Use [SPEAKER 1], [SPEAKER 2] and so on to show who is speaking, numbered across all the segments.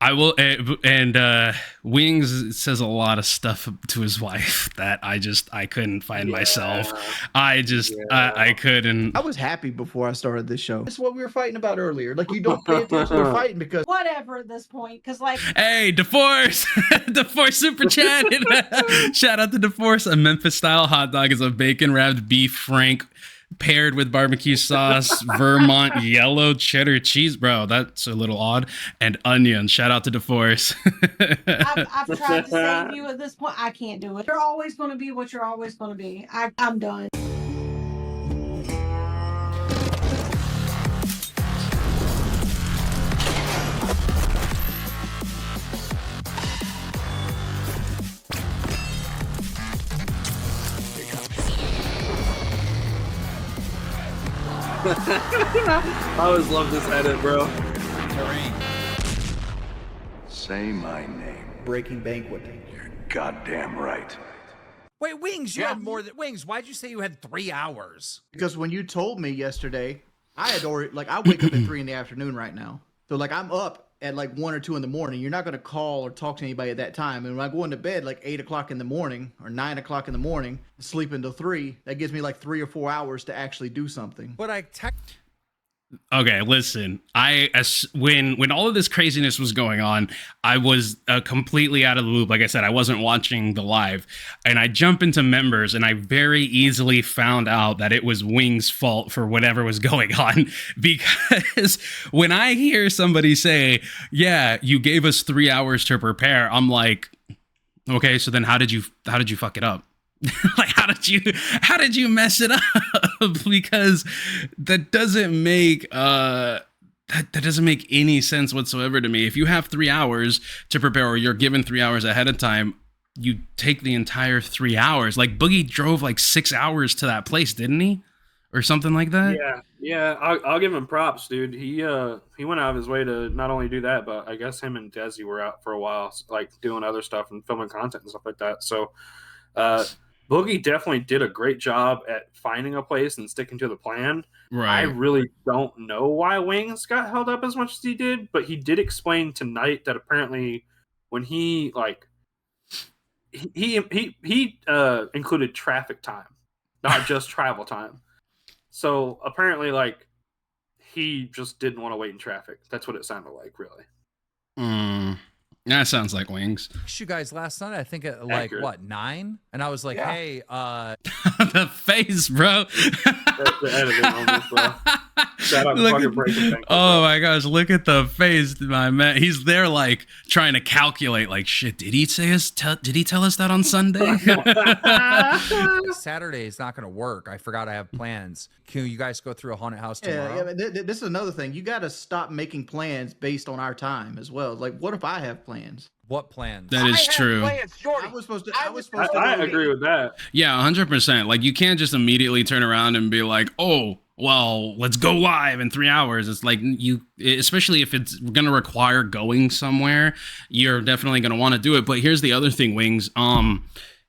[SPEAKER 1] I will, and Wings says a lot of stuff to his wife that I couldn't find myself. I couldn't.
[SPEAKER 2] I was happy before I started this show. That's what we were fighting about earlier. Like, you don't pay attention. We're fighting because
[SPEAKER 3] whatever at this point, because like,
[SPEAKER 1] hey, DeForce, DeForce super chatted. Shout out to DeForce. A Memphis style hot dog is a bacon wrapped beef frank paired with barbecue sauce, Vermont yellow cheddar cheese, bro. That's a little odd, and onion. Shout out to DeForce.
[SPEAKER 3] I've tried to save you at this point. I can't do it. You're always going to be what you're always going to be. I'm done.
[SPEAKER 4] I always love this edit, bro.
[SPEAKER 5] Say my name.
[SPEAKER 2] breaking banquet.
[SPEAKER 5] You're goddamn right.
[SPEAKER 6] Wait, Wings, you had more than Wings. Why'd you say you had 3 hours?
[SPEAKER 2] Because when you told me yesterday, I had already, like, I wake up at 3 in the afternoon right now. So, like, I'm up at like 1 or 2 in the morning. You're not going to call or talk to anybody at that time. And when I go into bed like 8 o'clock in the morning or 9 o'clock in the morning, sleep until 3, that gives me like 3 or 4 hours to actually do something.
[SPEAKER 6] But
[SPEAKER 1] Okay, listen. When all of this craziness was going on, I was completely out of the loop. Like I said, I wasn't watching the live, and I jump into members, and I very easily found out that it was Wing's fault for whatever was going on. Because when I hear somebody say, "Yeah, you gave us 3 hours to prepare," I'm like, "Okay, so then how did you fuck it up?" Like, how did you mess it up? Because that doesn't make that doesn't make any sense whatsoever to me. If you have 3 hours to prepare, or you're given 3 hours ahead of time, you take the entire 3 hours. Like, Boogie drove like 6 hours to that place, didn't he? Or something like that?
[SPEAKER 4] Yeah. I'll give him props, dude. He went out of his way to not only do that, but I guess him and Desi were out for a while, like doing other stuff and filming content and stuff like that. So Boogie definitely did a great job at finding a place and sticking to the plan.
[SPEAKER 1] Right.
[SPEAKER 4] I really don't know why Wings got held up as much as he did, but he did explain tonight that apparently when he included traffic time, not just travel time. So apparently, like, he just didn't want to wait in traffic. That's what it sounded like, really.
[SPEAKER 1] That sounds like Wings.
[SPEAKER 6] You guys last night, I think at like
[SPEAKER 4] Accurate.
[SPEAKER 6] what, 9? And I was like, hey,
[SPEAKER 1] The face, bro.
[SPEAKER 4] The editing on this, bro. Shout out to fucking Breaking Bank.
[SPEAKER 1] Oh my gosh, look at the face, my man. He's there like trying to calculate, like, shit, did he tell us that on Sunday?
[SPEAKER 6] Saturday is not going to work. I forgot I have plans. Can you guys go through a haunted house tomorrow?
[SPEAKER 2] Yeah, but this is another thing. You got to stop making plans based on our time as well. Like, what if I have plans?
[SPEAKER 6] What plans?
[SPEAKER 1] That is true.
[SPEAKER 2] Plans, Jordie. I was supposed to.
[SPEAKER 4] I agree with that.
[SPEAKER 1] Yeah, 100%. Like, you can't just immediately turn around and be like, oh, well, let's go live in 3 hours. It's like, especially if it's going to require going somewhere, you're definitely going to want to do it. But here's the other thing, Wings.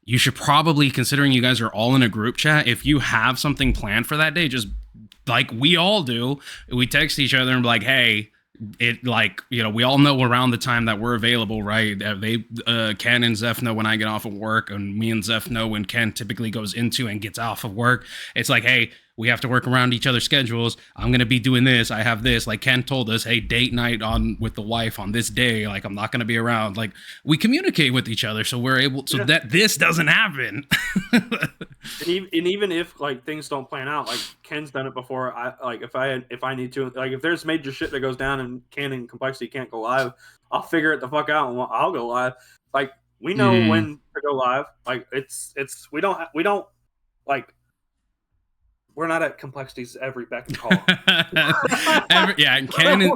[SPEAKER 1] You should probably, considering you guys are all in a group chat, if you have something planned for that day, just like we all do, we text each other and be like, hey, it, like, you know, we all know around the time that we're available, right? Ken and Zeph know when I get off of work, and me and Zeph know when Ken typically goes into and gets off of work. It's like, hey, we have to work around each other's schedules. I'm going to be doing this. I have this. Like, Ken told us, hey, date night on with the wife on this day. Like, I'm not going to be around. Like, we communicate with each other so we're able, so that this doesn't happen.
[SPEAKER 4] And even if like things don't plan out, like Ken's done it before. I like if I need to, like, if there's major shit that goes down and Ken and Complexity can't go live, I'll figure it the fuck out and I'll go live. Like, we know when to go live. Like, we don't like. We're not at Complexity's every beck and call.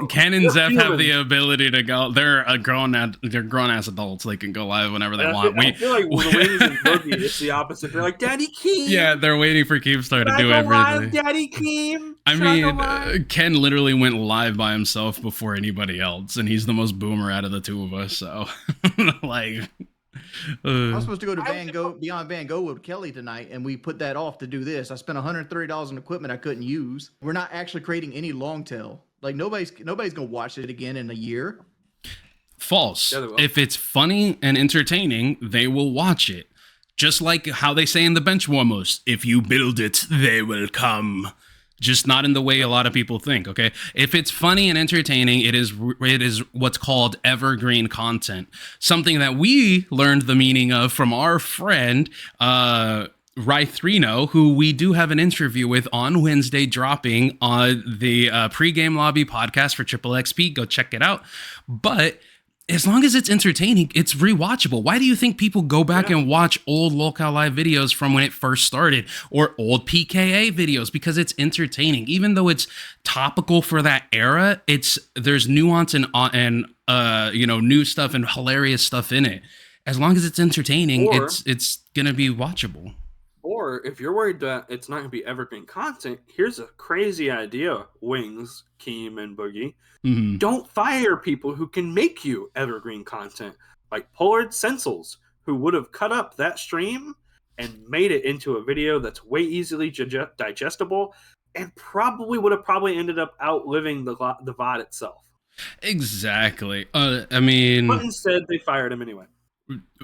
[SPEAKER 1] Ken and Zeph have the ability to go. They're grown ass adults. They can go live whenever they want.
[SPEAKER 4] I feel like with Wings and Boogie, it's the opposite. They're like, Daddy Keem.
[SPEAKER 1] Yeah, they're waiting for Keemstar to do everything.
[SPEAKER 4] Live, Daddy Keem.
[SPEAKER 1] I mean, Ken literally went live by himself before anybody else, and he's the most boomer out of the two of us. So, like.
[SPEAKER 2] I was supposed to go to Beyond Van Gogh with Kelly tonight, and we put that off to do this. I spent $130 on equipment I couldn't use. We're not actually creating any long tail. Like, nobody's gonna watch it again in a year.
[SPEAKER 1] False.
[SPEAKER 4] Yeah, they will.
[SPEAKER 1] If it's funny and entertaining, they will watch it. Just like how they say in the Benchwarmers, if you build it, they will come. Just not in the way a lot of people think, okay? If it's funny and entertaining, it is what's called evergreen content. Something that we learned the meaning of from our friend, Rythrino, who we do have an interview with on Wednesday, dropping on the Pregame Lobby podcast for XXXP. Go check it out. But as long as it's entertaining, it's rewatchable. Why do you think people go back and watch old Locale Live videos from when it first started, or old PKA videos? Because it's entertaining. Even though it's topical for that era, there's nuance and new stuff and hilarious stuff in it. As long as it's entertaining, it's gonna be watchable.
[SPEAKER 4] Or if you're worried that it's not going to be evergreen content, here's a crazy idea, Wings, Keem, and Boogie.
[SPEAKER 1] Mm-hmm.
[SPEAKER 4] Don't fire people who can make you evergreen content, like Pollard Sensals, who would have cut up that stream and made it into a video that's way easily digestible, and would have ended up outliving the VOD itself.
[SPEAKER 1] Exactly. I mean,
[SPEAKER 4] but instead they fired him anyway.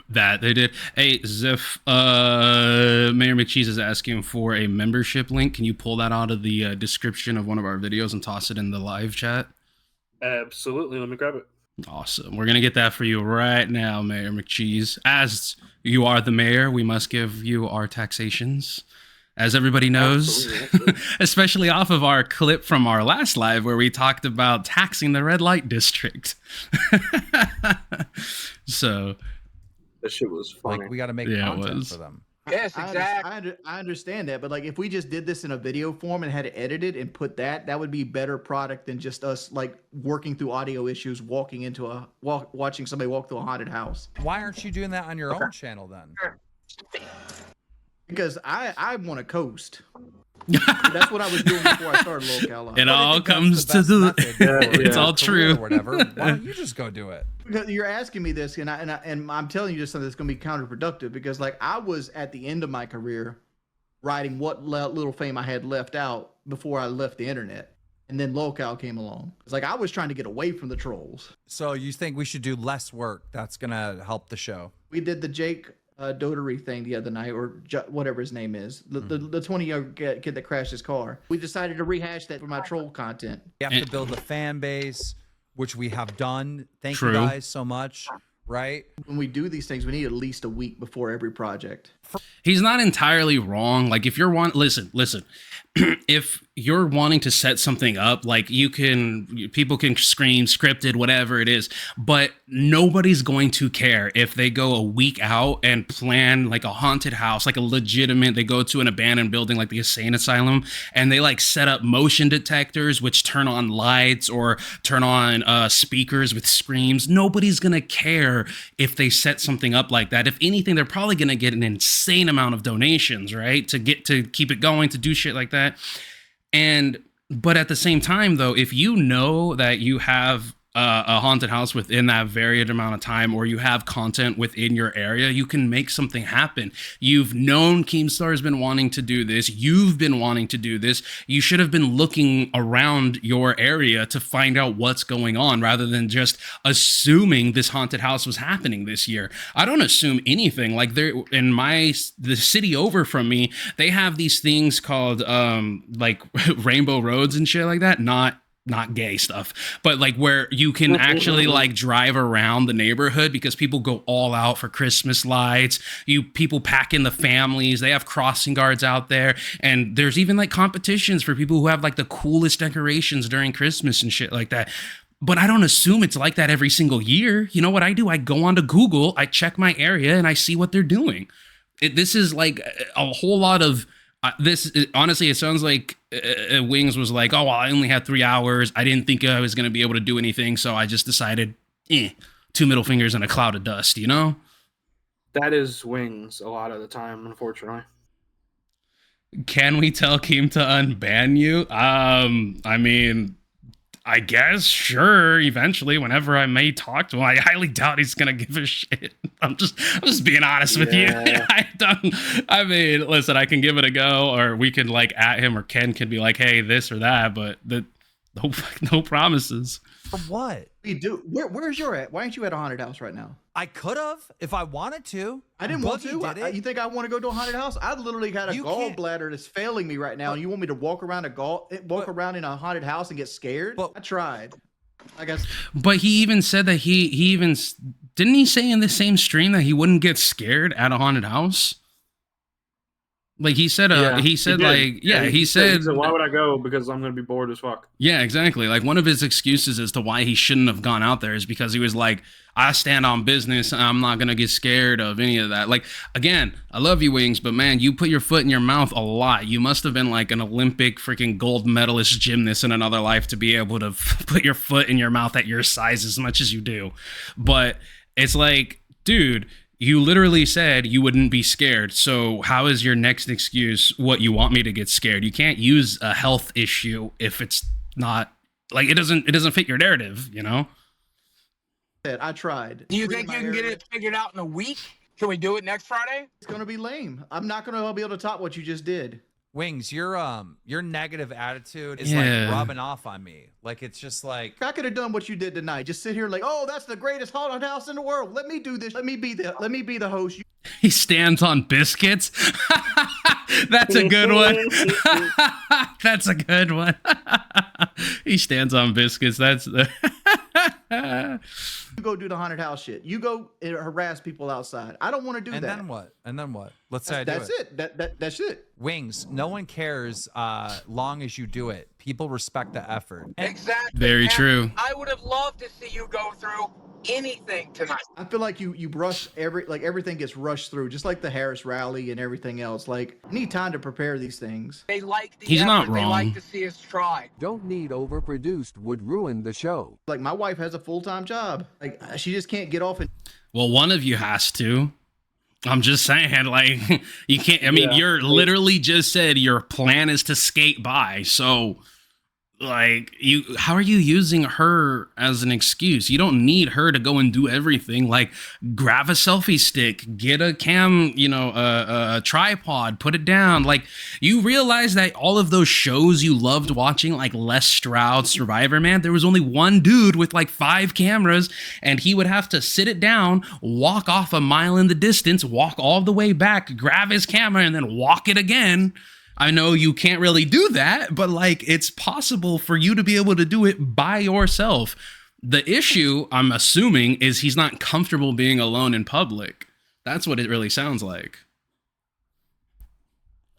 [SPEAKER 1] That they did. Hey, Zeph, Mayor McCheese is asking for a membership link. Can you pull that out of the description of one of our videos and toss it in the live chat?
[SPEAKER 4] Absolutely. Let me grab it.
[SPEAKER 1] Awesome. We're going to get that for you right now, Mayor McCheese. As you are the mayor, we must give you our taxations. As everybody knows, especially off of our clip from our last live where we talked about taxing the red light district. So
[SPEAKER 4] that shit was funny.
[SPEAKER 6] Like, we got to make content for them.
[SPEAKER 2] Yes, exactly. I understand that, but like if we just did this in a video form and had it edited and put that would be better product than just us like working through audio issues, watching somebody walk through a haunted house.
[SPEAKER 6] Why aren't you doing that on your own channel then?
[SPEAKER 2] Because I want to coast. That's what I was doing before I started Locale Live.
[SPEAKER 1] It all comes to it's all true.
[SPEAKER 6] Or whatever. Why don't you just go do it?
[SPEAKER 2] Because you're asking me this, and I'm telling you just something that's going to be counterproductive. Because like I was at the end of my career, writing what little fame I had left out before I left the internet, and then Locale came along. It's like I was trying to get away from the trolls.
[SPEAKER 6] So you think we should do less work? That's gonna help the show.
[SPEAKER 2] We did the Jake Dotery thing the other night, or whatever his name is, the 20-year-old kid that crashed his car. We decided to rehash that for my troll content.
[SPEAKER 6] We have to build a fan base, which we have done. Thank you guys so much. Right?
[SPEAKER 2] When we do these things, we need at least a week before every project.
[SPEAKER 1] He's not entirely wrong. Like if you're listen. If you're wanting to set something up, like people can scream scripted, whatever it is, but nobody's going to care if they go a week out and plan like a haunted house, like they go to an abandoned building like the insane asylum, and they like set up motion detectors which turn on lights or turn on speakers with screams. Nobody's gonna care if they set something up like that. If anything, they're probably gonna get an insane amount of donations, right, to keep it going, to do shit like that. But at the same time, though, if you know that you have a haunted house within that varied amount of time, or you have content within your area, you can make something happen. You've known Keemstar has been wanting to do this. You've been wanting to do this. You should have been looking around your area to find out what's going on, rather than just assuming this haunted house was happening this year. I don't assume anything. Like the city over from me, they have these things called like rainbow roads and shit like that. Not gay stuff, but like where you can actually like drive around the neighborhood, because people go all out for Christmas lights. People pack in the families. They have crossing guards out there, and there's even like competitions for people who have like the coolest decorations during Christmas and shit like that. But I don't assume it's like that every single year. You know what I do? I go onto Google, I check my area, and I see what they're doing. This is like a whole lot of honestly, it sounds like Wings was like, oh, well, I only had 3 hours. I didn't think I was going to be able to do anything, so I just decided, 2 middle fingers and a cloud of dust, you know?
[SPEAKER 4] That is Wings a lot of the time, unfortunately.
[SPEAKER 1] Can we tell Keem to unban you? I mean, I guess, sure, eventually, whenever I may talk to him. I highly doubt he's gonna give a shit. I'm just being honest with you. I mean, listen, I can give it a go, or we can like at him, or Ken can be like, hey, this or that, but No promises.
[SPEAKER 6] For what?
[SPEAKER 2] We do. Where's your at? Why ain't you at a haunted house right now?
[SPEAKER 6] I could have if I wanted to.
[SPEAKER 2] I didn't want
[SPEAKER 6] Boogie
[SPEAKER 2] to.
[SPEAKER 6] did it.
[SPEAKER 2] You think I want to go to a haunted house? I literally got a
[SPEAKER 6] You can't-
[SPEAKER 2] gallbladder that's failing me right now, and you want me to walk around around in a haunted house and get scared?
[SPEAKER 6] But-
[SPEAKER 2] I tried. I guess.
[SPEAKER 1] But he even said that he even didn't he say in the same stream that he wouldn't get scared at a haunted house? Like he said, he said
[SPEAKER 4] did.
[SPEAKER 1] he said,
[SPEAKER 4] why would I go? Because I'm gonna be bored as fuck.
[SPEAKER 1] yeah, exactly. Like one of his excuses as to why he shouldn't have gone out there is because he was like, I stand on business. I'm not gonna get scared of any of that. Like again, I love you, Wings, but man, you put your foot in your mouth a lot. You must have been like an Olympic freaking gold medalist gymnast in another life to be able to put your foot in your mouth at your size as much as you do. But it's like, dude, you literally said you wouldn't be scared. So how is your next excuse what you want me to get scared? You can't use a health issue if it's not like it doesn't fit your narrative, you know?
[SPEAKER 2] I tried.
[SPEAKER 7] Do you think you can get it figured out in a week? Can we do it next Friday?
[SPEAKER 2] It's gonna be lame. I'm not gonna be able to top what you just did.
[SPEAKER 6] Wings, your negative attitude is
[SPEAKER 1] Yeah.
[SPEAKER 6] like rubbing off on me. Like it's just like
[SPEAKER 2] I could have done what you did tonight. Just sit here like, oh, that's the greatest haunted house in the world. Let me do this. Let me be the host.
[SPEAKER 1] He stands on biscuits. That's a good one. That's a good one. He stands on biscuits. That's the
[SPEAKER 2] You go do the haunted house shit. You go and harass people outside. I don't want to do
[SPEAKER 6] and
[SPEAKER 2] that.
[SPEAKER 6] then what? And then what? Let's say
[SPEAKER 2] That's
[SPEAKER 6] I do
[SPEAKER 2] it. That's it.
[SPEAKER 6] Wings, no one cares long as you do it. People respect the effort.
[SPEAKER 7] Exactly.
[SPEAKER 1] Very
[SPEAKER 7] And
[SPEAKER 1] true.
[SPEAKER 7] I would have loved to see you go through anything tonight.
[SPEAKER 2] I feel like you brush everything gets rushed through, just like the Harris rally and everything else. Like, I need time to prepare these things.
[SPEAKER 7] They like the
[SPEAKER 1] He's
[SPEAKER 7] effort.
[SPEAKER 1] not
[SPEAKER 7] They
[SPEAKER 1] wrong.
[SPEAKER 7] like to see us try.
[SPEAKER 8] Don't need overproduced would ruin the show.
[SPEAKER 2] Like, my wife has a full-time job. Like, she just can't get off and
[SPEAKER 1] well, one of you has to. I'm just saying, like, you can't. I mean,
[SPEAKER 4] Yeah.
[SPEAKER 1] you're literally just said your plan is to skate by. So, like, how are you using her as an excuse? You don't need her to go and do everything. Like, grab a selfie stick, get a cam, a tripod, put it down. Like, you realize that all of those shows you loved watching, like Les Stroud, Survivor, man, there was only one dude with like 5 cameras, and he would have to sit it down, walk off a mile in the distance, walk all the way back, grab his camera, and then walk it again. I know you can't really do that, but like it's possible for you to be able to do it by yourself. The issue, I'm assuming, is he's not comfortable being alone in public. That's what it really sounds like.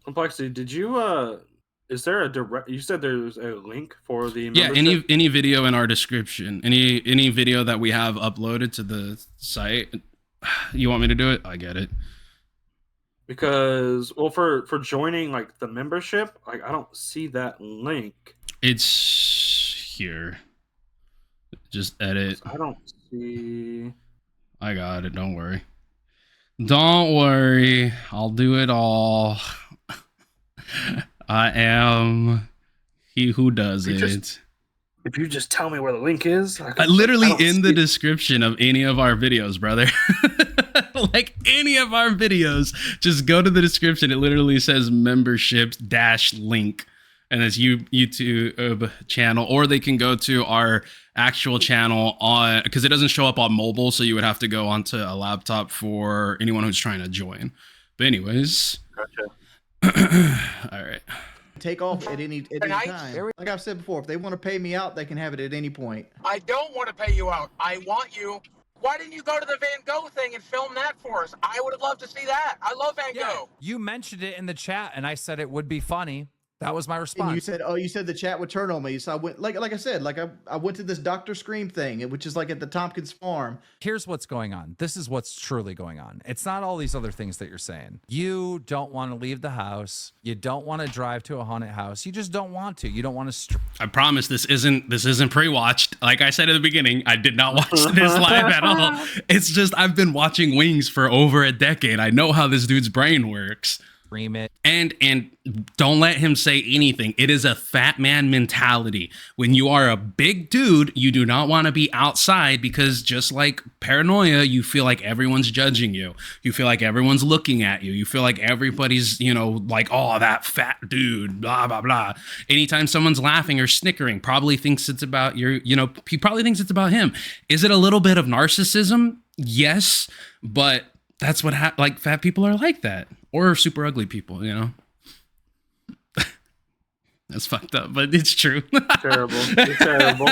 [SPEAKER 4] Complexity, did you is there a direct you said there's a link for the
[SPEAKER 1] Yeah,
[SPEAKER 4] membership?
[SPEAKER 1] any video in our description, any video that we have uploaded to the site. You want me to do it? I get it.
[SPEAKER 4] Because well for joining like the membership, like I don't see that link.
[SPEAKER 1] It's here. Just edit.
[SPEAKER 4] I don't see
[SPEAKER 1] I got it. Don't worry. Don't worry. I'll do it all. I am he who does
[SPEAKER 4] You
[SPEAKER 1] it.
[SPEAKER 4] just- if you just tell me where the link is.
[SPEAKER 1] Literally
[SPEAKER 4] I don't
[SPEAKER 1] in
[SPEAKER 4] see
[SPEAKER 1] the
[SPEAKER 4] it.
[SPEAKER 1] description of any of our videos, brother. Like any of our videos, just go to the description. It literally says membership -link, and it's YouTube channel, or they can go to our actual channel on, because it doesn't show up on mobile, so you would have to go onto a laptop for anyone who's trying to join. But anyways,
[SPEAKER 4] Gotcha.
[SPEAKER 1] all right.
[SPEAKER 2] take off at any
[SPEAKER 7] Tonight?
[SPEAKER 2] time. Like I've said before, if they want to pay me out, they can have it at any point.
[SPEAKER 7] I don't want to pay you out. I want you. Why didn't you go to the Van Gogh thing and film that for us? I would have loved to see that. I love Van Gogh.
[SPEAKER 6] You mentioned it in the chat, and I said it would be funny. That was my response.
[SPEAKER 2] And you said the chat would turn on me. So I went, like I said, like I went to this Dr. Scream thing, which is like at the Tompkins farm.
[SPEAKER 6] Here's what's going on. This is what's truly going on. It's not all these other things that you're saying. You don't want to leave the house. You don't want to drive to a haunted house. You just don't want to. You don't want to.
[SPEAKER 1] I promise this isn't pre-watched. Like I said at the beginning, I did not watch this live at all. It's just I've been watching Wings for over a decade. I know how this dude's brain works.
[SPEAKER 6] Dream it.
[SPEAKER 1] And don't let him say anything. It is a fat man mentality. When you are a big dude, you do not want to be outside because just like paranoia, you feel like everyone's judging you. You feel like everyone's looking at you. You feel like everybody's, like, oh, that fat dude, blah, blah, blah. Anytime someone's laughing or snickering, probably thinks it's about he probably thinks it's about him. Is it a little bit of narcissism? Yes, but that's what fat people are like that. Or super ugly people, That's fucked up, but it's true.
[SPEAKER 4] Terrible. You're terrible.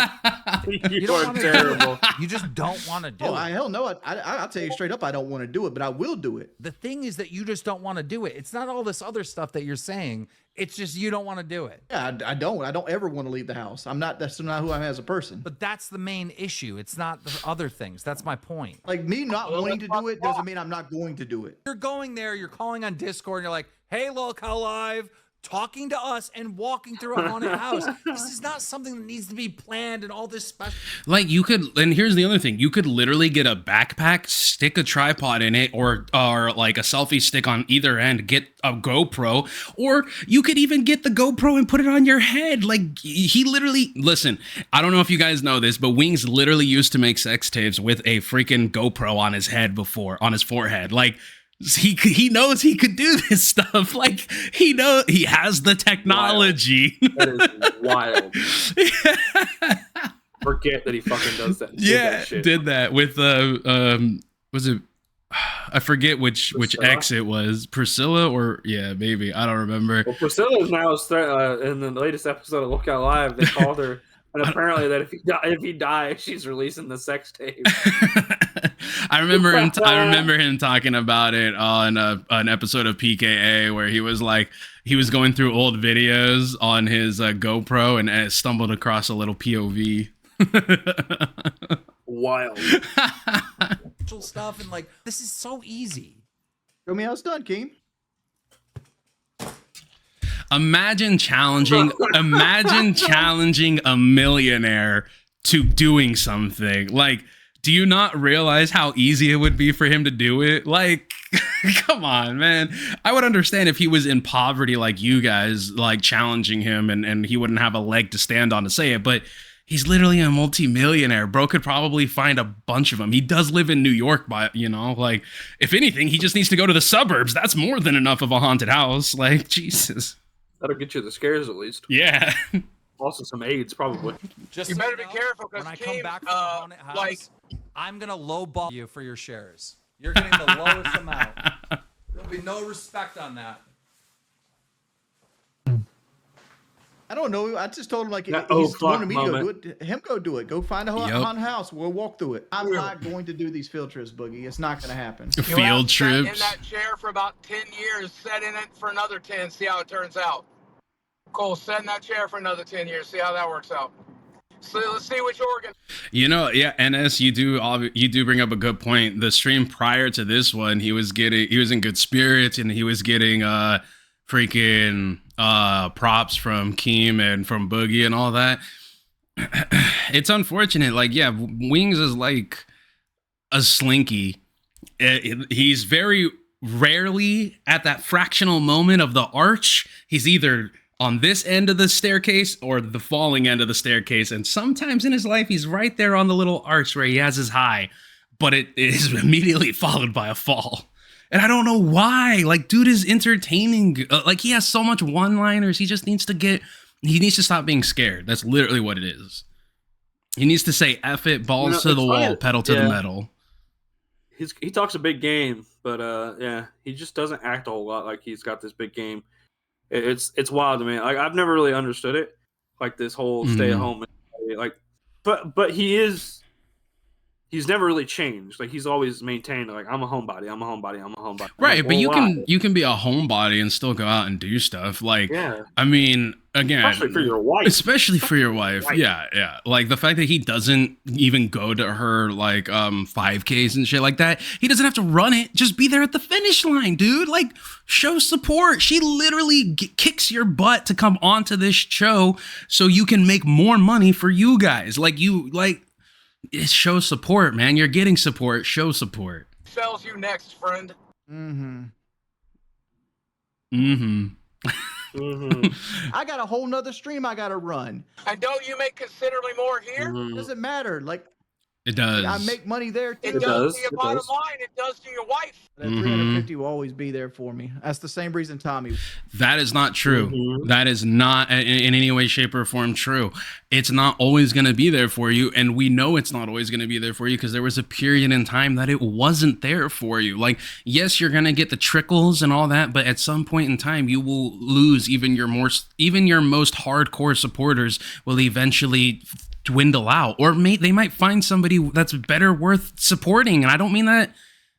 [SPEAKER 4] You are terrible.
[SPEAKER 6] You just don't want to do it.
[SPEAKER 2] Hell no. I'll tell you straight up, I don't want to do it, but I will do it.
[SPEAKER 6] The thing is that you just don't want to do it. It's not all this other stuff that you're saying. It's just you don't want to do it.
[SPEAKER 2] Yeah, I don't. I don't ever want to leave the house. That's not who I am as a person.
[SPEAKER 6] But that's the main issue. It's not the other things. That's my point.
[SPEAKER 2] Like, me not wanting to do it doesn't mean I'm not going to do it.
[SPEAKER 6] You're going there, you're calling on Discord, and you're like, hey, lolcow live, talking to us and walking through a haunted house. This is not something that needs to be planned and all this special.
[SPEAKER 1] Like, you could, and here's the other thing, you could literally get a backpack, stick a tripod in it, or like a selfie stick on either end, get a GoPro, or you could even get the GoPro and put it on your head. Like, he literally, listen, I don't know if you guys know this, but Wings literally used to make sex tapes with a freaking GoPro on his head before, on his forehead. Like, he knows he could do this stuff. Like, he has the technology.
[SPEAKER 4] Wild. That is wild. Forget that he fucking does that.
[SPEAKER 1] Did that with was it? I forget which ex it was, Priscilla or maybe, I don't remember.
[SPEAKER 4] Well, Priscilla is now in the latest episode of Lookout Live. They called her. And apparently that if he dies, she's releasing the sex tape.
[SPEAKER 1] I remember him talking about it on an episode of PKA where he was like, he was going through old videos on his GoPro and stumbled across a little POV.
[SPEAKER 4] Wild.
[SPEAKER 6] Stuff and like, this is so easy.
[SPEAKER 2] Show me how it's done, King.
[SPEAKER 1] Imagine challenging a millionaire to doing something. Like, do you not realize how easy it would be for him to do it? Like, come on, man. I would understand if he was in poverty like you guys, like challenging him and he wouldn't have a leg to stand on to say it, but he's literally a multi-millionaire. Bro could probably find a bunch of them. He does live in New York, but like, if anything, he just needs to go to the suburbs. That's more than enough of a haunted house. Like, Jesus.
[SPEAKER 4] That'll get you the scares at least.
[SPEAKER 1] Yeah.
[SPEAKER 4] Also some AIDS, probably.
[SPEAKER 7] Just you better be careful because
[SPEAKER 6] when I come back from the haunted house, I'm gonna lowball you for your shares. You're getting the lowest amount. There'll be no respect on that.
[SPEAKER 2] I don't know. I just told him like
[SPEAKER 4] That
[SPEAKER 2] he's wanting me to go do it. Him go do it. Go find a haunted house. We'll walk through it. I'm not going to do these field trips, Boogie. It's not going to happen.
[SPEAKER 1] Field trips.
[SPEAKER 7] Sat in that chair for about 10 years. Sit in it for another 10. See how it turns out. Cole, sit in that chair for another 10 years. See how that works out. So let's see which organ.
[SPEAKER 1] NS, you do bring up a good point. The stream prior to this one, he was in good spirits and he was getting freaking props from Keem and from Boogie and all that. It's unfortunate. Like, Wings is like a slinky. He's very rarely at that fractional moment of the arch. He's either on this end of the staircase or the falling end of the staircase. And sometimes in his life, he's right there on the little arch where he has his high, but it is immediately followed by a fall. And I don't know why. Like, dude is entertaining. Like, he has so much one-liners. He just needs to stop being scared. That's literally what it is. He needs to say, F it, balls to the wall, pedal to the metal.
[SPEAKER 4] He talks a big game, but he just doesn't act a whole lot like he's got this big game. It's wild to me. Like, I've never really understood it. Like, this whole stay at home. Like, but he's never really changed. Like, he's always maintained, like, I'm a homebody.
[SPEAKER 1] Right, but you can be a homebody and still go out and do stuff. Like, I mean, again,
[SPEAKER 4] especially for your wife.
[SPEAKER 1] Right. Yeah. Like, the fact that he doesn't even go to her, like, 5Ks and shit like that. He doesn't have to run it. Just be there at the finish line, dude. Like, show support. She literally kicks your butt to come onto this show so you can make more money for you guys. It shows support, man. You're getting support. Show support.
[SPEAKER 7] Sells you next, friend.
[SPEAKER 2] Mm-hmm.
[SPEAKER 1] Mm-hmm.
[SPEAKER 2] I got a whole nother stream I gotta run.
[SPEAKER 7] And don't you make considerably more here?
[SPEAKER 2] Doesn't matter. Like
[SPEAKER 1] It does.
[SPEAKER 2] I make money there too.
[SPEAKER 7] It does to your bottom line. It does to your wife.
[SPEAKER 2] That 350 will always be there for me. That's the same reason Tommy.
[SPEAKER 1] That is not true. That is not in any way, shape, or form true. It's not always going to be there for you. And we know it's not always going to be there for you because there was a period in time that it wasn't there for you. Like, yes, you're going to get the trickles and all that, but at some point in time, you will lose even your most hardcore supporters will eventually dwindle out, or they might find somebody that's better worth supporting. And I don't mean that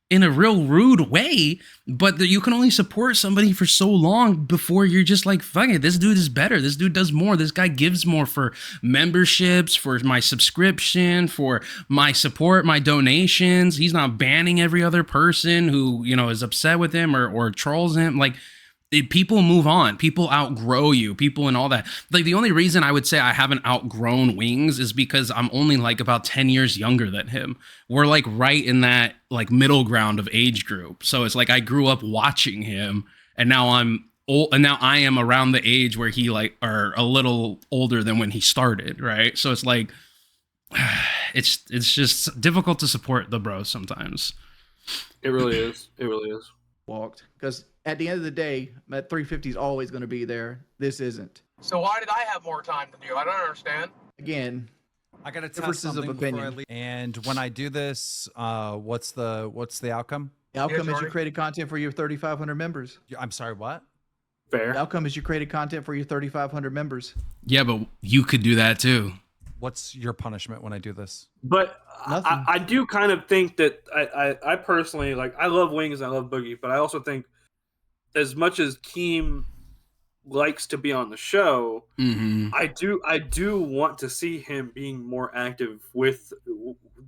[SPEAKER 1] in a real rude way, but you can only support somebody for so long before you're just like, fuck it, this dude is better. This dude does more. This guy gives more for memberships, for my subscription, for my support, my donations. He's not banning every other person who, is upset with him or trolls him. Like, people move on, people outgrow you, people and all that. Like, the only reason I would say I haven't outgrown Wings is because I'm only like about 10 years younger than him. We're like right in that like middle ground of age group. So it's like I grew up watching him, and now I'm old, and now I am around the age where he like are a little older than when he started, right? So it's like it's just difficult to support the bros sometimes.
[SPEAKER 4] It really is. It really is.
[SPEAKER 2] Walked because at the end of the day, that 350 is always going to be there. This isn't.
[SPEAKER 7] So why did I have more time than you? I don't understand.
[SPEAKER 2] Again,
[SPEAKER 6] I gotta test
[SPEAKER 2] differences of
[SPEAKER 6] something before I
[SPEAKER 2] opinion.
[SPEAKER 6] leave. And when I do this, what's the outcome?
[SPEAKER 2] The outcome is you
[SPEAKER 7] Jordie?
[SPEAKER 2] created content for your 3,500 members.
[SPEAKER 6] I'm sorry, what?
[SPEAKER 4] Fair.
[SPEAKER 2] The outcome is you created content for your 3,500 members.
[SPEAKER 1] Yeah, but you could do that too.
[SPEAKER 6] What's your punishment when I do this?
[SPEAKER 4] But
[SPEAKER 2] Nothing.
[SPEAKER 4] I do kind of think that I personally, like, I love Wings and I love Boogie, but I also think as much as Keem likes to be on the show, I do want to see him being more active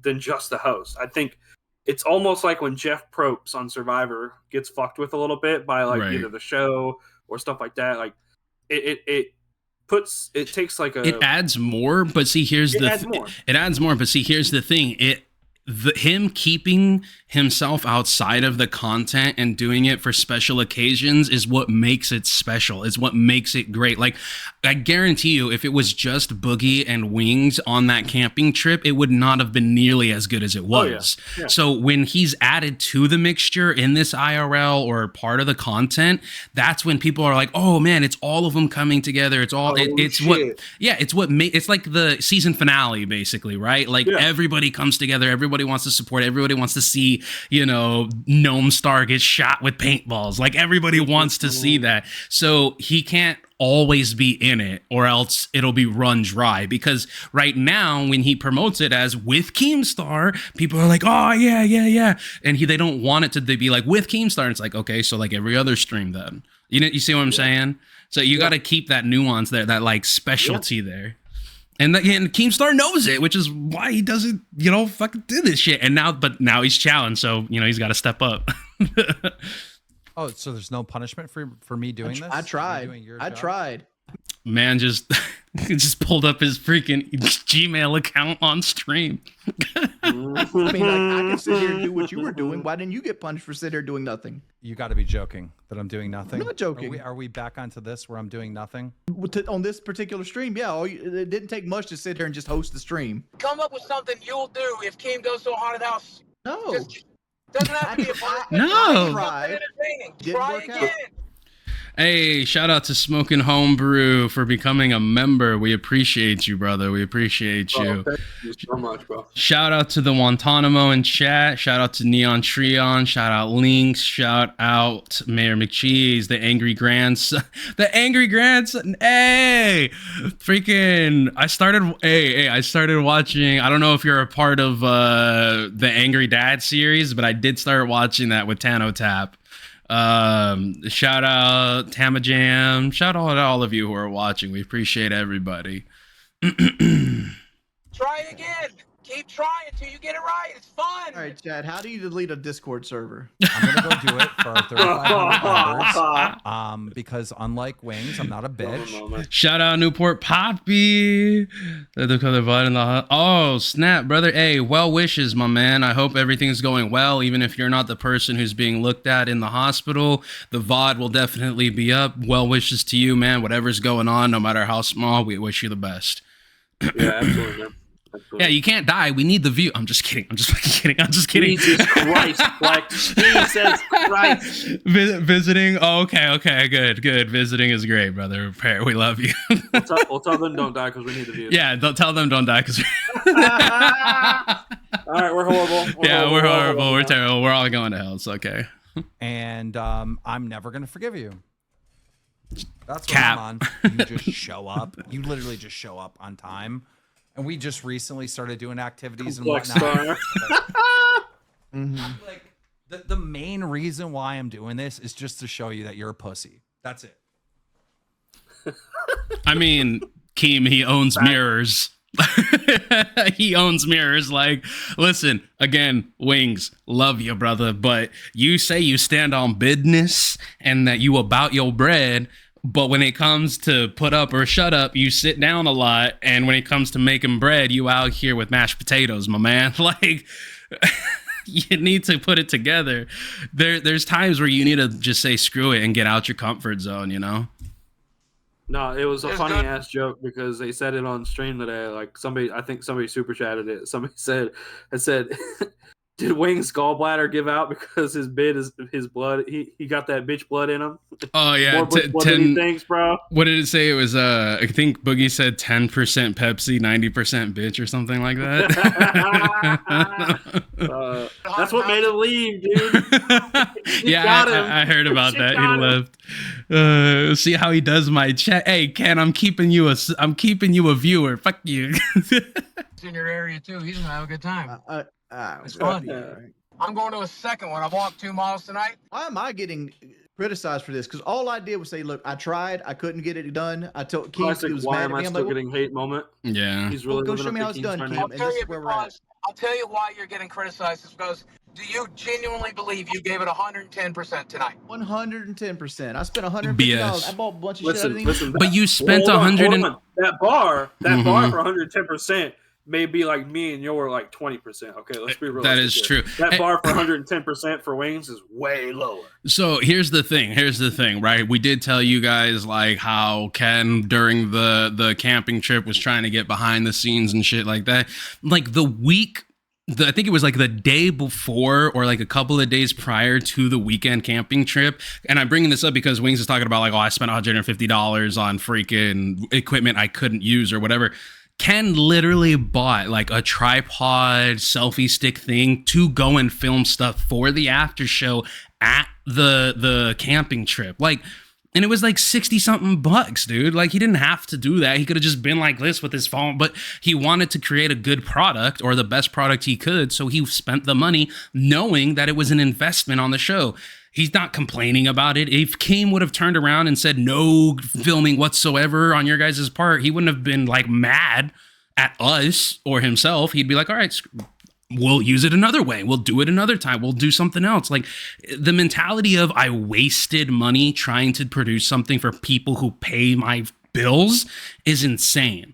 [SPEAKER 4] than just the host. I think it's almost like when Jeff Probst on Survivor gets fucked with a little bit by like either the show or stuff like that. Like it takes like
[SPEAKER 1] it adds more, but see, here's it adds more, but see, here's the thing. Him keeping himself outside of the content and doing it for special occasions is what makes it special. Is what makes it great. Like, I guarantee you, if it was just Boogie and Wings on that camping trip, it would not have been nearly as good as it was. Oh, yeah. So when he's added to the mixture in this IRL or part of the content, that's when people are like, oh man, it's all of them coming together. It's all, it's like the season finale, basically, right? Like everybody comes together, everybody wants to support, everybody wants to see, Gnome Star get shot with paintballs. Like, everybody wants to see that. So he can't always be in it, or else it'll be run dry. Because right now, when he promotes it as with Keemstar, people are like, oh yeah, and they don't want it to be like with Keemstar. And it's like, okay, so like every other stream then. You see what I'm saying? So you got to keep that nuance there, that like specialty there. And Keemstar knows it, which is why he doesn't, fucking do this shit. And now he's challenged, so he's got to step up.
[SPEAKER 6] Oh, so there's no punishment for me doing this?
[SPEAKER 2] I tried.
[SPEAKER 1] Man just pulled up his freaking Gmail account on stream.
[SPEAKER 2] I mean, like, I can sit here and do what you were doing. Why didn't you get punished for sitting here doing nothing?
[SPEAKER 6] You got to be joking that I'm doing nothing.
[SPEAKER 2] I'm not joking.
[SPEAKER 6] Are we back onto this where I'm doing nothing?
[SPEAKER 2] On this particular stream, yeah. It didn't take much to sit here and just host the stream.
[SPEAKER 7] Come up with something you'll do if Keem goes to a haunted house.
[SPEAKER 2] No.
[SPEAKER 7] Doesn't have to be a punishment.
[SPEAKER 1] No.
[SPEAKER 7] Try again.
[SPEAKER 1] Hey, shout out to Smoking Homebrew for becoming a member. We appreciate you, brother. We appreciate you.
[SPEAKER 4] Thank you so much, bro.
[SPEAKER 1] Shout out to the Guantanamo in chat. Shout out to Neon Treon. Shout out Lynx. Shout out Mayor McCheese, the Angry Grandson. The Angry Grandson. Hey, freaking! I started watching. I don't know if you're a part of the Angry Dad series, but I did start watching that with Tano Tap. Shout out Tamajam. Shout out to all of you who are watching. We appreciate everybody.
[SPEAKER 7] Try again. Keep trying till you get it right. It's fun.
[SPEAKER 2] All right, Chad. How do you delete a Discord server?
[SPEAKER 6] I'm gonna go do it for our 3,500 members. Because unlike Wings, I'm not a bitch.
[SPEAKER 1] Shout out Newport Poppy. The color VOD in the oh snap, brother. Hey, well wishes, my man. I hope everything's going well, even if you're not the person who's being looked at in the hospital. The VOD will definitely be up. Well wishes to you, man. Whatever's going on, no matter how small, we wish you the best.
[SPEAKER 4] Yeah, absolutely, man. Absolutely.
[SPEAKER 1] Yeah, you can't die. We need the view. I'm just kidding. I'm just fucking kidding. I'm just kidding.
[SPEAKER 4] Jesus Christ, like Jesus Christ.
[SPEAKER 1] Visiting. Oh, okay. Good. Visiting is great, brother. We love you.
[SPEAKER 4] We'll tell them don't die because we need the views.
[SPEAKER 1] Yeah, don't tell them don't die because.
[SPEAKER 4] All right, we're horrible.
[SPEAKER 1] We're horrible. We're terrible. We're all going to hell. It's okay.
[SPEAKER 6] And I'm never gonna forgive you. That's what
[SPEAKER 1] Cap.
[SPEAKER 6] I'm on. You just show up. You literally just show up on time. And we just recently started doing activities and whatnot. Like the main reason why I'm doing this is just to show you that you're a pussy. That's it.
[SPEAKER 1] I mean, Keem, he owns mirrors. He owns mirrors. Like, listen, again, Wings, love you, brother. But you say you stand on business and that you about your bread. But when it comes to put up or shut up, you sit down a lot. And when it comes to making bread, you out here with mashed potatoes, my man. Like, you need to put it together. There's times where you need to just say screw it and get out your comfort zone, you know?
[SPEAKER 4] No, it was a funny ass joke because they said it on stream today. Like I think somebody super chatted it. Somebody said, did Wings' gallbladder give out because his blood? He got that bitch blood in him.
[SPEAKER 1] Oh yeah,
[SPEAKER 4] more blood than he thinks, bro.
[SPEAKER 1] What did it say? It was I think Boogie said 10% Pepsi, 90% bitch, or something like that.
[SPEAKER 4] That's what made him leave, dude.
[SPEAKER 1] Yeah, I heard about that. He left. See how he does my chat. Hey, Ken, I'm keeping you a viewer. Fuck you.
[SPEAKER 7] It's in your area too. He's gonna have a good time. It's fun. I'm going to a second one. I walked 2 miles tonight.
[SPEAKER 2] Why am I getting criticized for this? Because all I did was say, "Look, I tried. I couldn't get it done." I told Keith he was
[SPEAKER 4] why
[SPEAKER 2] mad
[SPEAKER 4] am
[SPEAKER 2] at
[SPEAKER 4] I
[SPEAKER 2] me. I'm
[SPEAKER 4] still
[SPEAKER 2] like,
[SPEAKER 4] getting hate moment?
[SPEAKER 1] Yeah.
[SPEAKER 4] He's really
[SPEAKER 2] go show me how it's done, Keith.
[SPEAKER 7] I'll
[SPEAKER 2] And
[SPEAKER 7] tell
[SPEAKER 2] this
[SPEAKER 7] you
[SPEAKER 2] is where we're at.
[SPEAKER 7] because I'll tell you why you're getting criticized. Is because do you genuinely believe you gave it 110% tonight?
[SPEAKER 2] 110%. I spent $150.
[SPEAKER 1] BS.
[SPEAKER 2] I bought a bunch of shit.
[SPEAKER 4] Listen.
[SPEAKER 1] But you spent
[SPEAKER 4] hold
[SPEAKER 1] 100
[SPEAKER 4] on. That bar for 110% may be like me and you're like 20%. Okay, let's be real.
[SPEAKER 1] That is true.
[SPEAKER 4] That bar for 110% for Wings is way lower.
[SPEAKER 1] So here's the thing, right? We did tell you guys like how Ken during the camping trip was trying to get behind the scenes and shit like that. Like the week, I think it was like the day before or like a couple of days prior to the weekend camping trip. And I'm bringing this up because Wings is talking about like, oh, I spent $150 on freaking equipment I couldn't use or whatever. Ken literally bought like a tripod selfie stick thing to go and film stuff for the after show at the camping trip. Like, and it was like 60 something bucks, dude. Like he didn't have to do that. He could have just been like this with his phone, but he wanted to create a good product or the best product he could. So he spent the money knowing that it was an investment on the show. He's not complaining about it. If Keem would have turned around and said no filming whatsoever on your guys' part, he wouldn't have been like mad at us or himself. He'd be like, all right, we'll use it another way. We'll do it another time. We'll do something else. Like the mentality of I wasted money trying to produce something for people who pay my bills is insane.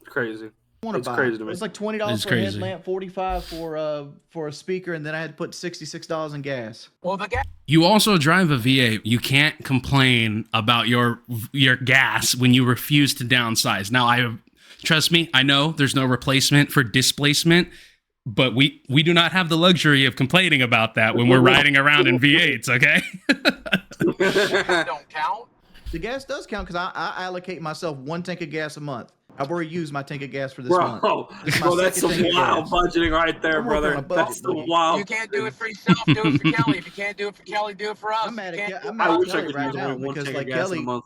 [SPEAKER 4] Crazy.
[SPEAKER 2] It's
[SPEAKER 4] crazy to me.
[SPEAKER 2] It's like $20 for a headlamp, $45 for a speaker, and then I had to put $66 in gas.
[SPEAKER 7] Well, the gas.
[SPEAKER 1] You also drive a V8. You can't complain about your gas when you refuse to downsize. Now, trust me, I know there's no replacement for displacement, but we do not have the luxury of complaining about that when we're riding around in V8s, okay?
[SPEAKER 7] Don't count.
[SPEAKER 2] The gas does count because I allocate myself 1 tank of gas a month. I've already used my tank of gas for this month.
[SPEAKER 4] Bro, that's some wild budgeting right there, brother. That's the wild.
[SPEAKER 7] You can't do it for yourself. Do it for Kelly. If you can't do it for Kelly, do it for us.
[SPEAKER 2] I'm mad at
[SPEAKER 4] I wish I
[SPEAKER 2] Kelly
[SPEAKER 4] could
[SPEAKER 2] right
[SPEAKER 4] use
[SPEAKER 2] now
[SPEAKER 4] only one
[SPEAKER 2] because
[SPEAKER 4] tank
[SPEAKER 2] like
[SPEAKER 4] of gas in a
[SPEAKER 2] Kelly,
[SPEAKER 4] month.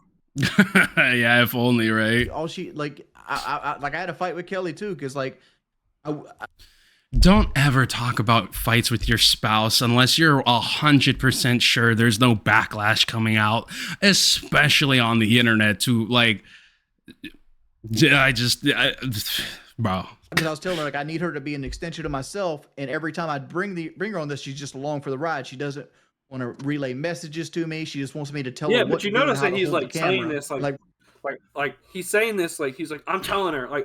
[SPEAKER 1] Yeah, if only, right?
[SPEAKER 2] all she like, I had a fight with Kelly too because like,
[SPEAKER 1] Don't ever talk about fights with your spouse unless you're 100% sure there's no backlash coming out, especially on the internet. To like, bro.
[SPEAKER 2] Because I was telling her like I need her to be an extension of myself, and every time I bring her on this, she's just along for the ride. She doesn't want to relay messages to me. She just wants me to tell her
[SPEAKER 4] Yeah,
[SPEAKER 2] what
[SPEAKER 4] but
[SPEAKER 2] to
[SPEAKER 4] you
[SPEAKER 2] do and
[SPEAKER 4] notice
[SPEAKER 2] how
[SPEAKER 4] that
[SPEAKER 2] to
[SPEAKER 4] he's
[SPEAKER 2] hold
[SPEAKER 4] like
[SPEAKER 2] the
[SPEAKER 4] saying
[SPEAKER 2] camera.
[SPEAKER 4] this like he's saying this like he's like I'm telling her.
[SPEAKER 1] Right,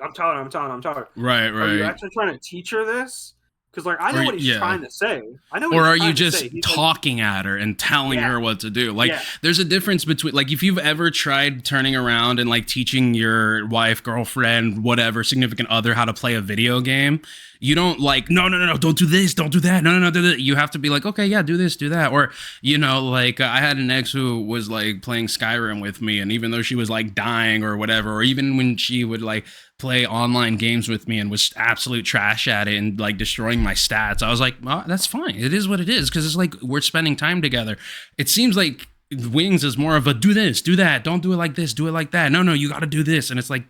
[SPEAKER 4] Are you
[SPEAKER 1] right.
[SPEAKER 4] actually trying to teach her this? Because like I know
[SPEAKER 1] Or-
[SPEAKER 4] what he's
[SPEAKER 1] yeah.
[SPEAKER 4] trying to say. I know. What
[SPEAKER 1] Or
[SPEAKER 4] he's
[SPEAKER 1] are
[SPEAKER 4] trying
[SPEAKER 1] you
[SPEAKER 4] to
[SPEAKER 1] just
[SPEAKER 4] say. He's like,
[SPEAKER 1] talking at her and telling
[SPEAKER 4] Yeah.
[SPEAKER 1] her what to do? Like,
[SPEAKER 4] Yeah.
[SPEAKER 1] there's a difference between, like, if you've ever tried turning around and like teaching your wife, girlfriend, whatever, significant other how to play a video game, you don't like, no, don't do this, don't do that, no, do that. You have to be like, okay, yeah, do this, do that. Or, you know, like I had an ex who was like playing Skyrim with me, and even though she was like dying or whatever, or even when she would like play online games with me and was absolute trash at it and like destroying my stats, I was like, well, that's fine. It is what it is, because it's like we're spending time together. It seems like Wings is more of a do this, do that, don't do it like this, do it like that. No, you got to do this, and it's like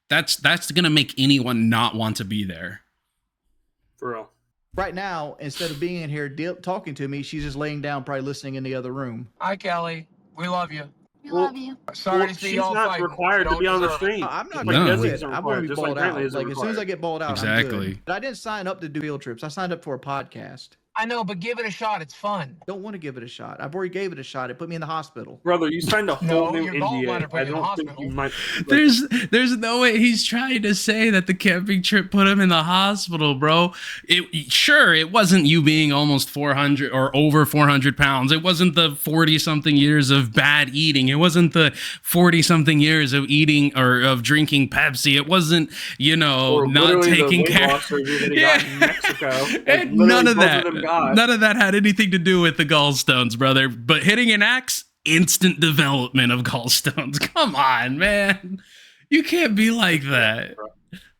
[SPEAKER 1] that's gonna make anyone not want to be there.
[SPEAKER 4] for real.
[SPEAKER 2] Right now, instead of being in here talking to me, she's just laying down, probably listening in the other room.
[SPEAKER 7] Hi, Kelly. We love you.
[SPEAKER 9] We
[SPEAKER 4] Well,
[SPEAKER 9] love you.
[SPEAKER 7] Sorry to see
[SPEAKER 4] she's
[SPEAKER 7] y'all
[SPEAKER 4] not
[SPEAKER 7] fighting.
[SPEAKER 4] required
[SPEAKER 7] You
[SPEAKER 4] to
[SPEAKER 7] don't
[SPEAKER 4] be on the
[SPEAKER 7] deserve it.
[SPEAKER 4] stream.
[SPEAKER 2] I'm not
[SPEAKER 1] No.
[SPEAKER 2] going to
[SPEAKER 4] Desi
[SPEAKER 2] quit.
[SPEAKER 4] isn't
[SPEAKER 2] I want to
[SPEAKER 4] required,
[SPEAKER 2] be
[SPEAKER 4] just like
[SPEAKER 2] balled
[SPEAKER 4] Brantley
[SPEAKER 2] out.
[SPEAKER 4] isn't
[SPEAKER 2] Like as soon as I
[SPEAKER 4] required.
[SPEAKER 2] get balled out, I'm
[SPEAKER 1] Exactly.
[SPEAKER 2] good. But I didn't sign up to do field trips. I signed up for a podcast.
[SPEAKER 7] I know, but give it a shot. It's fun.
[SPEAKER 2] Don't want to give it a shot. I've already gave it a shot. It put me in the hospital.
[SPEAKER 4] Brother, you signed a
[SPEAKER 7] No,
[SPEAKER 4] whole new
[SPEAKER 7] your
[SPEAKER 4] NDA.
[SPEAKER 7] gallbladder put
[SPEAKER 4] I
[SPEAKER 7] you in the
[SPEAKER 4] don't think
[SPEAKER 7] hospital.
[SPEAKER 4] you might. Like,
[SPEAKER 1] There's no way he's trying to say that the camping trip put him in the hospital, bro. It wasn't you being almost 400 or over 400 pounds. It wasn't the 40 something years of bad eating. It wasn't the 40 something years of eating or of drinking Pepsi. It wasn't, you know,
[SPEAKER 4] or
[SPEAKER 1] not
[SPEAKER 4] literally the
[SPEAKER 1] taking
[SPEAKER 4] weight
[SPEAKER 1] care.
[SPEAKER 4] loss surgery that he got in Mexico. Like,
[SPEAKER 1] And
[SPEAKER 4] literally
[SPEAKER 1] none of
[SPEAKER 4] both
[SPEAKER 1] that.
[SPEAKER 4] them got.
[SPEAKER 1] None of that had anything to do with the gallstones, brother. But hitting an axe, instant development of gallstones. Come on, man. You can't be like that.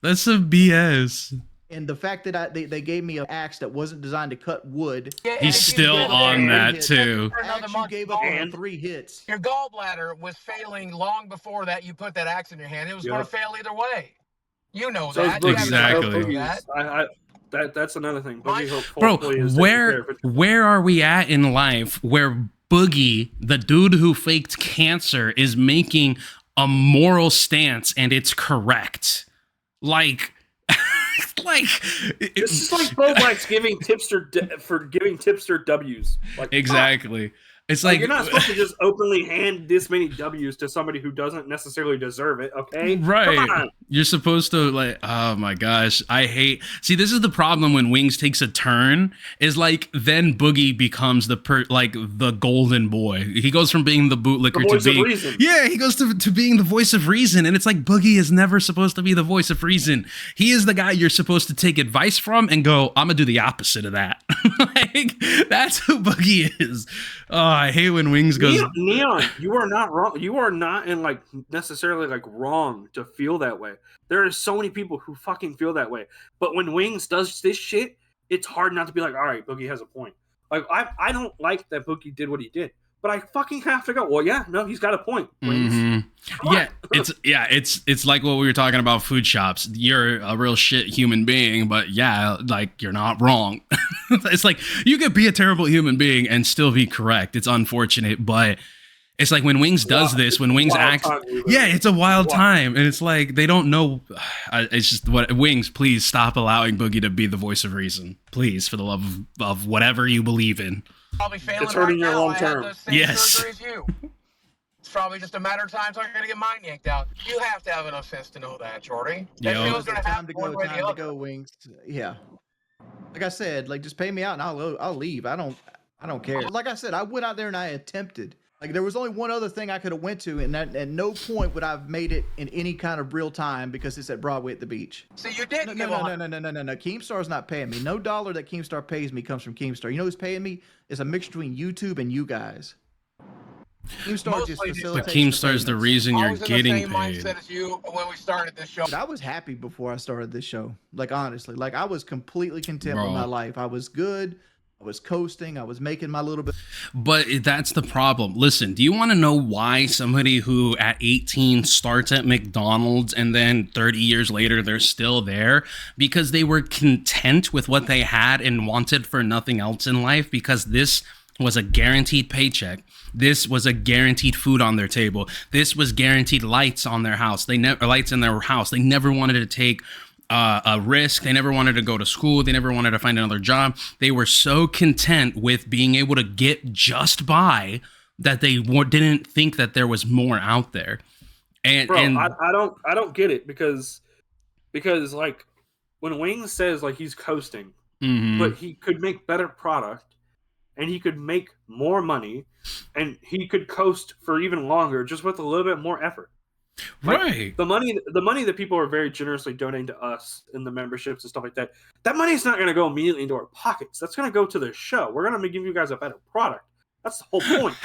[SPEAKER 1] That's some BS.
[SPEAKER 2] And the fact that they gave me an axe that wasn't designed to cut wood.
[SPEAKER 7] Yeah,
[SPEAKER 1] He's
[SPEAKER 7] and
[SPEAKER 1] still
[SPEAKER 7] you
[SPEAKER 1] on that
[SPEAKER 2] hit.
[SPEAKER 1] too.
[SPEAKER 7] For another
[SPEAKER 2] Axe you
[SPEAKER 7] month,
[SPEAKER 2] gave up on
[SPEAKER 4] And-
[SPEAKER 2] 3 hits.
[SPEAKER 7] Your gallbladder was failing long before that. You put that axe in your hand. It was going
[SPEAKER 4] Yeah.
[SPEAKER 7] to fail either way. You know
[SPEAKER 4] So
[SPEAKER 7] that.
[SPEAKER 4] Boogie-
[SPEAKER 7] You haven't tried to
[SPEAKER 1] Exactly.
[SPEAKER 7] do
[SPEAKER 4] Boogie's-
[SPEAKER 7] that.
[SPEAKER 4] that's another thing.
[SPEAKER 7] My-
[SPEAKER 4] Boogie
[SPEAKER 1] Bro,
[SPEAKER 4] hopefully is taking care of it.
[SPEAKER 1] where are we at in life where Boogie, the dude who faked cancer, is making a moral stance and it's correct? Like, like
[SPEAKER 4] This is like Bo Black's giving tipster giving tipster W's. Like
[SPEAKER 1] exactly. It's
[SPEAKER 4] Like,
[SPEAKER 1] like
[SPEAKER 4] you're not supposed to just openly hand this many W's to somebody who doesn't necessarily deserve it, okay?
[SPEAKER 1] right.
[SPEAKER 4] Come on.
[SPEAKER 1] You're supposed to like, oh my gosh, I hate. See, this is the problem when Wings takes a turn. Is like then Boogie becomes the the golden boy. He goes from being the bootlicker
[SPEAKER 4] The
[SPEAKER 1] to
[SPEAKER 4] voice of
[SPEAKER 1] being
[SPEAKER 4] reason.
[SPEAKER 1] yeah. He goes to being the voice of reason, and it's like Boogie is never supposed to be the voice of reason. He is the guy you're supposed to take advice from and go, I'm gonna do the opposite of that. Like that's who Boogie is. Oh, I hate when Wings goes.
[SPEAKER 4] Neon, you are not wrong. You are not in like necessarily like wrong to feel that way. There are so many people who fucking feel that way. But when Wings does this shit, it's hard not to be like, all right, Boogie has a point. Like I don't like that Boogie did what he did, but I fucking have to go. Well, yeah, no, he's got a point. Wings.
[SPEAKER 1] Mhm. Yeah, it's like what we were talking about food shops. You're a real shit human being, but yeah, like you're not wrong. It's like you could be a terrible human being and still be correct. It's unfortunate, but it's like when Wings does this, when Wings acts, yeah, it's a wild time, and it's like they don't know. It's just what Wings. Please stop allowing Boogie to be the voice of reason, please, for the love of whatever you believe in.
[SPEAKER 7] Probably failing
[SPEAKER 4] It's hurting
[SPEAKER 7] right
[SPEAKER 4] your
[SPEAKER 7] now.
[SPEAKER 4] long
[SPEAKER 7] I
[SPEAKER 4] term.
[SPEAKER 7] had the same
[SPEAKER 1] Yes.
[SPEAKER 7] surgery as you. It's probably just a matter of time until I'm going to get mine yanked out. You have to have enough sense to know that, Jordie. That
[SPEAKER 1] Yo.
[SPEAKER 7] feel's going to
[SPEAKER 2] Time
[SPEAKER 7] happen
[SPEAKER 2] to
[SPEAKER 7] one
[SPEAKER 2] go,
[SPEAKER 7] way or the
[SPEAKER 2] time to
[SPEAKER 7] other.
[SPEAKER 2] go, Wings. Yeah. Like I said, like just pay me out and I'll leave. I don't care. Like I said, I went out there and I attempted. Like there was only one other thing I could have went to, and that at no point would I've made it in any kind of real time because it's at Broadway at the beach.
[SPEAKER 7] So you did
[SPEAKER 2] No,
[SPEAKER 7] give
[SPEAKER 2] no,
[SPEAKER 7] up.
[SPEAKER 2] no. Keemstar's not paying me. No dollar that Keemstar pays me comes from Keemstar. You know who's paying me? It's a mixture between YouTube and you guys. Keemstar just
[SPEAKER 7] Mostly,
[SPEAKER 2] facilitates.
[SPEAKER 1] But Keemstar's the
[SPEAKER 2] payments.
[SPEAKER 1] reason
[SPEAKER 7] I
[SPEAKER 1] you're
[SPEAKER 7] was in
[SPEAKER 1] getting
[SPEAKER 7] the same
[SPEAKER 1] paid.
[SPEAKER 7] mindset as you when we started this show.
[SPEAKER 2] But I was happy before I started this show. Like honestly, like I was completely content with
[SPEAKER 1] Bro.
[SPEAKER 2] my life. I was good. I was coasting. I was making my little bit.
[SPEAKER 1] But that's the problem. Listen, do you want to know why somebody who at 18 starts at McDonald's and then 30 years later they're still there? Because they were content with what they had and wanted for nothing else in life, because this was a guaranteed paycheck. This was a guaranteed food on their table. This was guaranteed lights on their house. Lights in their house. They never wanted to take a risk. They never wanted to go to school. They never wanted to find another job. They were so content with being able to get just by that they didn't think that there was more out there. And,
[SPEAKER 4] Bro,
[SPEAKER 1] and
[SPEAKER 4] I don't get it because like when Wings says like he's coasting, but he could make better product and he could make more money and he could coast for even longer just with a little bit more effort. Like,
[SPEAKER 1] right.
[SPEAKER 4] The money that people are very generously donating to us in the memberships and stuff like that, that money is not going to go immediately into our pockets. That's going to go to the show. We're going to give you guys a better product. That's the whole point.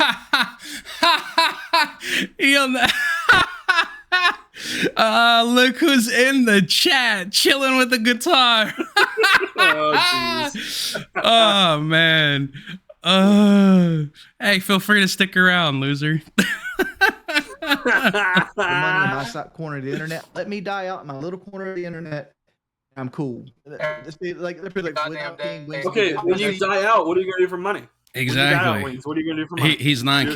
[SPEAKER 1] Look who's in the chat, chilling with the guitar.
[SPEAKER 4] Oh, jeez.
[SPEAKER 1] Oh, man. Hey, feel free to stick around, loser.
[SPEAKER 2] The money in my corner of the internet. Let me die out in my little corner of the internet. I'm cool.
[SPEAKER 4] Okay, when you die out, what are you gonna do for money?
[SPEAKER 1] Exactly.
[SPEAKER 4] What are you gonna do for money?
[SPEAKER 1] He's not.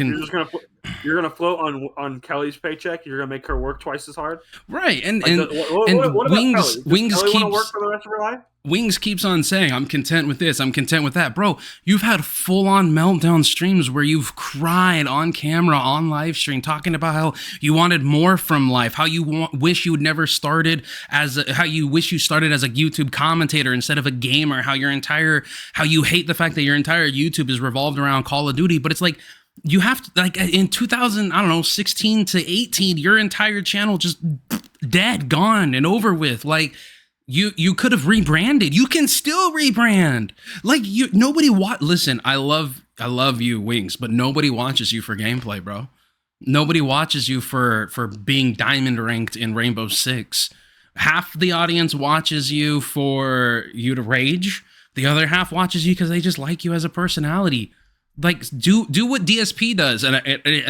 [SPEAKER 4] You're gonna float on Kelly's paycheck. You're gonna make her work twice as hard.
[SPEAKER 1] Right. And
[SPEAKER 4] what
[SPEAKER 1] Wings
[SPEAKER 4] Kelly
[SPEAKER 1] keeps
[SPEAKER 4] work for the rest of her life.
[SPEAKER 1] Wings keeps on saying, I'm content with this, I'm content with that. Bro, you've had full-on meltdown streams where you've cried on camera, on live stream, talking about how you wanted more from life, how you wish you had never started how you wish you started as a YouTube commentator instead of a gamer, how you hate the fact that your entire YouTube is revolved around Call of Duty. But it's like, you have to, like, in 2016 to 18, your entire channel just dead, gone, and over with. Like, you could have rebranded. You can still rebrand. Like, listen, I love you, Wings, but nobody watches you for gameplay, bro. Nobody watches you for being diamond ranked in Rainbow Six. Half the audience watches you for you to rage. The other half watches you because they just like you as a personality. Like, do what DSP does, and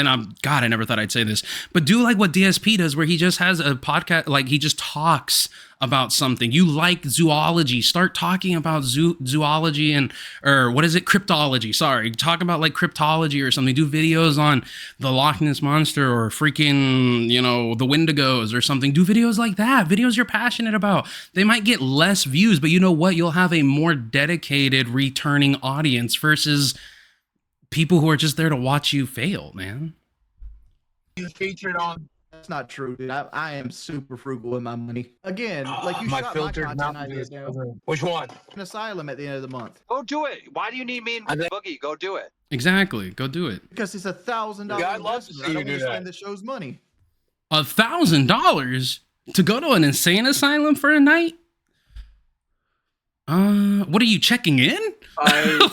[SPEAKER 1] I'm God, I never thought I'd say this, but do like what DSP does, where he just has a podcast, like he just talks about something. You like zoology, start talking about zoology or what is it, cryptology? Sorry, talk about like cryptology or something. Do videos on the Loch Ness monster or freaking the Wendigos or something. Do videos like that. Videos you're passionate about. They might get less views, but you know what? You'll have a more dedicated returning audience versus people who are just there to watch you fail, man.
[SPEAKER 7] You featured on.
[SPEAKER 2] That's not true, dude. I am super frugal with my money. Again, like you
[SPEAKER 7] my
[SPEAKER 2] shot
[SPEAKER 7] filtered
[SPEAKER 2] my
[SPEAKER 7] not
[SPEAKER 2] content idea down.
[SPEAKER 7] Which one?
[SPEAKER 2] An asylum at the end of the month.
[SPEAKER 9] Go do it. Why do you need me and Boogie? Go do it.
[SPEAKER 1] Exactly. Go do it.
[SPEAKER 2] Because it's $1,000
[SPEAKER 7] Yeah, I'd love to
[SPEAKER 2] investment.
[SPEAKER 7] see
[SPEAKER 2] I
[SPEAKER 7] you
[SPEAKER 2] don't
[SPEAKER 7] do
[SPEAKER 2] want to
[SPEAKER 7] that.
[SPEAKER 2] spend the show's money.
[SPEAKER 1] $1,000 to go to an insane asylum for a night? What are you checking in?
[SPEAKER 4] I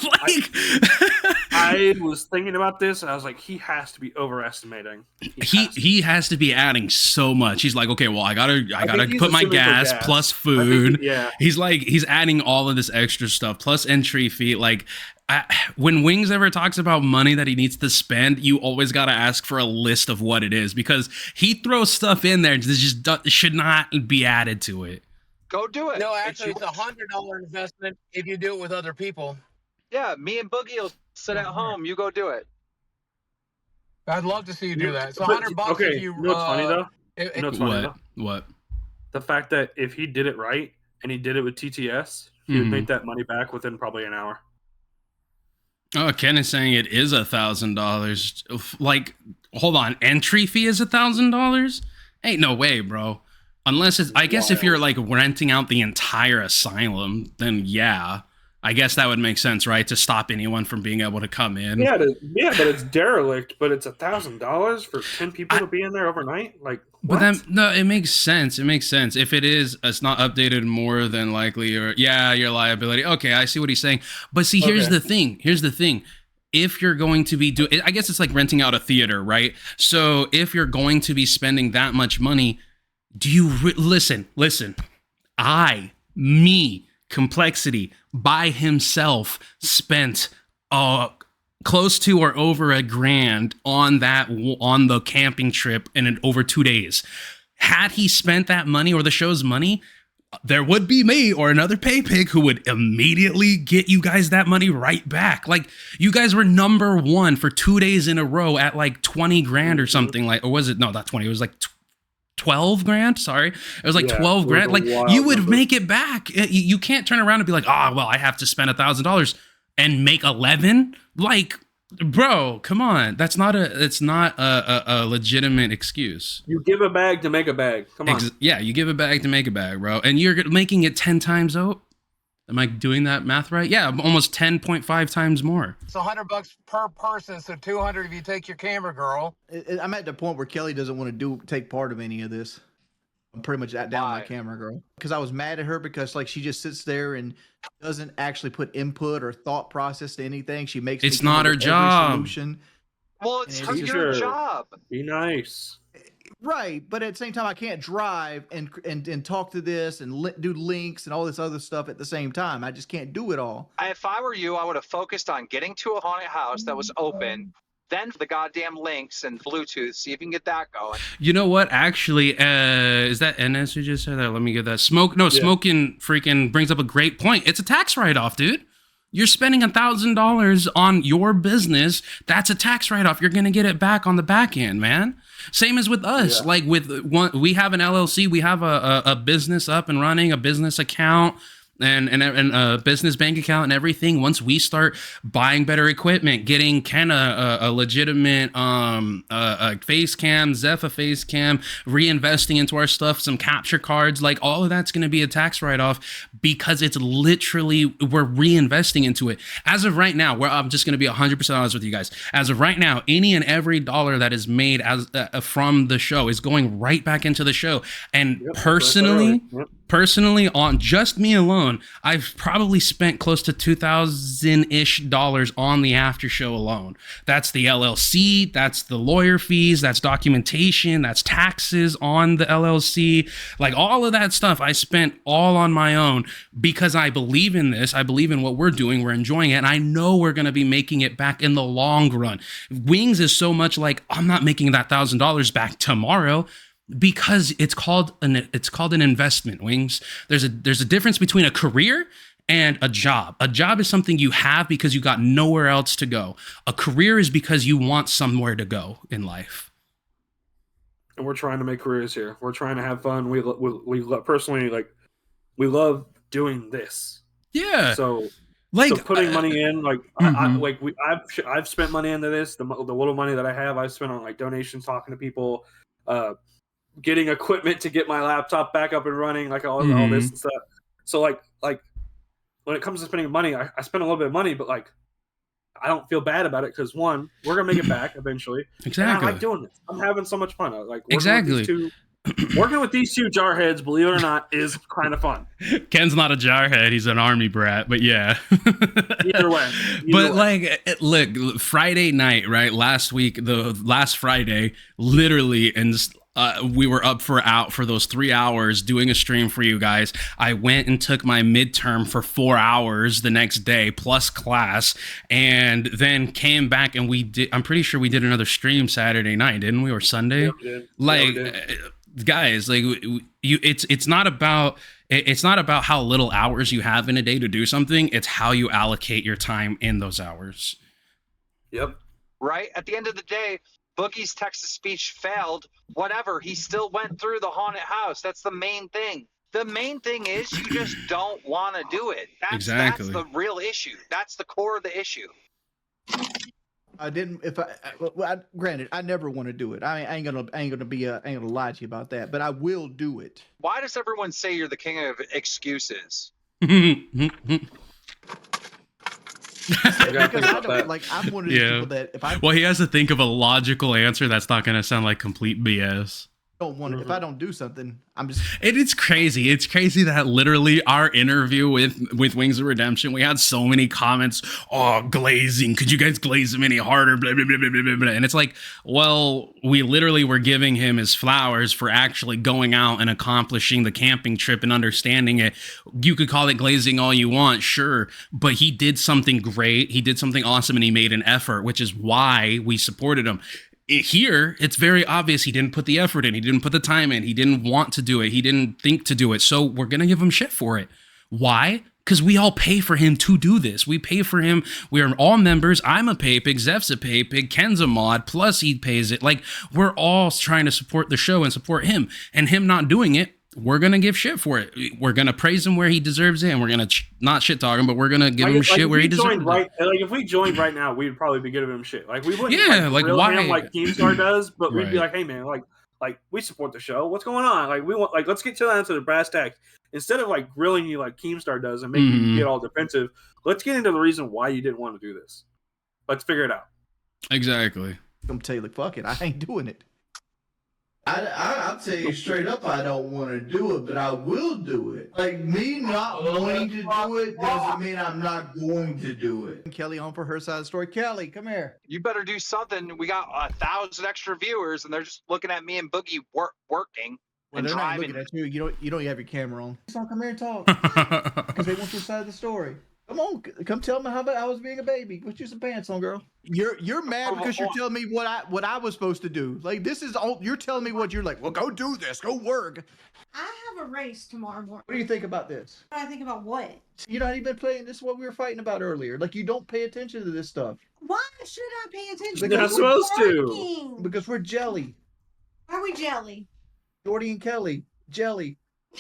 [SPEAKER 4] was thinking about this, and I was like, he has to be overestimating.
[SPEAKER 1] He has to be adding so much. He's like, okay, well, I gotta put my gas plus food.
[SPEAKER 4] Yeah.
[SPEAKER 1] He's adding all of this extra stuff plus entry fee. Like, when Wings ever talks about money that he needs to spend, you always gotta ask for a list of what it is, because he throws stuff in there that just should not be added to it.
[SPEAKER 9] Go do it.
[SPEAKER 7] No, actually, it's $100 investment if you do it with other people.
[SPEAKER 9] Yeah, me and Boogie will sit at home. You go do it.
[SPEAKER 7] I'd love to see you do that. It's $100
[SPEAKER 4] Okay,
[SPEAKER 7] if you.
[SPEAKER 4] you know what's funny though?
[SPEAKER 7] If,
[SPEAKER 4] What's funny though?
[SPEAKER 1] What?
[SPEAKER 4] The fact that if he did it right and he did it with TTS, he would make that money back within probably an hour.
[SPEAKER 1] Oh, Ken is saying it is $1,000. Like, hold on, entry fee is $1,000? Ain't no way, bro. Unless it's, I guess if you're like renting out the entire asylum, then yeah, I guess that would make sense, right? To stop anyone from being able to come in.
[SPEAKER 4] Yeah, but it's derelict. But it's $1,000 for 10 people to be in there overnight. Like, what?
[SPEAKER 1] But then no, it makes sense. It makes sense. If it's not updated more than likely, or your liability. Okay, I see what he's saying. But see, here's the thing. If you're going to be doing, I guess it's like renting out a theater, right? So if you're going to be spending that much money, do you listen? Kmplxity by himself spent close to or over $1,000 on the camping trip in over 2 days. Had he spent that money or the show's money, there would be me or another pay pig who would immediately get you guys that money right back. Like, you guys were number one for 2 days in a row at like $20,000 or something, like, or was it? No, not 20. It was like 12 grand. Sorry. It was like
[SPEAKER 4] Yeah,
[SPEAKER 1] 12
[SPEAKER 4] it was
[SPEAKER 1] grand.
[SPEAKER 4] a
[SPEAKER 1] Like
[SPEAKER 4] wild
[SPEAKER 1] you would
[SPEAKER 4] number.
[SPEAKER 1] make it back. You can't turn around and be like, oh, well, I have to spend $1,000 and make 11. Like, bro, come on. It's not a legitimate excuse.
[SPEAKER 4] You give a bag to make a bag. Come on.
[SPEAKER 1] Yeah. You give a bag to make a bag, bro. And you're making it 10 times out. Am I doing that math right? Yeah. Almost 10.5 times more.
[SPEAKER 7] It's $100 per person, so 200 if you take your camera girl.
[SPEAKER 2] I'm at the point where Kelly doesn't want to take part of any of this. I'm pretty much down my camera girl because I was mad at her because like she just sits there and doesn't actually put input or thought process to anything. She makes
[SPEAKER 1] it's not her job.
[SPEAKER 2] Solution.
[SPEAKER 9] Well, it's
[SPEAKER 2] And
[SPEAKER 9] your job.
[SPEAKER 4] Be nice.
[SPEAKER 2] Right, but at the same time, I can't drive and talk to this and do links and all this other stuff at the same time. I just can't do it all.
[SPEAKER 9] If I were you, I would have focused on getting to a haunted house that was open, then the goddamn links and Bluetooth, see if you can get that going.
[SPEAKER 1] You know what? Actually, is that NS who just said that? Let me get that. Smoking freaking brings up a great point. It's a tax write-off, dude. You're spending $1,000 on your business. That's a tax write-off. You're gonna get it back on the back end, man. Same as with us. Like with we have an LLC. We have a business up and running, a business account. And a business bank account and everything. Once we start buying better equipment, getting Ken a legitimate a face cam, Zeph a face cam, reinvesting into our stuff, some capture cards, like all of that's going to be a tax write-off because it's literally we're reinvesting into it. As of right now, I'm just going to be 100% honest with you guys. As of right now, any and every dollar that is made as from the show is going right back into the show. And personally, on just me alone, I've probably spent close to $2,000-ish on the after show alone. That's the LLC, that's the lawyer fees, that's documentation, that's taxes on the LLC. Like all of that stuff I spent all on my own because I believe in this. I believe in what we're doing. We're enjoying it. And I know we're going to be making it back in the long run. Wings is so much like, I'm not making that $1,000 back tomorrow. Because it's called an investment, Wings. There's a difference between a career and a job. A job is something you have because you got nowhere else to go. A career is because you want somewhere to go in life.
[SPEAKER 4] And we're trying to make careers here. We're trying to have fun. We personally like we love doing this.
[SPEAKER 1] Yeah.
[SPEAKER 4] So
[SPEAKER 1] like
[SPEAKER 4] putting money in, like I've spent money into this. The little money that I have, I've spent on like donations, talking to people. Getting equipment to get my laptop back up and running, like all this and stuff. So like when it comes to spending money, I spend a little bit of money, but like I don't feel bad about it because one, we're gonna make it back eventually.
[SPEAKER 1] Exactly.
[SPEAKER 4] And I like doing this. I'm having so much fun. Like working with these two jarheads, believe it or not, is kind of fun.
[SPEAKER 1] Ken's not a jarhead; he's an army brat. But yeah.
[SPEAKER 4] Either way.
[SPEAKER 1] Look, Friday night, right? Last Friday, literally, and we were up for those 3 hours doing a stream for you guys. I went and took my midterm for 4 hours the next day plus class, and then came back and I'm pretty sure we did another stream Saturday night, didn't we, or Sunday? Guys, like it's not about how little hours you have in a day to do something. It's how you allocate your time in those hours.
[SPEAKER 4] Yep.
[SPEAKER 9] Right. At the end of the day, Boogie's text-to-speech failed. Whatever. He still went through the haunted house. That's the main thing. The main thing is you just don't want to do it. That's the real issue. That's the core of the issue.
[SPEAKER 2] I didn't. Granted, I never want to do it. I ain't gonna lie to you about that. But I will do it.
[SPEAKER 9] Why does everyone say you're the king of excuses?
[SPEAKER 2] Because I'm one of these people that if I
[SPEAKER 1] he has to think of a logical answer that's not gonna sound like complete BS.
[SPEAKER 2] Don't want to. If I don't do something, I'm just.
[SPEAKER 1] It's crazy. It's crazy that literally our interview with Wings of Redemption, we had so many comments. Oh, glazing. Could you guys glaze him any harder? Blah, blah, blah, blah, blah, blah. And it's like, well, we literally were giving him his flowers for actually going out and accomplishing the camping trip and understanding it. You could call it glazing all you want, sure, but he did something great. He did something awesome, and he made an effort, which is why we supported him. Here, it's very obvious he didn't put the effort in. He didn't put the time in. He didn't want to do it. He didn't think to do it. So we're going to give him shit for it. Why? because we all pay for him to do this. We pay for him. We are all members. I'm a pay pig. Zeph's a pay pig. Ken's a mod. Plus he pays it. Like, we're all trying to support the show and support him. And him not doing it, we're going to give shit for it. We're going to praise him where he deserves it. And we're going to not shit talk him, but we're going to give him shit where he deserves it.
[SPEAKER 4] Like, if we joined right now, we'd probably be giving him shit. Like, we wouldn't
[SPEAKER 1] like why?
[SPEAKER 4] Him like Keemstar does, but we'd be like, hey, man, like we support the show. What's going on? Like, we want, like, let's get to the brass tacks. Instead of like grilling you like Keemstar does and making you get all defensive, let's get into the reason why you didn't want to do this. Let's figure it out.
[SPEAKER 1] Exactly.
[SPEAKER 2] I'm gonna tell you, like, fuck it, I ain't doing it. I'll tell you straight up, I don't want to do it, but I will do it. Like, me not wanting to do it doesn't mean I'm not going to do it. Kelly on for her side of the story. Kelly, come here.
[SPEAKER 9] You better do something. We got 1,000 extra viewers, and they're just looking at me and Boogie working.
[SPEAKER 2] Well,
[SPEAKER 9] and
[SPEAKER 2] they're not
[SPEAKER 9] driving.
[SPEAKER 2] looking at you. You don't have your camera on. So come here and talk because they want your side of the story. Come on, come tell me how I was being a baby. Put you some pants on, girl. You're mad because you're telling me what I was supposed to do. Like, this is all you're telling me. What you're like? Well, go do this. Go work.
[SPEAKER 3] I have a race tomorrow morning.
[SPEAKER 2] What do you think about this?
[SPEAKER 3] What do I think about what?
[SPEAKER 2] You know how you've been playing. This is what we were fighting about earlier. Like, you don't pay attention to this stuff.
[SPEAKER 3] Why should I pay attention?
[SPEAKER 4] You're not supposed to.
[SPEAKER 3] to.
[SPEAKER 2] Because we're jelly.
[SPEAKER 3] Why are we jelly?
[SPEAKER 2] Jordie and Kelly, jelly.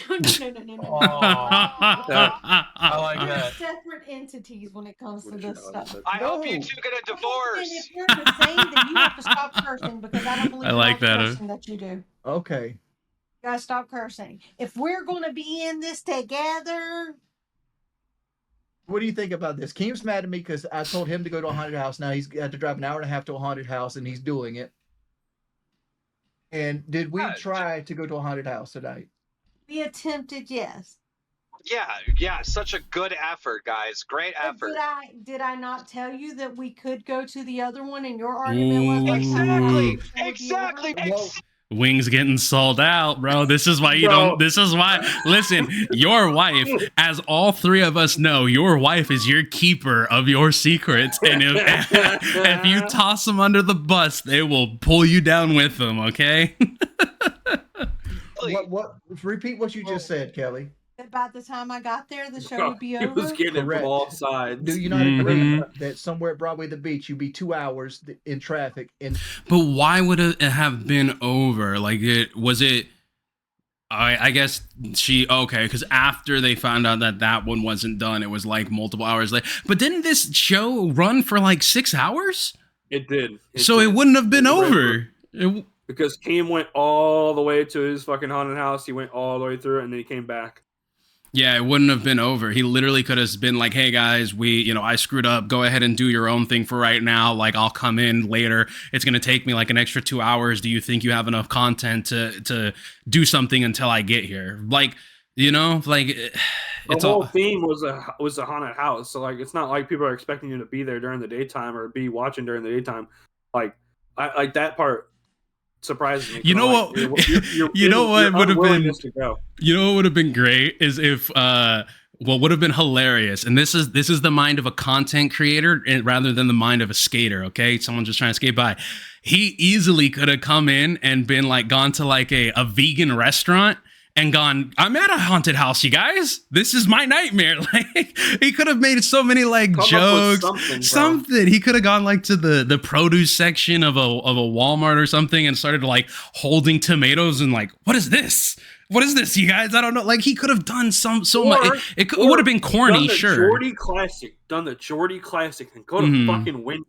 [SPEAKER 3] No.
[SPEAKER 6] Oh, I like
[SPEAKER 3] We're
[SPEAKER 6] that.
[SPEAKER 3] separate entities when it comes to this stuff.
[SPEAKER 9] I hope you two get a
[SPEAKER 3] And
[SPEAKER 9] divorce.
[SPEAKER 3] if you're the same, then you have to stop cursing because I don't believe
[SPEAKER 1] I like
[SPEAKER 3] in all the
[SPEAKER 1] that.
[SPEAKER 3] cursing that you do.
[SPEAKER 2] Okay.
[SPEAKER 3] You gotta stop cursing. If we're gonna be in this together,
[SPEAKER 2] What do you think about this? Keem's mad at me because I told him to go to a haunted house. Now he's got to drive an hour and a half to a haunted house, and he's doing it. And did we try to go to a haunted house tonight?
[SPEAKER 3] we attempted, yes.
[SPEAKER 9] Yeah, such a good effort, guys. Great
[SPEAKER 3] But
[SPEAKER 9] effort.
[SPEAKER 3] did I not tell you that we could go to the other one and your argument was like,
[SPEAKER 9] Exactly.
[SPEAKER 2] Well,
[SPEAKER 1] Wings getting sold out, bro. This is why you don't. This is why. Listen, your wife, as all three of us know, your wife is your keeper of your secrets, and if you toss them under the bus, they will pull you down with them. Okay.
[SPEAKER 2] what? Repeat what you just said, Kelly.
[SPEAKER 3] By the time I got there, the show would be over.
[SPEAKER 4] He was getting it
[SPEAKER 2] Correct.
[SPEAKER 4] from all sides.
[SPEAKER 2] Do you not agree that somewhere at Broadway the Beach, you'd be 2 hours in traffic? And
[SPEAKER 1] But why would it have been over? Like, I guess okay, because after they found out that one wasn't done, it was like multiple hours later. But didn't this show run for like 6 hours?
[SPEAKER 4] It did.
[SPEAKER 1] So it wouldn't have been over.
[SPEAKER 4] Because Keem went all the way to his fucking haunted house. He went all the way through it, and then he came back.
[SPEAKER 1] Yeah, it wouldn't have been over. He literally could have been like, hey guys, I screwed up. Go ahead and do your own thing for right now. Like, I'll come in later. It's going to take me like an extra 2 hours. Do you think you have enough content to do something until I get here? Like, the
[SPEAKER 4] whole theme was a haunted house. So like, it's not like people are expecting you to be there during the daytime or be watching during the daytime. Like, I like that part. Surprised me.
[SPEAKER 1] You know what? You know what would have been? You know what would have been great is if what would have been hilarious, and this is the mind of a content creator rather than the mind of a skater. Okay, someone just trying to skate by. He easily could have come in and been like gone to like a vegan restaurant and gone, I'm at a haunted house, you guys. This is my nightmare. Like, he could have made so many like jokes, something. He could have gone like to the produce section of a Walmart or something and started like holding tomatoes and like, what is this? What is this, you guys? I don't know. Like, he could have done so much. It would have been corny, sure.
[SPEAKER 4] Done the Jordie classic and go to fucking Wendy's.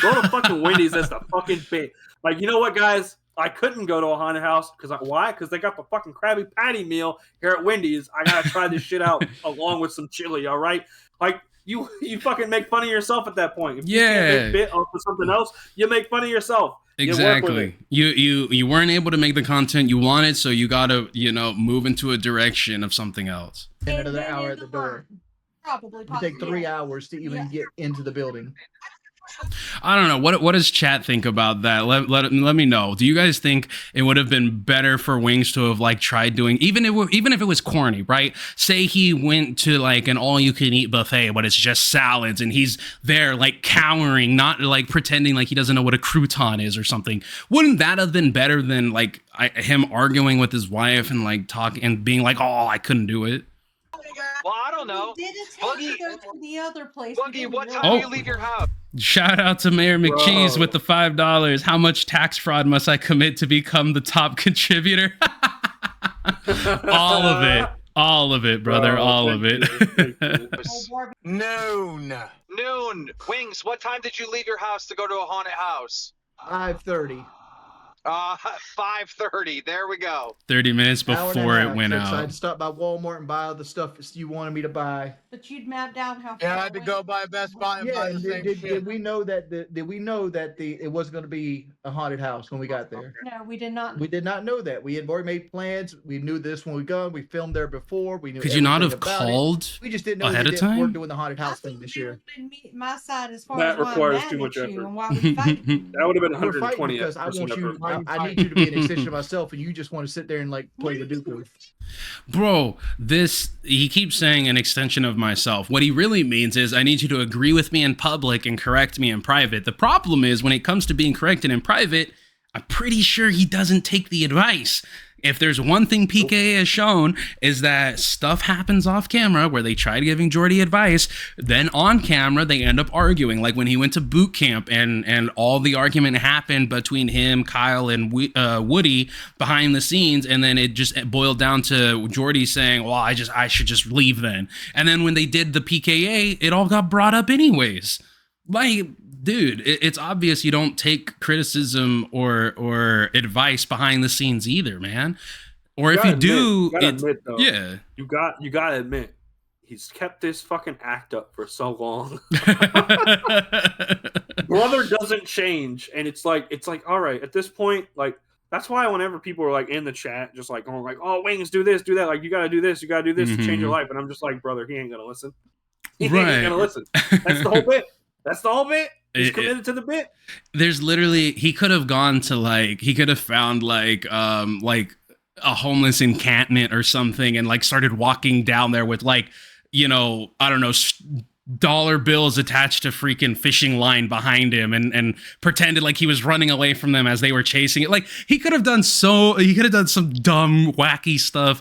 [SPEAKER 4] Go to fucking Wendy's as the fucking bait. Like, you know what, guys? I couldn't go to a haunted house why? Because they got the fucking Krabby Patty meal here at Wendy's. I gotta try this shit out along with some chili. All right, like you fucking make fun of yourself at that point. If you can't make bit off of something else, you make fun of yourself.
[SPEAKER 1] Exactly. You weren't able to make the content you wanted, so you gotta move into a direction of something else.
[SPEAKER 2] Another hour at the door.
[SPEAKER 3] Probably.
[SPEAKER 2] It take 3 hours to even get into the building.
[SPEAKER 1] I don't know. What does chat think about that? Let me know. Do you guys think it would have been better for Wings to have like tried doing even if it was corny, right? Say he went to like an all-you-can-eat buffet, but it's just salads, and he's there like cowering, not like pretending like he doesn't know what a crouton is or something. Wouldn't that have been better than like him arguing with his wife and like talking and being like, "Oh, I couldn't do it"?
[SPEAKER 9] Well, I don't know.
[SPEAKER 3] We did attempt
[SPEAKER 9] Boogie,
[SPEAKER 3] to go to the other place. We
[SPEAKER 9] Boogie,
[SPEAKER 3] didn't
[SPEAKER 9] what time
[SPEAKER 3] realize-
[SPEAKER 9] do you leave your house?
[SPEAKER 1] Shout out to Mayor McCheese with the $5. How much tax fraud must I commit to become the top contributor? All of it. All of it, brother. All of it.
[SPEAKER 7] Noon.
[SPEAKER 9] Noon. Wings, what time did you leave your house to go to a haunted house?
[SPEAKER 2] 5:30.
[SPEAKER 9] 5:30. There we go.
[SPEAKER 1] 30 minutes
[SPEAKER 2] Hour and a
[SPEAKER 1] before it
[SPEAKER 2] half.
[SPEAKER 1] went
[SPEAKER 2] So I had
[SPEAKER 1] out.
[SPEAKER 2] to stop by Walmart and buy all the stuff you wanted me to buy.
[SPEAKER 3] But you'd mapped out how.
[SPEAKER 7] Yeah, I
[SPEAKER 3] far
[SPEAKER 7] had to
[SPEAKER 3] away-
[SPEAKER 7] go by Best Buy and
[SPEAKER 2] Yeah,
[SPEAKER 7] buy the
[SPEAKER 2] and
[SPEAKER 7] same
[SPEAKER 2] did
[SPEAKER 7] shit.
[SPEAKER 2] we know that it wasn't going to be a haunted house when we got there?
[SPEAKER 3] No, we did not.
[SPEAKER 2] We did not know that. We had already made plans. We knew this when we gone. We filmed there before. We knew.
[SPEAKER 1] Could you not have
[SPEAKER 2] everything about it.
[SPEAKER 1] called?
[SPEAKER 2] We just didn't know
[SPEAKER 1] ahead
[SPEAKER 2] they
[SPEAKER 1] of time?
[SPEAKER 2] weren't doing the haunted
[SPEAKER 3] I
[SPEAKER 2] house
[SPEAKER 3] think
[SPEAKER 2] thing this
[SPEAKER 3] you
[SPEAKER 2] year.
[SPEAKER 3] wanted my side as far
[SPEAKER 4] That
[SPEAKER 3] as why I'm
[SPEAKER 4] requires
[SPEAKER 3] mad
[SPEAKER 4] too
[SPEAKER 3] at
[SPEAKER 4] much
[SPEAKER 3] you
[SPEAKER 4] effort.
[SPEAKER 3] and why we fight.
[SPEAKER 4] That would have been
[SPEAKER 2] We're fighting
[SPEAKER 4] 120
[SPEAKER 2] because I want you.
[SPEAKER 4] effort.
[SPEAKER 2] I need you to be an extension of myself, and you just want to sit there and like play the Dooku.
[SPEAKER 1] Bro, he keeps saying an extension of myself. What he really means is I need you to agree with me in public and correct me in private. The problem is when it comes to being corrected in private, I'm pretty sure he doesn't take the advice. If there's one thing PKA has shown is that stuff happens off camera where they try giving Jordie advice, then on camera they end up arguing. Like when he went to boot camp and all the argument happened between him, Kyle, and Woody behind the scenes, and then it just boiled down to Jordie saying, "Well, I should just leave then." And then when they did the PKA, it all got brought up anyways. Like, dude, it's obvious you don't take criticism or advice behind the scenes either, man. Or if you do, yeah,
[SPEAKER 4] you gotta admit, he's kept this fucking act up for so long. Brother doesn't change, and it's like all right at this point, like that's why whenever people are like in the chat, just like going like, "Oh, Wings, do this, do that," like you gotta do this to change your life, and I'm just like, brother, he ain't gonna listen. He ain't gonna listen. That's the whole bit. That's the whole bit. He's committed to the bit.
[SPEAKER 1] There's literally, he could have gone to he could have found like a homeless encampment or something and like started walking down there with like, you know, I don't know, dollar bills attached to freaking fishing line behind him and pretended like he was running away from them as they were chasing it. Like he could have done some dumb, wacky stuff,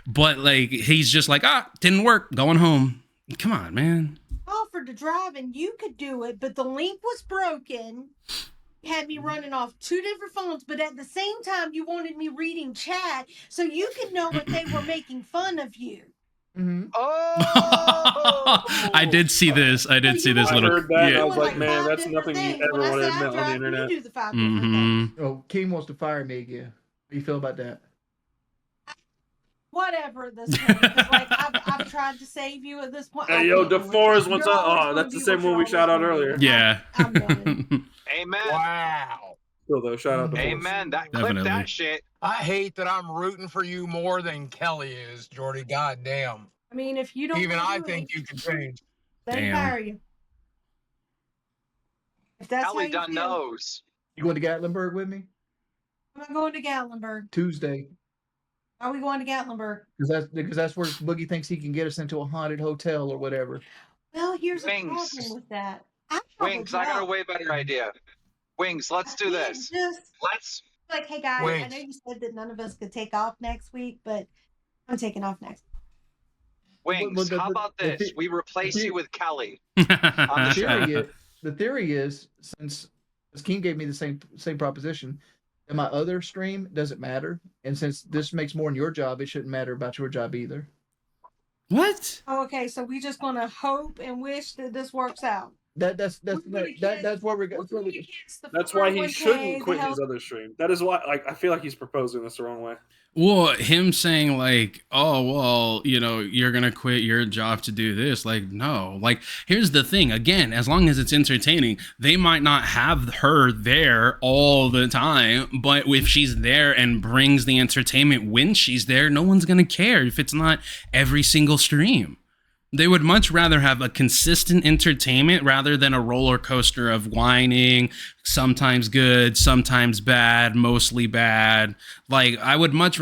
[SPEAKER 1] but like, he's just like, didn't work, going home. Come on, man.
[SPEAKER 3] Offered to drive and you could do it, but the link was broken. Had me running off 2 different phones, but at the same time you wanted me reading chat so you could know what they were making fun of you.
[SPEAKER 2] Mm-hmm.
[SPEAKER 9] Oh,
[SPEAKER 1] I did see this. I did see this
[SPEAKER 4] I
[SPEAKER 1] little.
[SPEAKER 4] heard that, and I
[SPEAKER 1] Yeah.
[SPEAKER 4] was like, man,
[SPEAKER 3] 5
[SPEAKER 4] that's
[SPEAKER 3] different
[SPEAKER 4] nothing you
[SPEAKER 3] things.
[SPEAKER 4] ever
[SPEAKER 3] When I
[SPEAKER 4] want to
[SPEAKER 3] said I
[SPEAKER 4] admit on the
[SPEAKER 3] drive,
[SPEAKER 4] internet.
[SPEAKER 3] You do the 5 different things.
[SPEAKER 2] Oh, King wants to fire me again. How do you feel about that?
[SPEAKER 3] Whatever at this point, because like I've tried to save you at this point.
[SPEAKER 4] Hey, yo,
[SPEAKER 3] can't do it.
[SPEAKER 4] DeForest, what's
[SPEAKER 3] You're
[SPEAKER 4] up?
[SPEAKER 3] always
[SPEAKER 4] Oh,
[SPEAKER 3] gonna
[SPEAKER 4] that's the
[SPEAKER 3] be
[SPEAKER 4] same
[SPEAKER 3] what you're
[SPEAKER 4] one we
[SPEAKER 3] always
[SPEAKER 4] shout out
[SPEAKER 3] gonna be.
[SPEAKER 4] earlier.
[SPEAKER 1] Yeah.
[SPEAKER 3] I'm done.
[SPEAKER 9] amen.
[SPEAKER 7] Wow.
[SPEAKER 4] Still though, shout out to
[SPEAKER 9] Amen. That clip
[SPEAKER 1] Definitely.
[SPEAKER 9] that shit.
[SPEAKER 7] I hate that I'm rooting for you more than Kelly is, Jordie. God damn.
[SPEAKER 3] I mean, if you don't
[SPEAKER 7] Even
[SPEAKER 3] wanna
[SPEAKER 7] I
[SPEAKER 3] do
[SPEAKER 7] think
[SPEAKER 3] it,
[SPEAKER 7] you can change.
[SPEAKER 3] they
[SPEAKER 1] Damn.
[SPEAKER 3] fire you. If that's
[SPEAKER 9] Kelly
[SPEAKER 3] how you
[SPEAKER 9] done
[SPEAKER 3] feel,
[SPEAKER 9] knows.
[SPEAKER 2] You going to Gatlinburg with me
[SPEAKER 3] I'm going to Gatlinburg.
[SPEAKER 2] Tuesday?
[SPEAKER 3] Are we going to Gatlinburg?
[SPEAKER 2] Because that's where Boogie thinks he can get us into a haunted hotel or whatever.
[SPEAKER 3] Well, here's the
[SPEAKER 9] Wings.
[SPEAKER 3] problem with that. I have
[SPEAKER 9] Wings,
[SPEAKER 3] a
[SPEAKER 9] I got a
[SPEAKER 3] job.
[SPEAKER 9] way better idea. Wings, let's do
[SPEAKER 3] I can't
[SPEAKER 9] this.
[SPEAKER 3] Just
[SPEAKER 9] Let's
[SPEAKER 3] like, hey guys, I
[SPEAKER 7] Wings.
[SPEAKER 3] know you said that none of us could take off next week, but I'm taking off next.
[SPEAKER 9] Wings.
[SPEAKER 2] the-
[SPEAKER 9] How
[SPEAKER 2] the-
[SPEAKER 9] about
[SPEAKER 2] the
[SPEAKER 9] this?
[SPEAKER 2] thi-
[SPEAKER 9] We replace
[SPEAKER 2] the-
[SPEAKER 9] you with Kelly.
[SPEAKER 2] The theory is since King gave me the same proposition, that my other stream doesn't matter, and since this makes more than your job, it shouldn't matter about your job either.
[SPEAKER 1] What?
[SPEAKER 3] Oh, okay, so we just gonna hope and wish that this works out.
[SPEAKER 2] That's
[SPEAKER 3] We're gonna get-
[SPEAKER 2] that's where we're
[SPEAKER 3] We're
[SPEAKER 2] going.
[SPEAKER 3] gonna catch the
[SPEAKER 4] That's why he
[SPEAKER 3] 401k,
[SPEAKER 4] shouldn't
[SPEAKER 3] the
[SPEAKER 4] quit
[SPEAKER 3] health-
[SPEAKER 4] his other stream. That is why, like, I feel like he's proposing this the wrong way.
[SPEAKER 1] Well, him saying like, "Oh, well, you know, you're gonna quit your job to do this." Like, no. Like, here's the thing. Again, as long as it's entertaining, they might not have her there all the time, but if she's there and brings the entertainment when she's there, no one's gonna care if it's not every single stream. They would much rather have a consistent entertainment rather than a roller coaster of whining, sometimes good, sometimes bad, mostly bad. Like I would much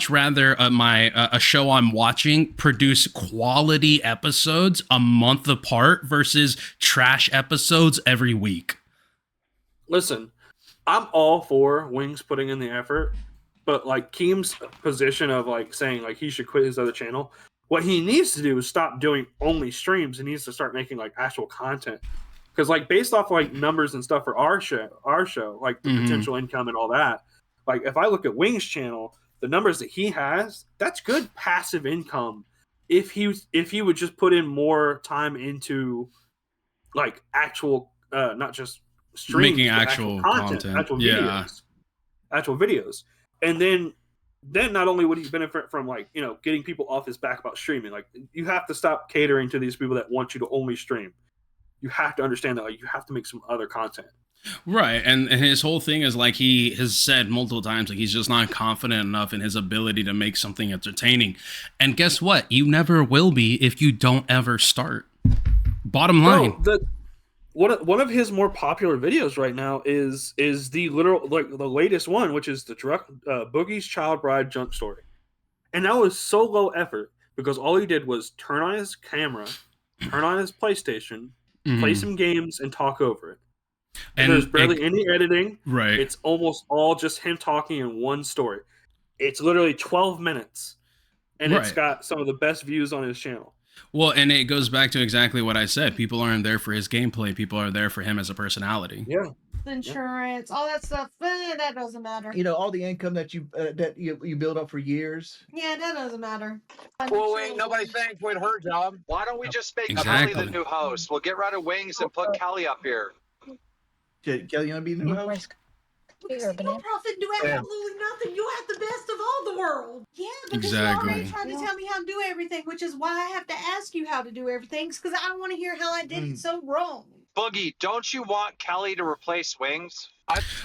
[SPEAKER 1] rather a show I'm watching produce quality episodes a month apart versus trash episodes every week.
[SPEAKER 4] Listen, I'm all for Wings putting in the effort, but like Keem's position of like saying like he should quit his other channel, What he needs to do is stop doing only streams. He needs to start making like actual content. Because like based off like numbers and stuff for our show, like the potential income and all that. Like if I look at Wings' channel, the numbers that he has, that's good passive income. If he would just put in more time into like actual, not just streams,
[SPEAKER 1] making
[SPEAKER 4] but
[SPEAKER 1] actual
[SPEAKER 4] content, actual videos, and then not only would he benefit from like getting people off his back about streaming. Like you have to stop catering to these people that want you to only stream. You have to understand that like you have to make some other content.
[SPEAKER 1] Right, and his whole thing is like he has said multiple times, like he's just not confident enough in his ability to make something entertaining. And guess what? You never will be if you don't ever start. Bottom line.
[SPEAKER 4] Bro, one of his more popular videos right now is the literal like the latest one, which is the Boogie's Child Bride junk story, and that was so low effort because all he did was turn on his camera, turn on his PlayStation, play some games, and talk over it. And there's barely any editing.
[SPEAKER 1] Right.
[SPEAKER 4] It's almost all just him talking in one story. It's literally 12 minutes, and it's got some of the best views on his channel.
[SPEAKER 1] Well, and it goes back to exactly what I said. People aren't there for his gameplay. People are there for him as a personality.
[SPEAKER 4] Yeah.
[SPEAKER 3] Insurance, all that stuff, that doesn't matter.
[SPEAKER 2] All the income that you build up for years.
[SPEAKER 3] Yeah, that doesn't matter.
[SPEAKER 7] Well, ain't nobody saying quit her job.
[SPEAKER 9] Why don't we just make Kelly the new host? We'll get rid of Wings and put Kelly up here.
[SPEAKER 2] Kelly, you want to be the new host?
[SPEAKER 3] No profit, do absolutely nothing. You have the best of all the world. Yeah, because you already tried to tell me how to do everything, which is why I have to ask you how to do everything, because I want to hear how I did it so wrong.
[SPEAKER 9] Boogie, don't you want Kelly to replace Wings?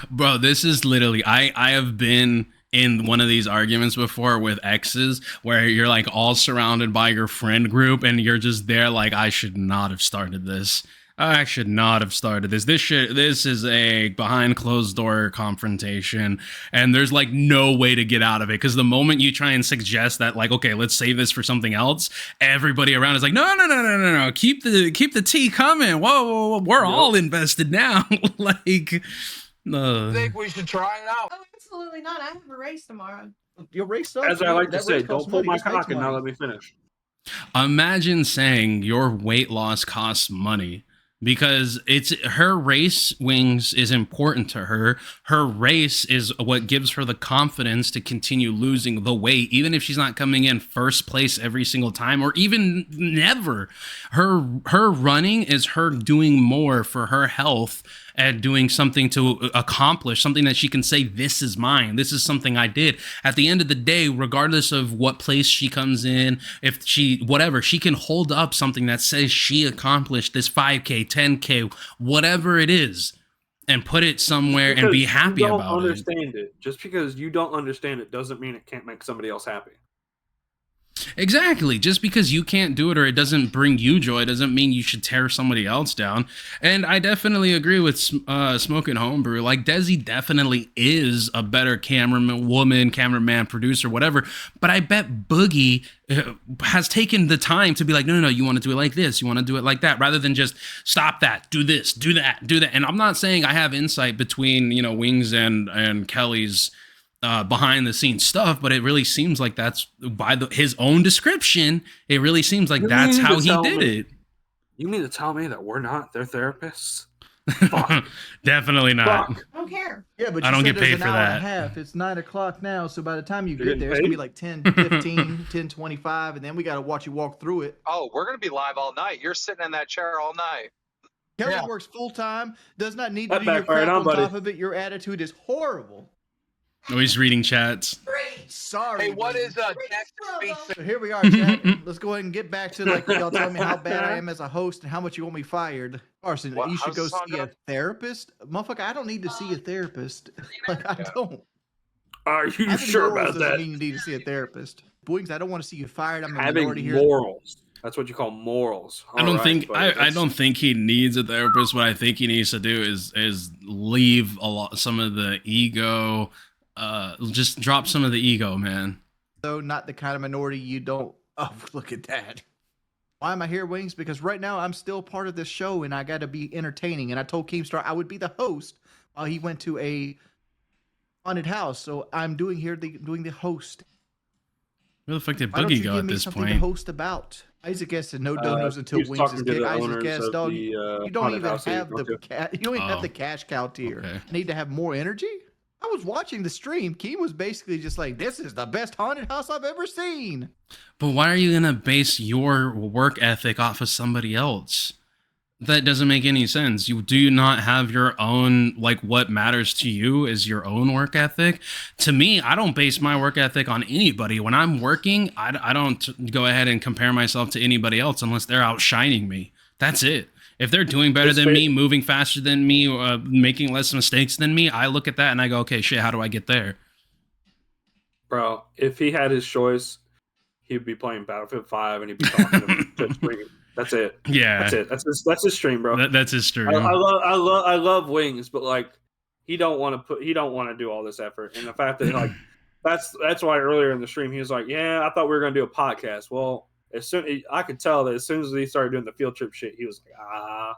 [SPEAKER 1] Bro, this is literally, I have been in one of these arguments before with exes where you're like all surrounded by your friend group and you're just there like, I should not have started this. I should not have started this. This is a behind closed door confrontation, and there's like no way to get out of it. Because the moment you try and suggest that, like, okay, let's save this for something else, everybody around is like, no, keep the tea coming. Whoa, we're all invested now. Like,
[SPEAKER 7] I think we should try it out.
[SPEAKER 3] Oh, absolutely not. I have a race tomorrow.
[SPEAKER 2] Your race stuff.
[SPEAKER 4] As I like to say, don't pull my cock and now let me finish.
[SPEAKER 1] Imagine saying your weight loss costs money. Because it's her race, Wings, is important to her. Her race is what gives her the confidence to continue losing the weight, even if she's not coming in first place every single time, or even never. Her running is her doing more for her health and doing something to accomplish something that she can say, this is mine. This is something I did. At the end of the day, regardless of what place she comes in, if she, whatever, she can hold up something that says she accomplished this 5K, 10K, whatever it is, and put it somewhere and be happy about it.
[SPEAKER 4] You don't understand it. Just because you don't understand it doesn't mean it can't make somebody else happy.
[SPEAKER 1] Exactly. Just because you can't do it or it doesn't bring you joy doesn't mean you should tear somebody else down. And I definitely agree with Smoking Homebrew. Like, Desi definitely is a better cameraman, producer, whatever. But I bet Boogie has taken the time to be like, no, you want to do it like this, you want to do it like that, rather than just stop that, do this, do that, do that. And I'm not saying I have insight between, Wings and Kelly's behind the scenes stuff, but it really seems like that's by his own description. It really seems like that's how he did it.
[SPEAKER 4] You mean to tell me that we're not their therapists?
[SPEAKER 1] Definitely not.
[SPEAKER 4] Fuck.
[SPEAKER 3] I don't care.
[SPEAKER 2] Yeah, but
[SPEAKER 1] I don't get paid for that.
[SPEAKER 2] Half. It's 9 o'clock now, so by the time you get there, it's gonna be like 10:15, 10:25, and then we gotta watch you walk through it.
[SPEAKER 9] Oh, we're gonna be live all night. You're sitting in that chair all night.
[SPEAKER 2] Kelly works full time, does not need to do your crap on top of it. Your attitude is horrible.
[SPEAKER 1] Oh, he's reading chats.
[SPEAKER 2] Sorry.
[SPEAKER 7] Hey, what is text-to-speech?
[SPEAKER 2] So here we are, chat. Let's go ahead and get back to like y'all telling me how bad I am as a host and how much you want me fired. Carson, you should go see a therapist. Motherfucker, I don't need to see a therapist. Like, I don't.
[SPEAKER 4] Are you sure about that?
[SPEAKER 2] You need to see a therapist. Wings, I don't want to see you fired. I'm a
[SPEAKER 4] having
[SPEAKER 2] minority here.
[SPEAKER 4] Morals. That's what you call morals.
[SPEAKER 1] I don't think he needs a therapist. What I think he needs to do is leave some of the ego. Just drop some of the ego, man.
[SPEAKER 2] So not the kind of minority you don't. Oh, look at that. Why am I here, Wings? Because right now I'm still part of this show and I got to be entertaining. And I told Keemstar I would be the host while he went to a haunted house. So I'm doing the host.
[SPEAKER 1] Where the fuck did
[SPEAKER 2] Why don't
[SPEAKER 1] Boogie
[SPEAKER 2] you
[SPEAKER 1] go
[SPEAKER 2] give
[SPEAKER 1] at
[SPEAKER 2] me
[SPEAKER 1] this
[SPEAKER 2] something to
[SPEAKER 1] point?
[SPEAKER 2] host about? Isaac guest said no donos until
[SPEAKER 4] he was
[SPEAKER 2] Wings is
[SPEAKER 4] talking to
[SPEAKER 2] kicked.
[SPEAKER 4] the
[SPEAKER 2] Isaac
[SPEAKER 4] owners
[SPEAKER 2] guest,
[SPEAKER 4] of
[SPEAKER 2] dog,
[SPEAKER 4] the,
[SPEAKER 2] you don't
[SPEAKER 4] haunted
[SPEAKER 2] even
[SPEAKER 4] house
[SPEAKER 2] have
[SPEAKER 4] that
[SPEAKER 2] the
[SPEAKER 4] you
[SPEAKER 2] you don't even have
[SPEAKER 1] Oh,
[SPEAKER 2] the cash cow tier.
[SPEAKER 1] okay.
[SPEAKER 2] Need to have more energy. I was watching the stream. Keem was basically just like, "This is the best haunted house I've ever seen."
[SPEAKER 1] But why are you gonna base your work ethic off of somebody else? That doesn't make any sense. You do not have your own, like, what matters to you is your own work ethic. To me, I don't base my work ethic on anybody. When I'm working, I don't go ahead and compare myself to anybody else unless they're outshining me. That's it. If they're doing better than me, moving faster than me, making less mistakes than me, I look at that and I go, okay, shit, how do I get there?
[SPEAKER 4] Bro, if he had his choice, he'd be playing Battlefield 5 and he'd be talking to stream. That's it.
[SPEAKER 1] Yeah.
[SPEAKER 4] That's it. That's his stream, bro.
[SPEAKER 1] That's his stream.
[SPEAKER 4] I love Wings, but like he don't want to do all this effort. And the fact that like that's why earlier in the stream he was like, "Yeah, I thought we were going to do a podcast." Well, I could tell that as soon as he started doing the field trip shit, he was like,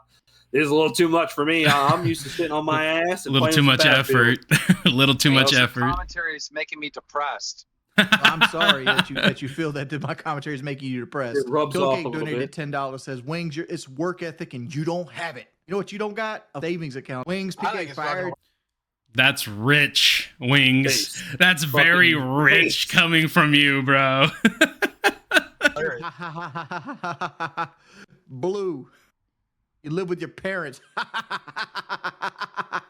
[SPEAKER 4] this is a little too much for me. I'm used to sitting on my ass.
[SPEAKER 1] A little too much effort. A little too much effort.
[SPEAKER 9] Commentary is making me depressed.
[SPEAKER 2] I'm sorry that you feel that my commentary is making you depressed.
[SPEAKER 4] It rubs off a little
[SPEAKER 2] donated
[SPEAKER 4] bit.
[SPEAKER 2] $10, says, Wings, it's work ethic and you don't have it. You know what you don't got? A savings account. Wings, PK fired.
[SPEAKER 1] That's rich, Wings.
[SPEAKER 4] Face.
[SPEAKER 1] That's very
[SPEAKER 4] Fucking
[SPEAKER 1] rich
[SPEAKER 4] face.
[SPEAKER 1] coming from you, bro.
[SPEAKER 2] Blue. You live with your parents.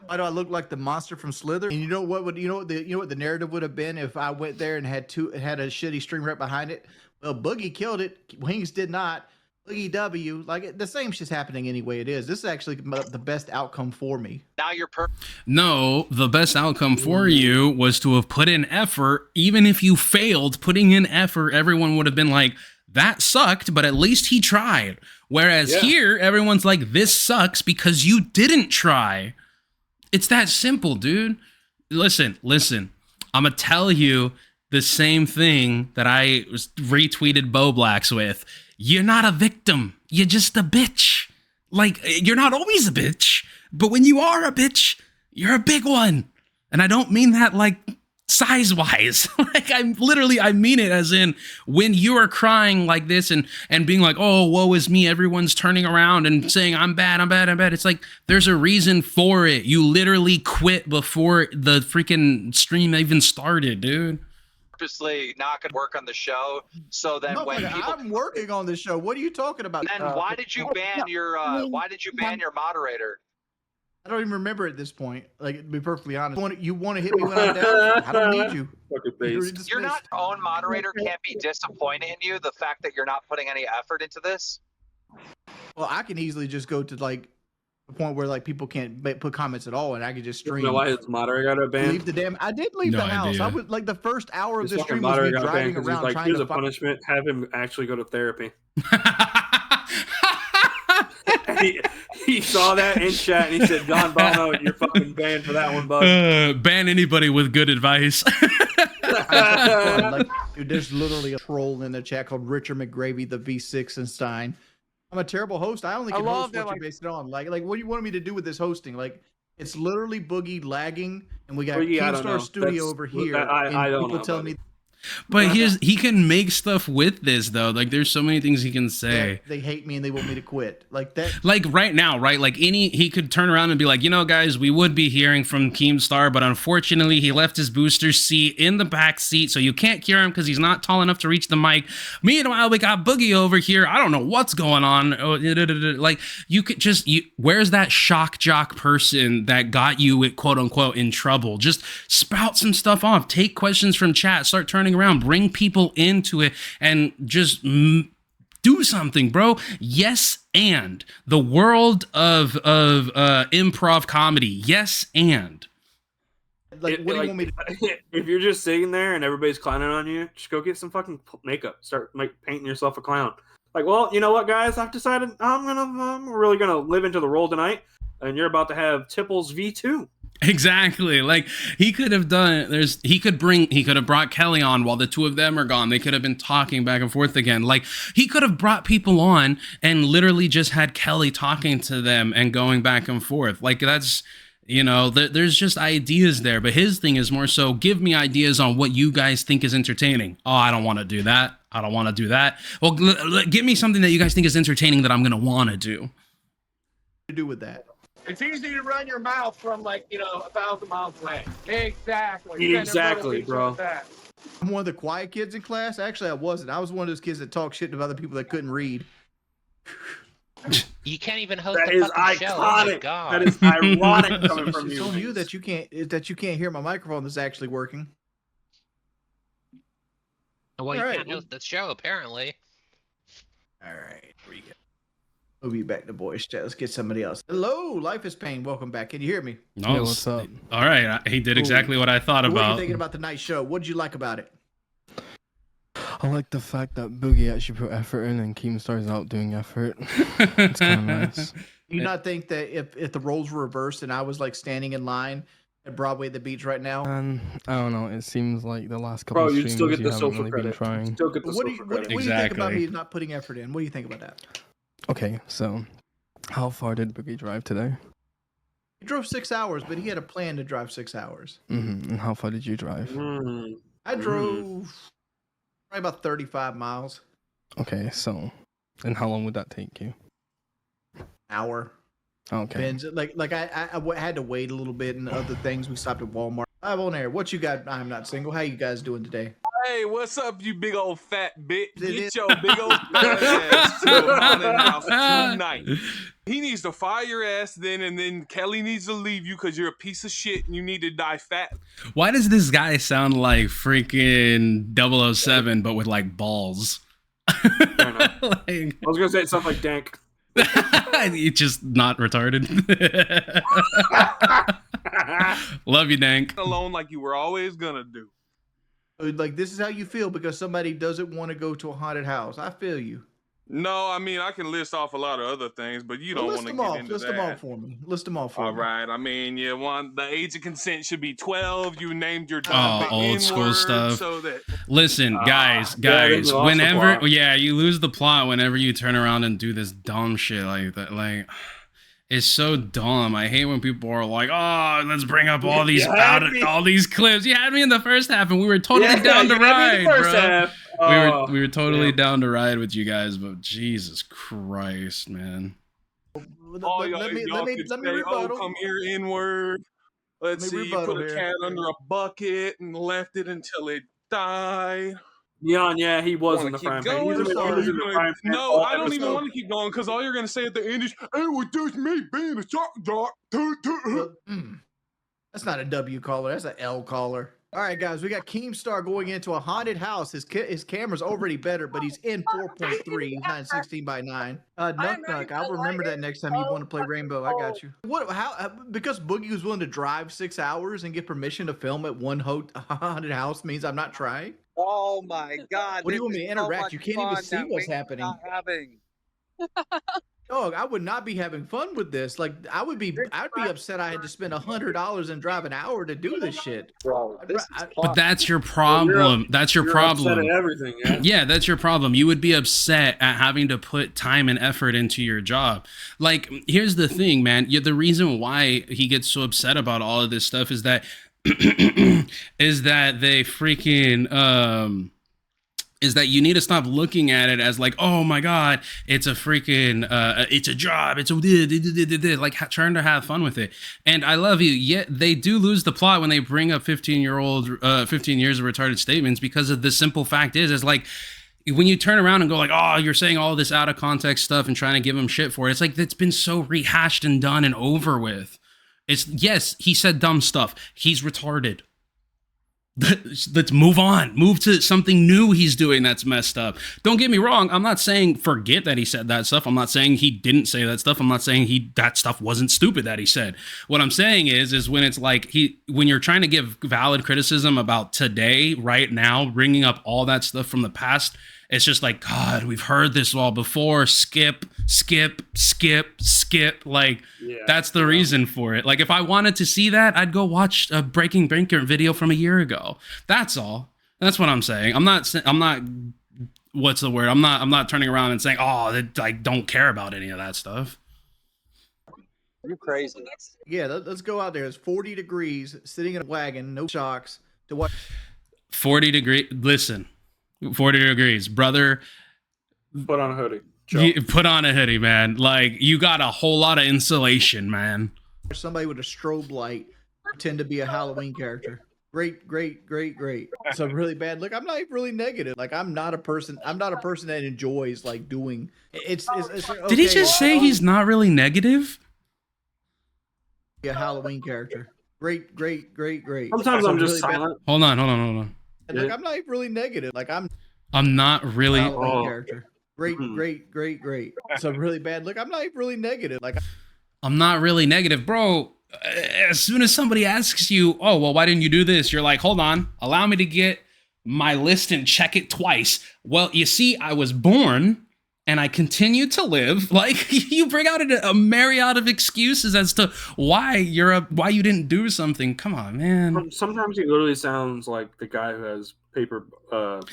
[SPEAKER 2] Why do I look like the monster from Slither? And you know what the narrative would have been if I went there and had a shitty stream right behind it? Well, Boogie killed it. Wings did not. Boogie W. Like the same shit's happening anyway. It is. This is actually the best outcome for me.
[SPEAKER 9] Now you're
[SPEAKER 1] No, the best outcome for you was to have put in effort. Even if you failed putting in effort, everyone would have been like, that sucked, but at least he tried. Whereas here, everyone's like, this sucks because you didn't try. It's that simple, dude. Listen. I'm going to tell you the same thing that I retweeted Bo Blacks with. You're not a victim. You're just a bitch. Like, you're not always a bitch, but when you are a bitch, you're a big one. And I don't mean that like size-wise. Like, I mean it as in when you are crying like this and being like, oh, woe is me, everyone's turning around and saying I'm bad. It's like, there's a reason for it. You literally quit before the freaking stream even started, dude.
[SPEAKER 9] purposely not going to work on the show so that when people...
[SPEAKER 2] I'm working on the show. What are you talking about?
[SPEAKER 9] Then why did you ban your moderator?
[SPEAKER 2] I don't even remember at this point. Like, to be perfectly honest, you want to hit me when I'm down? I don't need you.
[SPEAKER 9] You're not your own moderator can't be disappointed in you. The fact that you're not putting any effort into this.
[SPEAKER 2] Well, I can easily just go to like the point where like people can't put comments at all, and I can just stream.
[SPEAKER 4] You know why his moderator got banned?
[SPEAKER 2] Leave the damn. I did leave the house. I was like the first hour of
[SPEAKER 4] His
[SPEAKER 2] the stream
[SPEAKER 4] fucking
[SPEAKER 2] was me
[SPEAKER 4] moderator got
[SPEAKER 2] driving
[SPEAKER 4] banned 'cause he's
[SPEAKER 2] around
[SPEAKER 4] like,
[SPEAKER 2] trying
[SPEAKER 4] here's
[SPEAKER 2] to
[SPEAKER 4] a punishment. Have him actually go to therapy. He saw that in chat and he said, Don Bono, you're fucking banned for that one, bud.
[SPEAKER 1] Ban anybody with good advice.
[SPEAKER 2] like, dude, there's literally a troll in the chat called Richard McGravy, the V6 and Stein. I'm a terrible host. I only can host what you base it on. Like, what do you want me to do with this hosting? Like, it's literally Boogie lagging, and we got Keemstar Studio over here.
[SPEAKER 4] I don't
[SPEAKER 2] people
[SPEAKER 4] know,
[SPEAKER 2] telling
[SPEAKER 4] buddy.
[SPEAKER 2] me.
[SPEAKER 1] But he can make stuff with this though. Like there's so many things he can say.
[SPEAKER 2] They hate me and they want me to quit. Like that.
[SPEAKER 1] Like right now, right? Like he could turn around and be like, you know, guys, we would be hearing from Keemstar, but unfortunately he left his booster seat in the back seat, so you can't hear him because he's not tall enough to reach the mic. Meanwhile, we got Boogie over here. I don't know what's going on. Like you could just where's that shock jock person that got you quote unquote in trouble? Just spout some stuff off. Take questions from chat. Start turning around, bring people into it, and just do something, bro. Yes, and the world of improv comedy. Yes, and
[SPEAKER 2] like, what do you want me to?
[SPEAKER 4] If you're just sitting there and everybody's clowning on you, just go get some fucking makeup. Start painting yourself a clown. Like, well, you know what, guys? I've decided I'm really gonna live into the role tonight, and you're about to have Tipples V2.
[SPEAKER 1] Exactly. Like he could have done he could have brought Kelly on while the two of them are gone. They could have been talking back and forth again. Like he could have brought people on and literally just had Kelly talking to them and going back and forth. Like You know, there's just ideas there, but his thing is more so give me ideas on what you guys think is entertaining. Oh, I don't want to do that. I don't want to do that. Well, give me something that you guys think is entertaining that I'm going to want to do.
[SPEAKER 2] To do with that.
[SPEAKER 7] It's easy to run your mouth from 1,000 miles away. Exactly.
[SPEAKER 4] Exactly, bro.
[SPEAKER 2] I'm one of the quiet kids in class. Actually, I wasn't. I was one of those kids that talk shit about other people that couldn't read.
[SPEAKER 10] You can't even host
[SPEAKER 4] That
[SPEAKER 10] a
[SPEAKER 4] is
[SPEAKER 10] fucking show. Oh my
[SPEAKER 4] iconic.
[SPEAKER 10] God.
[SPEAKER 4] That is ironic coming from
[SPEAKER 2] It's
[SPEAKER 4] you.
[SPEAKER 2] on you that you can't hear my microphone that's actually working.
[SPEAKER 10] Well, you
[SPEAKER 2] All right.
[SPEAKER 10] can't host the show, apparently.
[SPEAKER 2] All right, here we go. We'll be back to voice chat. Let's get somebody else. Hello, Life is Pain. Welcome back. Can you hear me?
[SPEAKER 1] No,
[SPEAKER 11] Yeah, what's up?
[SPEAKER 1] All right, he did exactly what I thought
[SPEAKER 2] So what are you
[SPEAKER 1] about.
[SPEAKER 2] thinking about tonight's show? What did you like about it?
[SPEAKER 11] I like the fact that Boogie actually put effort in and Keemstar's out doing effort. It's kind of nice.
[SPEAKER 2] Do you not think that if the roles were reversed and I was like standing in line at Broadway at the beach right now?
[SPEAKER 11] And I don't know. It seems like the last couple
[SPEAKER 4] Bro,
[SPEAKER 11] of
[SPEAKER 4] you'd
[SPEAKER 11] streams
[SPEAKER 4] still get
[SPEAKER 11] you
[SPEAKER 4] the
[SPEAKER 11] haven't
[SPEAKER 4] social
[SPEAKER 11] really been
[SPEAKER 4] credit.
[SPEAKER 11] trying.
[SPEAKER 4] Still get the
[SPEAKER 2] What do
[SPEAKER 4] social
[SPEAKER 2] you
[SPEAKER 4] credit.
[SPEAKER 2] think about
[SPEAKER 1] Exactly.
[SPEAKER 2] me not putting effort in? What do you think about that?
[SPEAKER 11] Okay, so how far did Boogie drive today?
[SPEAKER 2] He drove 6 hours, but he had a plan to drive 6 hours.
[SPEAKER 11] And how far did you drive?
[SPEAKER 2] I drove probably about 35 miles.
[SPEAKER 11] Okay, so and how long would that take you?
[SPEAKER 2] Hour.
[SPEAKER 11] Okay.
[SPEAKER 2] Depends. Like I had to wait a little bit and other things. We stopped at Walmart. I'm on air. What you got? I'm not single. How you guys doing today?
[SPEAKER 12] Hey, what's up, you big old fat bitch?
[SPEAKER 2] It is-
[SPEAKER 12] Get your big old fat ass to the haunted house tonight. He needs to fire your ass then, and then Kelly needs to leave you because you're a piece of shit and you need to die fat.
[SPEAKER 1] Why does this guy sound like freaking 007 but with like balls?
[SPEAKER 4] I
[SPEAKER 1] Like,
[SPEAKER 4] was gonna say something like dank.
[SPEAKER 1] he's just not retarded. Love you, Dank.
[SPEAKER 12] Alone like you were always gonna do.
[SPEAKER 2] Like this is how you feel because somebody doesn't want to go to a haunted house. I feel you.
[SPEAKER 12] No, I mean I can list off a lot of other things, but you don't
[SPEAKER 2] List
[SPEAKER 12] want to
[SPEAKER 2] them
[SPEAKER 12] get
[SPEAKER 2] off.
[SPEAKER 12] into
[SPEAKER 2] List
[SPEAKER 12] that.
[SPEAKER 2] them off for me. List them off for
[SPEAKER 12] All
[SPEAKER 2] me.
[SPEAKER 12] right. I mean, yeah, the age of consent should be 12. You named your
[SPEAKER 1] Oh,
[SPEAKER 12] dog the
[SPEAKER 1] old school
[SPEAKER 12] N-word
[SPEAKER 1] stuff.
[SPEAKER 12] So that
[SPEAKER 1] Listen, guys,
[SPEAKER 4] yeah, we lost the
[SPEAKER 1] whenever,
[SPEAKER 4] plot.
[SPEAKER 1] yeah, you lose the plot whenever you turn around and do this dumb shit like that. Like, it's so dumb. I hate when people are like, "Oh, let's bring up all these all these clips." You had me in the first half, and we were totally down to ride, bro. We were totally down to ride with you guys, but Jesus Christ, man.
[SPEAKER 12] all
[SPEAKER 2] Let me
[SPEAKER 12] y'all could say,
[SPEAKER 2] rebuttal.
[SPEAKER 12] "Oh, come here, N-word." Let's
[SPEAKER 2] Let me
[SPEAKER 12] see, you put
[SPEAKER 2] rebuttal
[SPEAKER 12] a
[SPEAKER 2] here.
[SPEAKER 12] cat under a bucket and left it until it died.
[SPEAKER 4] Neon, yeah, he was
[SPEAKER 12] Wanna
[SPEAKER 4] in the
[SPEAKER 12] keep
[SPEAKER 4] frying pan.
[SPEAKER 12] going?
[SPEAKER 4] He was in
[SPEAKER 2] Sorry.
[SPEAKER 4] the frying pan
[SPEAKER 12] No,
[SPEAKER 4] all
[SPEAKER 12] I don't even
[SPEAKER 4] episode.
[SPEAKER 12] want to keep going because all you're gonna say at the end is, "It was just me being a shock jock."
[SPEAKER 2] Well, that's not a W caller. That's an L caller. All right, guys, we got Keemstar going into a haunted house. His camera's already better, but he's in 4.3. He's not in 16 by 9. Nuck, I'll remember that next time you want to play Rainbow. I got you. What? How? Because Boogie was willing to drive 6 hours and get permission to film at one haunted house means I'm not trying.
[SPEAKER 9] Oh my God!
[SPEAKER 2] What do you
[SPEAKER 9] this
[SPEAKER 2] want me to
[SPEAKER 9] is so
[SPEAKER 2] interact?
[SPEAKER 9] much
[SPEAKER 2] You can't even
[SPEAKER 9] fun
[SPEAKER 2] see
[SPEAKER 9] that
[SPEAKER 2] what's
[SPEAKER 9] we're
[SPEAKER 2] happening.
[SPEAKER 9] not having.
[SPEAKER 2] Dog, I would not be having fun with this. Like, I'd be upset I had to spend $100 and drive an hour to do this shit.
[SPEAKER 9] Bro, this is
[SPEAKER 1] But that's your problem. That's your
[SPEAKER 4] You're
[SPEAKER 1] problem.
[SPEAKER 4] upset at everything, yeah.
[SPEAKER 1] Yeah, that's your problem. You would be upset at having to put time and effort into your job. Like, here's the thing, man. The reason why he gets so upset about all of this stuff is that is that they freaking is that you need to stop looking at it as like, oh my God, it's a freaking, it's a job. It's a, like trying to have fun with it. And I love you. Yet they do lose the plot when they bring up 15 years of retarded statements because of the simple fact is like, when you turn around and go like, oh, you're saying all this out of context stuff and trying to give him shit for it. It's like, it's been so rehashed and done and over with. Yes, he said dumb stuff. He's retarded. Let's move on. Move to something new he's doing that's messed up. Don't get me wrong. I'm not saying forget that he said that stuff. I'm not saying he didn't say that stuff. I'm not saying that stuff wasn't stupid that he said. What I'm saying is when it's like when you're trying to give valid criticism about today, right now, bringing up all that stuff from the past, it's just like, God, we've heard this all before. Skip. Like, that's the reason for it. Like, if I wanted to see that, I'd go watch a Breaking Banker video from a year ago. That's all. That's what I'm saying. I'm not, what's the word? I'm not turning around and saying, oh, I don't care about any of that stuff.
[SPEAKER 9] You crazy.
[SPEAKER 2] Yeah, let's go out there. It's 40 degrees, sitting in a wagon, no shocks, to watch
[SPEAKER 1] 40 degree. Listen, 40 degrees, brother.
[SPEAKER 4] Put on a hoodie.
[SPEAKER 1] Put on a hoodie, man. Like, you got a whole lot of insulation, man.
[SPEAKER 2] somebody with a strobe light pretend to be a Halloween character. Great. It's a really bad look. I'm not really negative. Like, I'm not a person that enjoys like doing it's okay,
[SPEAKER 1] Did he just say he's not really negative?
[SPEAKER 2] A Halloween character. Great.
[SPEAKER 4] Sometimes I'm just silent.
[SPEAKER 1] Hold on.
[SPEAKER 2] Like, I'm not really negative. Like, I'm
[SPEAKER 1] not really
[SPEAKER 2] Halloween character. Great. It's a really bad look. I'm not really negative. Like,
[SPEAKER 1] I'm not really negative, bro. As soon as somebody asks you, oh, well, why didn't you do this? You're like, hold on, allow me to get my list and check it twice. Well, you see, I was born and I continue to live. Like, you bring out a myriad of excuses as to why you didn't do something. Come on, man.
[SPEAKER 4] Sometimes he literally sounds like the guy who has the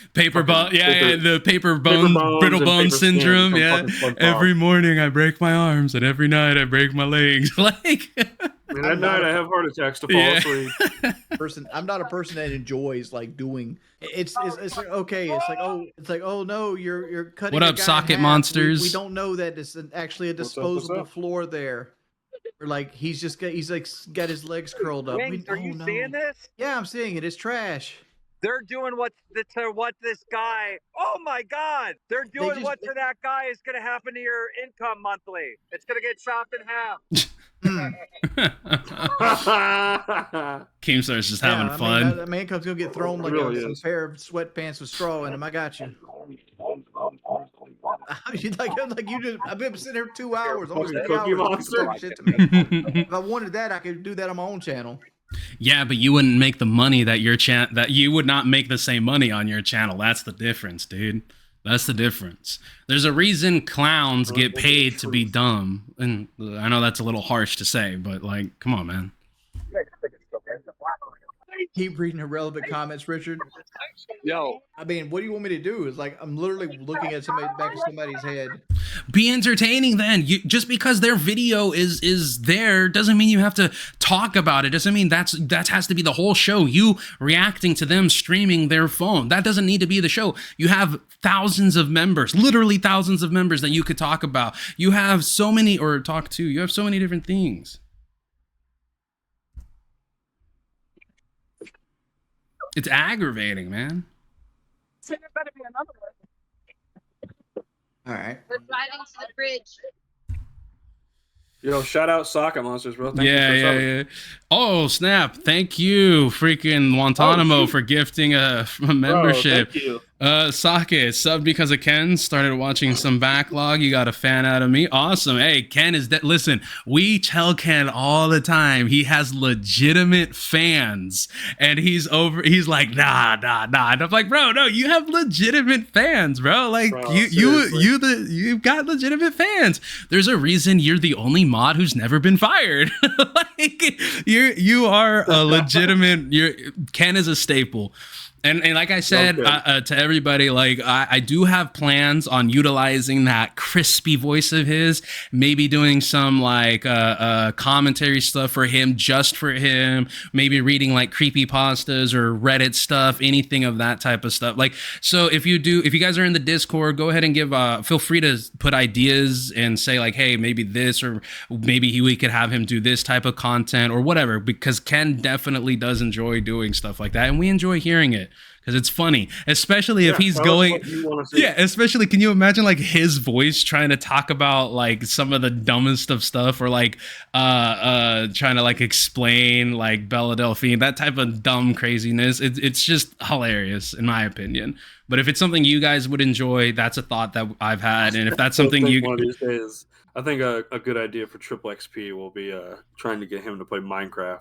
[SPEAKER 4] paper
[SPEAKER 1] brittle bone syndrome. Yeah, every morning I break my arms and every night I break my legs. Like,
[SPEAKER 4] and at night I have heart attacks to fall asleep.
[SPEAKER 2] I'm not a person that enjoys like doing. It's like, okay. It's like oh no, you're cutting.
[SPEAKER 1] What up, socket monsters?
[SPEAKER 2] We don't know that it's actually a disposable floor there. Or like he's got his legs curled up.
[SPEAKER 9] Wings, are you seeing this?
[SPEAKER 2] Yeah, I'm seeing it. It's trash.
[SPEAKER 9] They're doing what this guy. Oh my God! They're doing what to that guy is going to happen to your income monthly. It's going to get chopped in half.
[SPEAKER 1] Keemstar's just having fun.
[SPEAKER 2] That man comes gonna get thrown like some pair of sweatpants with straw in them. I got you. I've been sitting here 2 hours, almost 3 hours. Shit to me. If I wanted that, I could do that on my own channel.
[SPEAKER 1] Yeah, but you wouldn't make the money that that you would not make the same money on your channel. That's the difference, dude. That's the difference. There's a reason clowns get paid to be dumb. And I know that's a little harsh to say, but like, come on, man.
[SPEAKER 2] Keep reading irrelevant comments, Richard.
[SPEAKER 9] Yo.
[SPEAKER 2] I mean, what do you want me to do? It's like I'm literally looking at back of somebody's head.
[SPEAKER 1] Be entertaining then. Just because their video is there doesn't mean you have to talk about it. Doesn't mean that has to be the whole show. You reacting to them streaming their phone. That doesn't need to be the show. You have thousands of members, literally thousands of members that you could talk about. You have so many, you have so many different things. It's aggravating, man.
[SPEAKER 13] So there better be another one.
[SPEAKER 2] All right.
[SPEAKER 13] We're driving to the bridge.
[SPEAKER 4] Yo, shout out Socket Monsters, bro. Thank you for
[SPEAKER 1] Yeah. Oh, snap. Thank you, freaking Guantanamo, for gifting a membership.
[SPEAKER 4] Bro, thank you.
[SPEAKER 1] Socket, subbed because of Ken, started watching some backlog. You got a fan out of me. Awesome. Hey, Ken is listen, we tell Ken all the time he has legitimate fans. And he's like, nah. And I'm like, bro, no, you have legitimate fans, bro. Like,
[SPEAKER 4] bro,
[SPEAKER 1] you've got legitimate fans. There's a reason you're the only mod who's never been fired. Like, you are a legitimate. Ken is a staple. And like I said to everybody, like I do have plans on utilizing that crispy voice of his, maybe doing some like commentary stuff for him, just for him, maybe reading like creepypastas or Reddit stuff, anything of that type of stuff. Like, so if you guys are in the Discord, go ahead and feel free to put ideas and say like, hey, maybe this, or maybe we could have him do this type of content or whatever, because Ken definitely does enjoy doing stuff like that, and we enjoy hearing it. Because it's funny, especially if he's going. Yeah, especially, can you imagine like his voice trying to talk about like some of the dumbest of stuff, or like trying to like explain like Bella Delphine, that type of dumb craziness. It's just hilarious in my opinion. But if it's something you guys would enjoy, that's a thought that I've had, and if that's something you.
[SPEAKER 4] One of these days, I think a good idea for Kmplxity will be trying to get him to play Minecraft.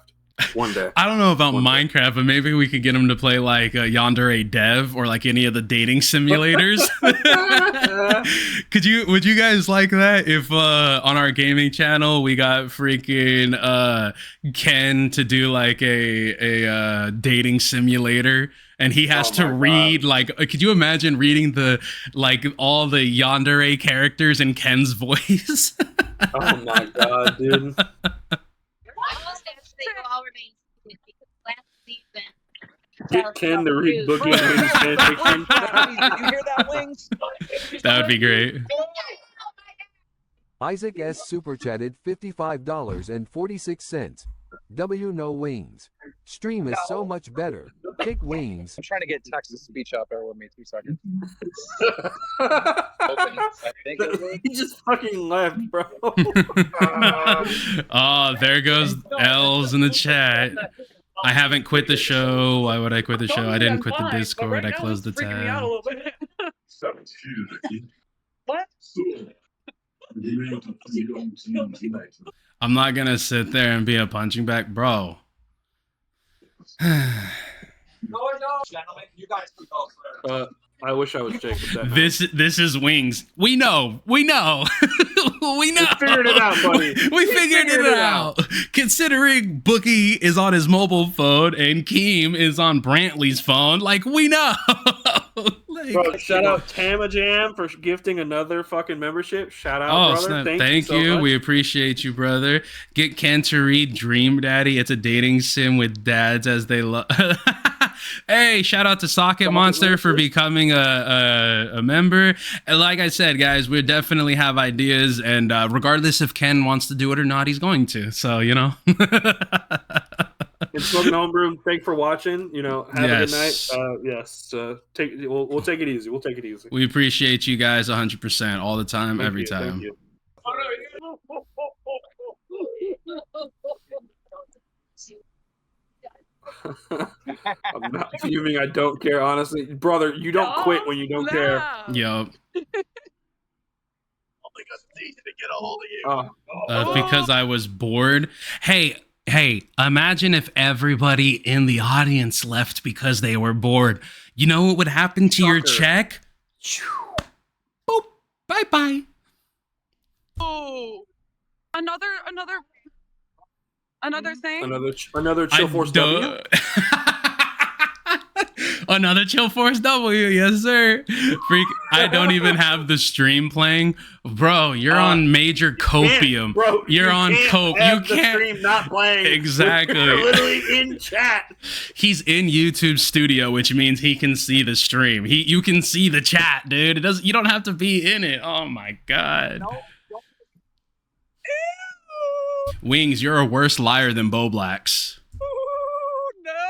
[SPEAKER 4] One day.
[SPEAKER 1] I don't know about Minecraft, but maybe we could get him to play like Yandere Dev or like any of the dating simulators. Would you guys like that if on our gaming channel we got freaking Ken to do like a dating simulator, and he has to read like. Could you imagine reading the like all the yandere characters in Ken's voice?
[SPEAKER 4] Oh my god, dude. Get Ken to read Boogie and Wings fanfiction.
[SPEAKER 14] Did you hear that, Wings?
[SPEAKER 1] That would be great.
[SPEAKER 8] Isaac S. super chatted $55.46. No Wings. Stream is so much better. Kick Wings.
[SPEAKER 14] I'm trying to get text to speech up. Bear with me 2 seconds.
[SPEAKER 4] He just fucking left, bro.
[SPEAKER 1] Oh, there goes L's in the chat. I haven't quit the show. Why would I quit the show? I didn't quit the Discord. I closed the tab.
[SPEAKER 14] What?
[SPEAKER 1] I'm not gonna sit there and be a punching bag, bro.
[SPEAKER 14] Gentlemen, you guys can go first.
[SPEAKER 4] I wish I was Jake with that.
[SPEAKER 1] This is Wings. We know. We know. We know.
[SPEAKER 4] We figured it out, buddy.
[SPEAKER 1] We figured it out. Considering Bookie is on his mobile phone and Keem is on Brantley's phone, like we know. Like,
[SPEAKER 4] bro, shout out Tama Jam for gifting another fucking membership. Shout out, brother.
[SPEAKER 1] Snap.
[SPEAKER 4] Thank
[SPEAKER 1] Thank
[SPEAKER 4] you.
[SPEAKER 1] you.
[SPEAKER 4] So much.
[SPEAKER 1] We appreciate you, brother. Get Ken to read Dream Daddy. It's a dating sim with dads as they love. Hey, shout out to Socket Monster for becoming a member. And like I said, guys, we definitely have ideas, and regardless if Ken wants to do it or not, he's going to. So, you know.
[SPEAKER 4] And Smoking Homebrew, thanks for watching. You know, have a good night. Yes, we'll take it easy. We'll take it easy.
[SPEAKER 1] We appreciate you guys 100% all the time, every time.
[SPEAKER 4] Thank you. I'm not fuming. I don't care, honestly, brother. You don't quit when you don't care.
[SPEAKER 1] Yup.
[SPEAKER 5] Because it's easy to get a hold of you.
[SPEAKER 1] Because I was bored. Hey, imagine if everybody in the audience left because they were bored. You know what would happen to your check? Boop. Bye-bye.
[SPEAKER 13] Oh, another thing.
[SPEAKER 4] Another Chill Force W.
[SPEAKER 1] Another Chill Force W, yes sir. Freak, I don't even have the stream playing, bro. You're on major copium,
[SPEAKER 4] bro.
[SPEAKER 1] You're on cope. You can't.
[SPEAKER 4] The stream not playing.
[SPEAKER 1] Exactly.
[SPEAKER 4] We're literally in chat.
[SPEAKER 1] He's in YouTube Studio, which means he can see the stream. You can see the chat, dude. It doesn't. You don't have to be in it. Oh my god.
[SPEAKER 14] No.
[SPEAKER 1] Wings, you're a worse liar than Bo Blacks.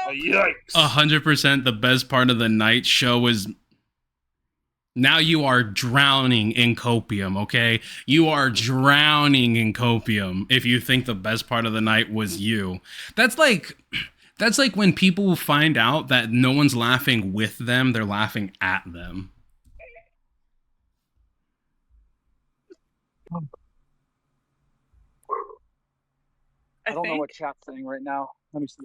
[SPEAKER 4] Yikes.
[SPEAKER 1] 100% the best part of the night show was now you are drowning in copium, okay? You are drowning in copium if you think the best part of the night was you. That's like when people find out that no one's laughing with them, they're laughing at them.
[SPEAKER 14] I don't know what chat's saying right now. Let me see.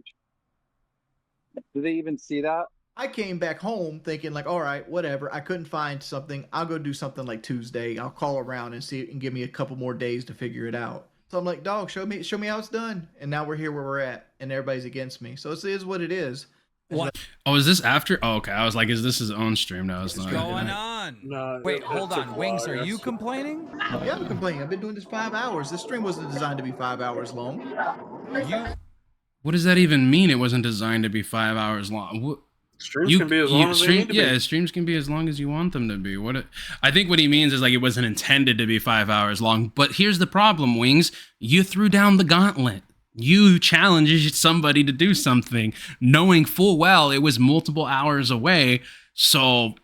[SPEAKER 14] Do they even see that?
[SPEAKER 2] I came back home thinking like, all right, whatever. I couldn't find something. I'll go do something like Tuesday. I'll call around and see and give me a couple more days to figure it out. So I'm like, dog, show me how it's done. And now we're here where we're at, and everybody's against me. So it is what it is.
[SPEAKER 1] What? Oh, is this after? Oh, okay. I was like, is this his own stream? No, it's not.
[SPEAKER 6] What's going on?
[SPEAKER 4] No,
[SPEAKER 6] wait, hold on. Wings, are you complaining?
[SPEAKER 2] Yeah, I'm complaining. I've been doing this 5 hours. This stream wasn't designed to be 5 hours long.
[SPEAKER 1] What does that even mean? It wasn't designed to be 5 hours long. What?
[SPEAKER 4] Streams can be as long as they need to be.
[SPEAKER 1] Yeah, streams can be as long as you want them to be. I think what he means is like it wasn't intended to be 5 hours long. But here's the problem, Wings. You threw down the gauntlet. You challenged somebody to do something, knowing full well it was multiple hours away. So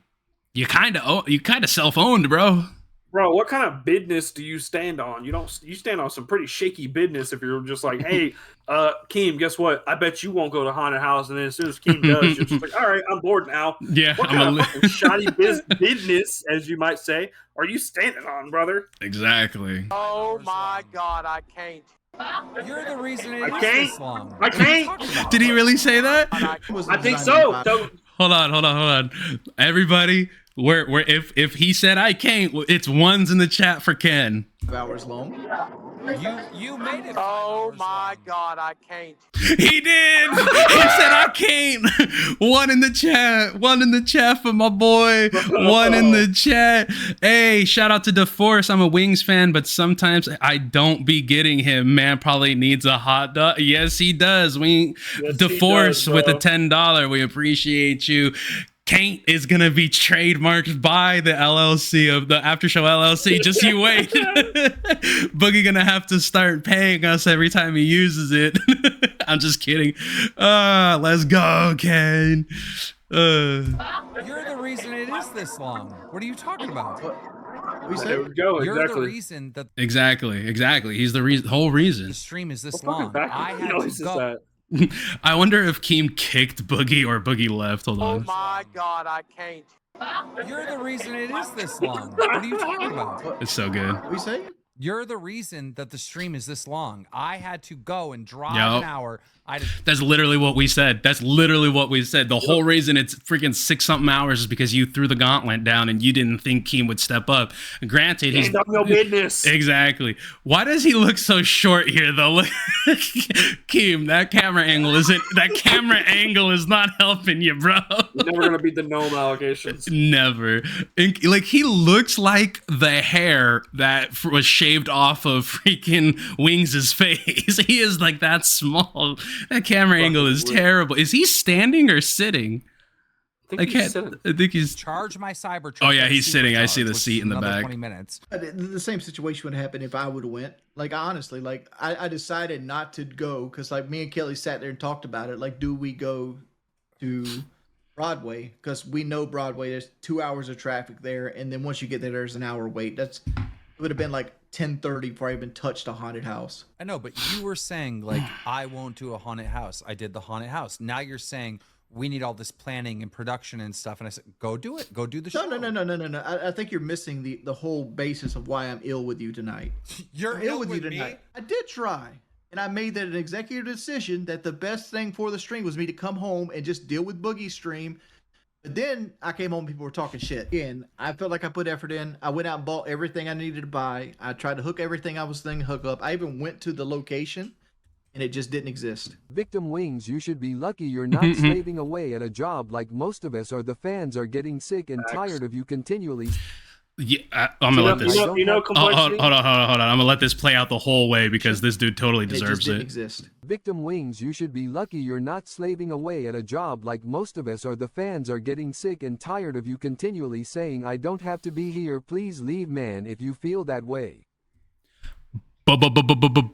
[SPEAKER 1] you kind of self-owned, bro.
[SPEAKER 4] Bro, what kind of business do you stand on? You stand on some pretty shaky business if you're just like, hey, Keem, guess what? I bet you won't go to haunted house. And then as soon as Keem does, you're just like, all right, I'm bored now.
[SPEAKER 1] Yeah,
[SPEAKER 4] what kind of fucking shoddy business, as you might say, are you standing on, brother?
[SPEAKER 1] Exactly.
[SPEAKER 7] Oh my God, I can't.
[SPEAKER 6] You're the reason it
[SPEAKER 4] I
[SPEAKER 6] is
[SPEAKER 4] can't.
[SPEAKER 6] this long.
[SPEAKER 4] I can't.
[SPEAKER 1] Did he really say that?
[SPEAKER 4] I think so.
[SPEAKER 1] Hold on. Everybody, if he said I can't, it's ones in the chat for Ken.
[SPEAKER 2] 5 hours long.
[SPEAKER 6] You made it.
[SPEAKER 7] Oh my God, I can't.
[SPEAKER 1] He did. He said I can't. One in the chat. One in the chat for my boy. One in the chat. Hey, shout out to DeForce. I'm a Wings fan, but sometimes I don't be getting him. Man probably needs a hot dog. Yes, he does. DeForce with a $10. We appreciate you. Can't is gonna be trademarked by the LLC of the After Show LLC. Just you wait. Boogie gonna have to start paying us every time he uses it. I'm just kidding. Let's go, Ken.
[SPEAKER 6] You're the reason it is this long. What are you talking about?
[SPEAKER 4] There we go.
[SPEAKER 6] You're
[SPEAKER 4] Exactly.
[SPEAKER 6] the reason that
[SPEAKER 1] Exactly. He's the whole reason.
[SPEAKER 6] the stream is this
[SPEAKER 4] What
[SPEAKER 6] long.
[SPEAKER 4] fucking
[SPEAKER 6] I
[SPEAKER 4] background
[SPEAKER 6] had
[SPEAKER 4] noise
[SPEAKER 6] to
[SPEAKER 4] is
[SPEAKER 6] go.
[SPEAKER 4] that?
[SPEAKER 1] I wonder if Keem kicked Boogie or Boogie left. Hold
[SPEAKER 7] Oh
[SPEAKER 1] on.
[SPEAKER 7] my God, I can't.
[SPEAKER 6] You're the reason it is this long. What are you talking about?
[SPEAKER 1] It's so good.
[SPEAKER 2] What are you saying?
[SPEAKER 6] You're the reason that the stream is this long. I had to go and drive
[SPEAKER 1] Yep.
[SPEAKER 6] an hour.
[SPEAKER 1] That's literally what we said. That's literally what we said. The whole reason it's freaking 6-something hours is because you threw the gauntlet down and you didn't think Keem would step up. Granted, he's
[SPEAKER 4] Stand up your business.
[SPEAKER 1] Exactly. Why does he look so short here though? Look, Keem, that camera angle is not helping you, bro.
[SPEAKER 4] You're never gonna beat the gnome allegations.
[SPEAKER 1] Never. Like he looks like the hair that was shaved off of freaking Wings' face. He is like that small. That camera angle is terrible. Is he standing or sitting? I think he's
[SPEAKER 6] charge my Cybertruck.
[SPEAKER 1] Oh yeah, he's sitting. I see the seat in the back.
[SPEAKER 6] 20 minutes.
[SPEAKER 2] The same situation would happen if I would have went. Like honestly, like I decided not to go because like me and Kelly sat there and talked about it. Like, do we go to Broadway? Because we know Broadway. There's 2 hours of traffic there, and then once you get there, there's an hour wait. It would have been like 10:30 before I even touched a haunted house.
[SPEAKER 6] I know, but you were saying like I won't do a haunted house. I did the haunted house. Now you're saying we need all this planning and production and stuff. And I said, go do it. Go do the show.
[SPEAKER 2] No. I think you're missing the whole basis of why I'm ill with you tonight.
[SPEAKER 6] You're
[SPEAKER 2] I'm
[SPEAKER 6] ill with
[SPEAKER 2] you
[SPEAKER 6] me?
[SPEAKER 2] tonight. I did try. And I made that an executive decision that the best thing for the stream was me to come home and just deal with Boogie's stream. But then I came home and people were talking shit. Again, I felt like I put effort in. I went out and bought everything I needed to buy. I tried to hook everything I was thinking to hook up. I even went to the location and it just didn't exist.
[SPEAKER 8] Victim Wings, you should be lucky you're not slaving away at a job like most of us are. The fans are getting sick and tired of you continually.
[SPEAKER 1] Yeah, I'm gonna let this. Hold on. I'm gonna let this play out the whole way because this dude totally deserves it.
[SPEAKER 2] Exist.
[SPEAKER 8] Victim Wings, you should be lucky you're not slaving away at a job like most of us are. The fans are getting sick and tired of you continually saying, I don't have to be here. Please leave, man, if you feel that way.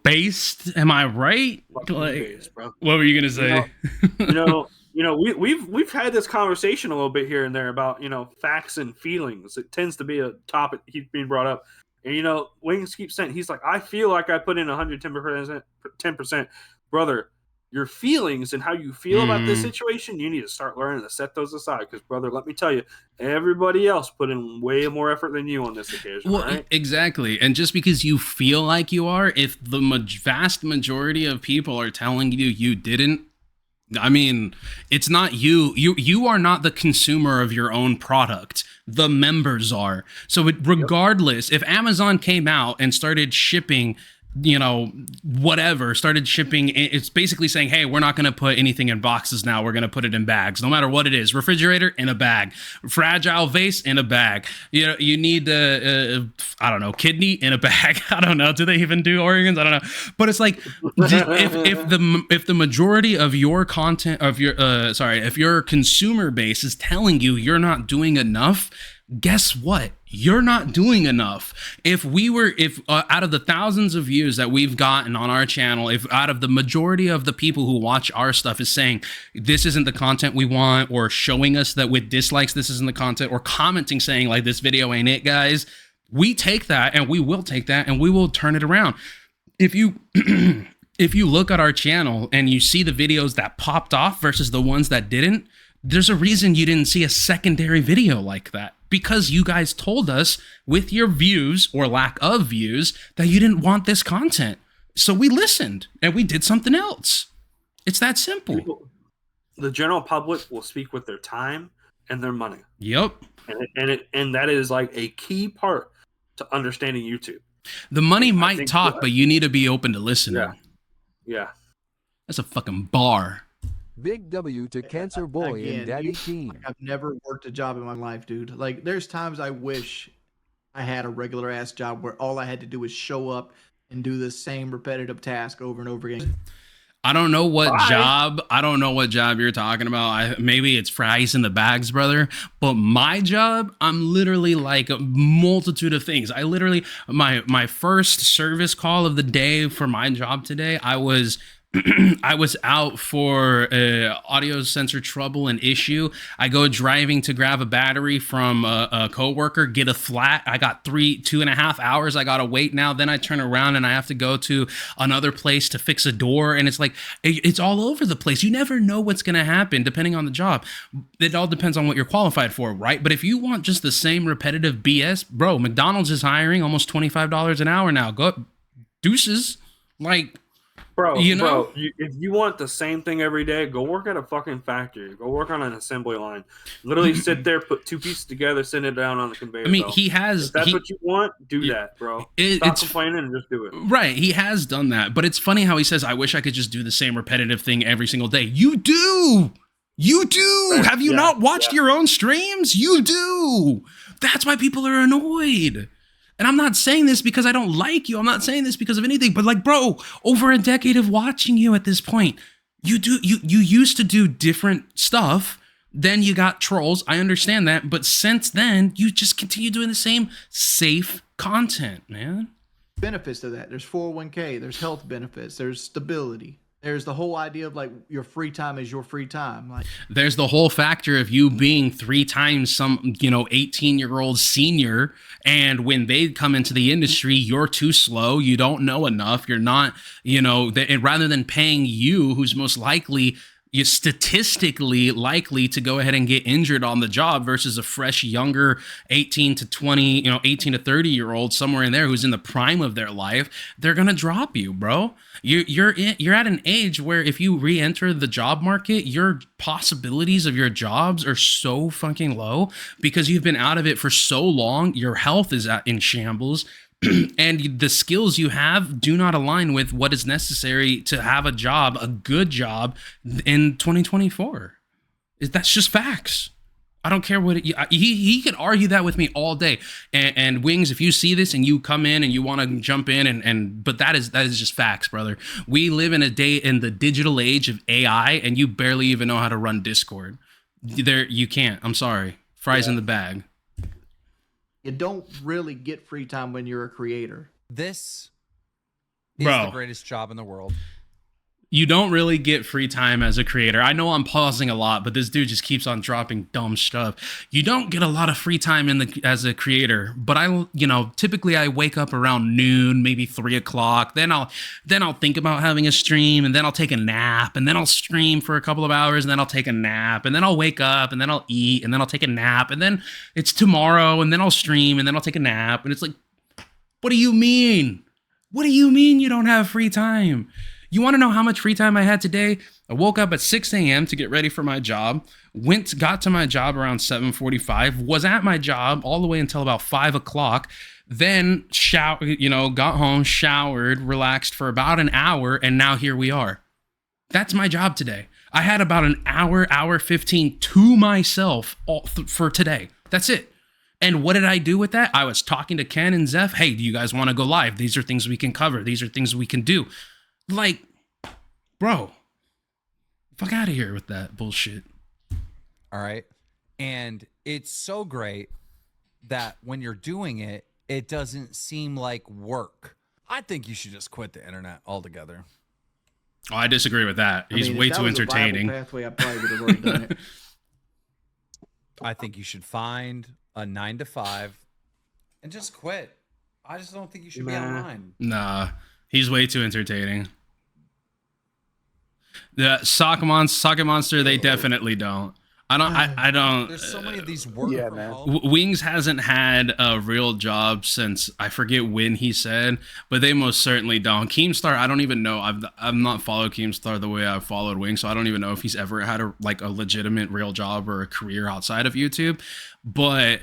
[SPEAKER 1] Based? Am I right? Like, what were you gonna say?
[SPEAKER 4] We've had this conversation a little bit here and there about facts and feelings. It tends to be a topic keeps being brought up, and Wings keeps saying he's like, I feel like I put in 110%, brother. Your feelings and how you feel about this situation, you need to start learning to set those aside. Because, brother, let me tell you, everybody else put in way more effort than you on this occasion.
[SPEAKER 1] Well,
[SPEAKER 4] right?
[SPEAKER 1] Exactly. And just because you feel like you are, if the vast majority of people are telling you you didn't, I mean, it's not you. You are not the consumer of your own product. The members are. So regardless, if Amazon came out and started shipping started shipping, it's basically saying, hey, we're not going to put anything in boxes now, we're going to put it in bags, no matter what it is. Refrigerator in a bag, fragile vase in a bag, you need I don't know, kidney in a bag. I don't know, do they even do organs? I don't know, but it's like if the majority of your content of your if your consumer base is telling you you're not doing enough, guess what? You're not doing enough. If out of the thousands of views that we've gotten on our channel, if out of the majority of the people who watch our stuff is saying this isn't the content we want, or showing us that with dislikes this isn't the content, or commenting saying like this video ain't it, guys, we take that and we will take that and we will turn it around. If you if you look at our channel and you see the videos that popped off versus the ones that didn't, there's a reason you didn't see a secondary video like that. Because you guys told us with your views or lack of views that you didn't want this content. So we listened and we did something else. It's that simple.
[SPEAKER 4] The general public will speak with their time and their money.
[SPEAKER 1] Yep.
[SPEAKER 4] And that is like a key part to understanding YouTube.
[SPEAKER 1] The money might talk, but you need to be open to listening.
[SPEAKER 4] Yeah. Yeah.
[SPEAKER 1] That's a fucking bar.
[SPEAKER 8] Big W to Cancer Boy and Daddy Team.
[SPEAKER 2] I've never worked a job in my life, dude. Like, there's times I wish I had a regular ass job where all I had to do was show up and do the same repetitive task over and over again.
[SPEAKER 1] I don't know what job. I don't know what job you're talking about. Maybe it's fries in the bags, brother. But my job, I'm literally like a multitude of things. I literally my first service call of the day for my job today, I was I was out for audio sensor trouble and issue. I go driving to grab a battery from a coworker, get a flat. I got 2.5 hours. I gotta wait now. Then I turn around and I have to go to another place to fix a door. And it's like, it's all over the place. You never know what's gonna happen depending on the job. It all depends on what you're qualified for, right? But if you want just the same repetitive BS, bro, McDonald's is hiring almost $25 an hour now. Go deuces. Like,
[SPEAKER 4] Bro,
[SPEAKER 1] you know,
[SPEAKER 4] if you want the same thing every day, go work at a fucking factory. Go work on an assembly line. Literally sit there, put two pieces together, send it down on the conveyor belt. If that's what you want, do that, bro. Stop complaining and just do it.
[SPEAKER 1] Right, he has done that. But it's funny how he says, I wish I could just do the same repetitive thing every single day. You do! You do! Have you not watched your own streams? You do! That's why people are annoyed. And I'm not saying this because I don't like you. I'm not saying this because of anything. But like, bro, over a decade of watching you at this point, you used to do different stuff. Then you got trolls. I understand that. But since then, you just continue doing the same safe content, man.
[SPEAKER 2] Benefits to that. There's 401k. There's health benefits. There's stability. There's the whole idea of like your free time is your free time. Like,
[SPEAKER 1] there's the whole factor of you being 3 times some, 18-year-old senior. And when they come into the industry, you're too slow. You don't know enough. You're not, and rather than paying you, who's most likely, you're statistically likely to go ahead and get injured on the job versus a fresh, younger 18 to 20, 18 to 30-year-old somewhere in there who's in the prime of their life, they're going to drop you, bro. You're at an age where if you re-enter the job market, your possibilities of your jobs are so fucking low because you've been out of it for so long. Your health is in shambles. And the skills you have do not align with what is necessary to have a job, a good job in 2024. That's just facts. I don't care what he could argue that with me all day. And Wings, if you see this and you come in and you want to jump in but that is just facts, brother. We live in the digital age of AI, and you barely even know how to run Discord. You can't. I'm sorry. Fries in the bag.
[SPEAKER 2] You don't really get free time when you're a creator.
[SPEAKER 6] This is the greatest job in the world.
[SPEAKER 1] You don't really get free time as a creator. I know I'm pausing a lot, but this dude just keeps on dropping dumb stuff. You don't get a lot of free time as a creator, but typically I wake up around noon, maybe 3 o'clock. Then I'll think about having a stream, and then I'll take a nap, and then I'll stream for a couple of hours, and then I'll take a nap, and then I'll wake up, and then I'll eat, and then I'll take a nap, and then it's tomorrow, and then I'll stream, and then I'll take a nap. And it's like, what do you mean? What do you mean you don't have free time? You want to know how much free time I had today? I woke up at 6 a.m. to get ready for my job, got to my job around 7:45, was at my job all the way until about 5 o'clock, then got home, showered, relaxed for about an hour, and now here we are. That's my job today. I had about an hour 15 to myself for today. That's it. And what did I do with that? I was talking to Ken and Zeph. Hey, do you guys want to go live? These are things we can cover. These are things we can do. Like, bro, fuck out of here with that bullshit.
[SPEAKER 6] All right. And it's so great that when you're doing it, it doesn't seem like work. I think you should just quit the internet altogether.
[SPEAKER 1] Oh, I disagree with that. He's way too entertaining.
[SPEAKER 2] Pathway, I probably would have already done it.
[SPEAKER 6] I think you should find a 9 to 5 and just quit. I just don't think you should be online.
[SPEAKER 1] Nah, he's way too entertaining. The Socket Monster, they definitely don't. I don't.
[SPEAKER 6] There's so many of these work from home.
[SPEAKER 1] Wings hasn't had a real job since I forget when he said, but they most certainly don't. Keemstar, I don't even know. I've not followed Keemstar the way I've followed Wings, so I don't even know if he's ever had a legitimate real job or a career outside of YouTube. But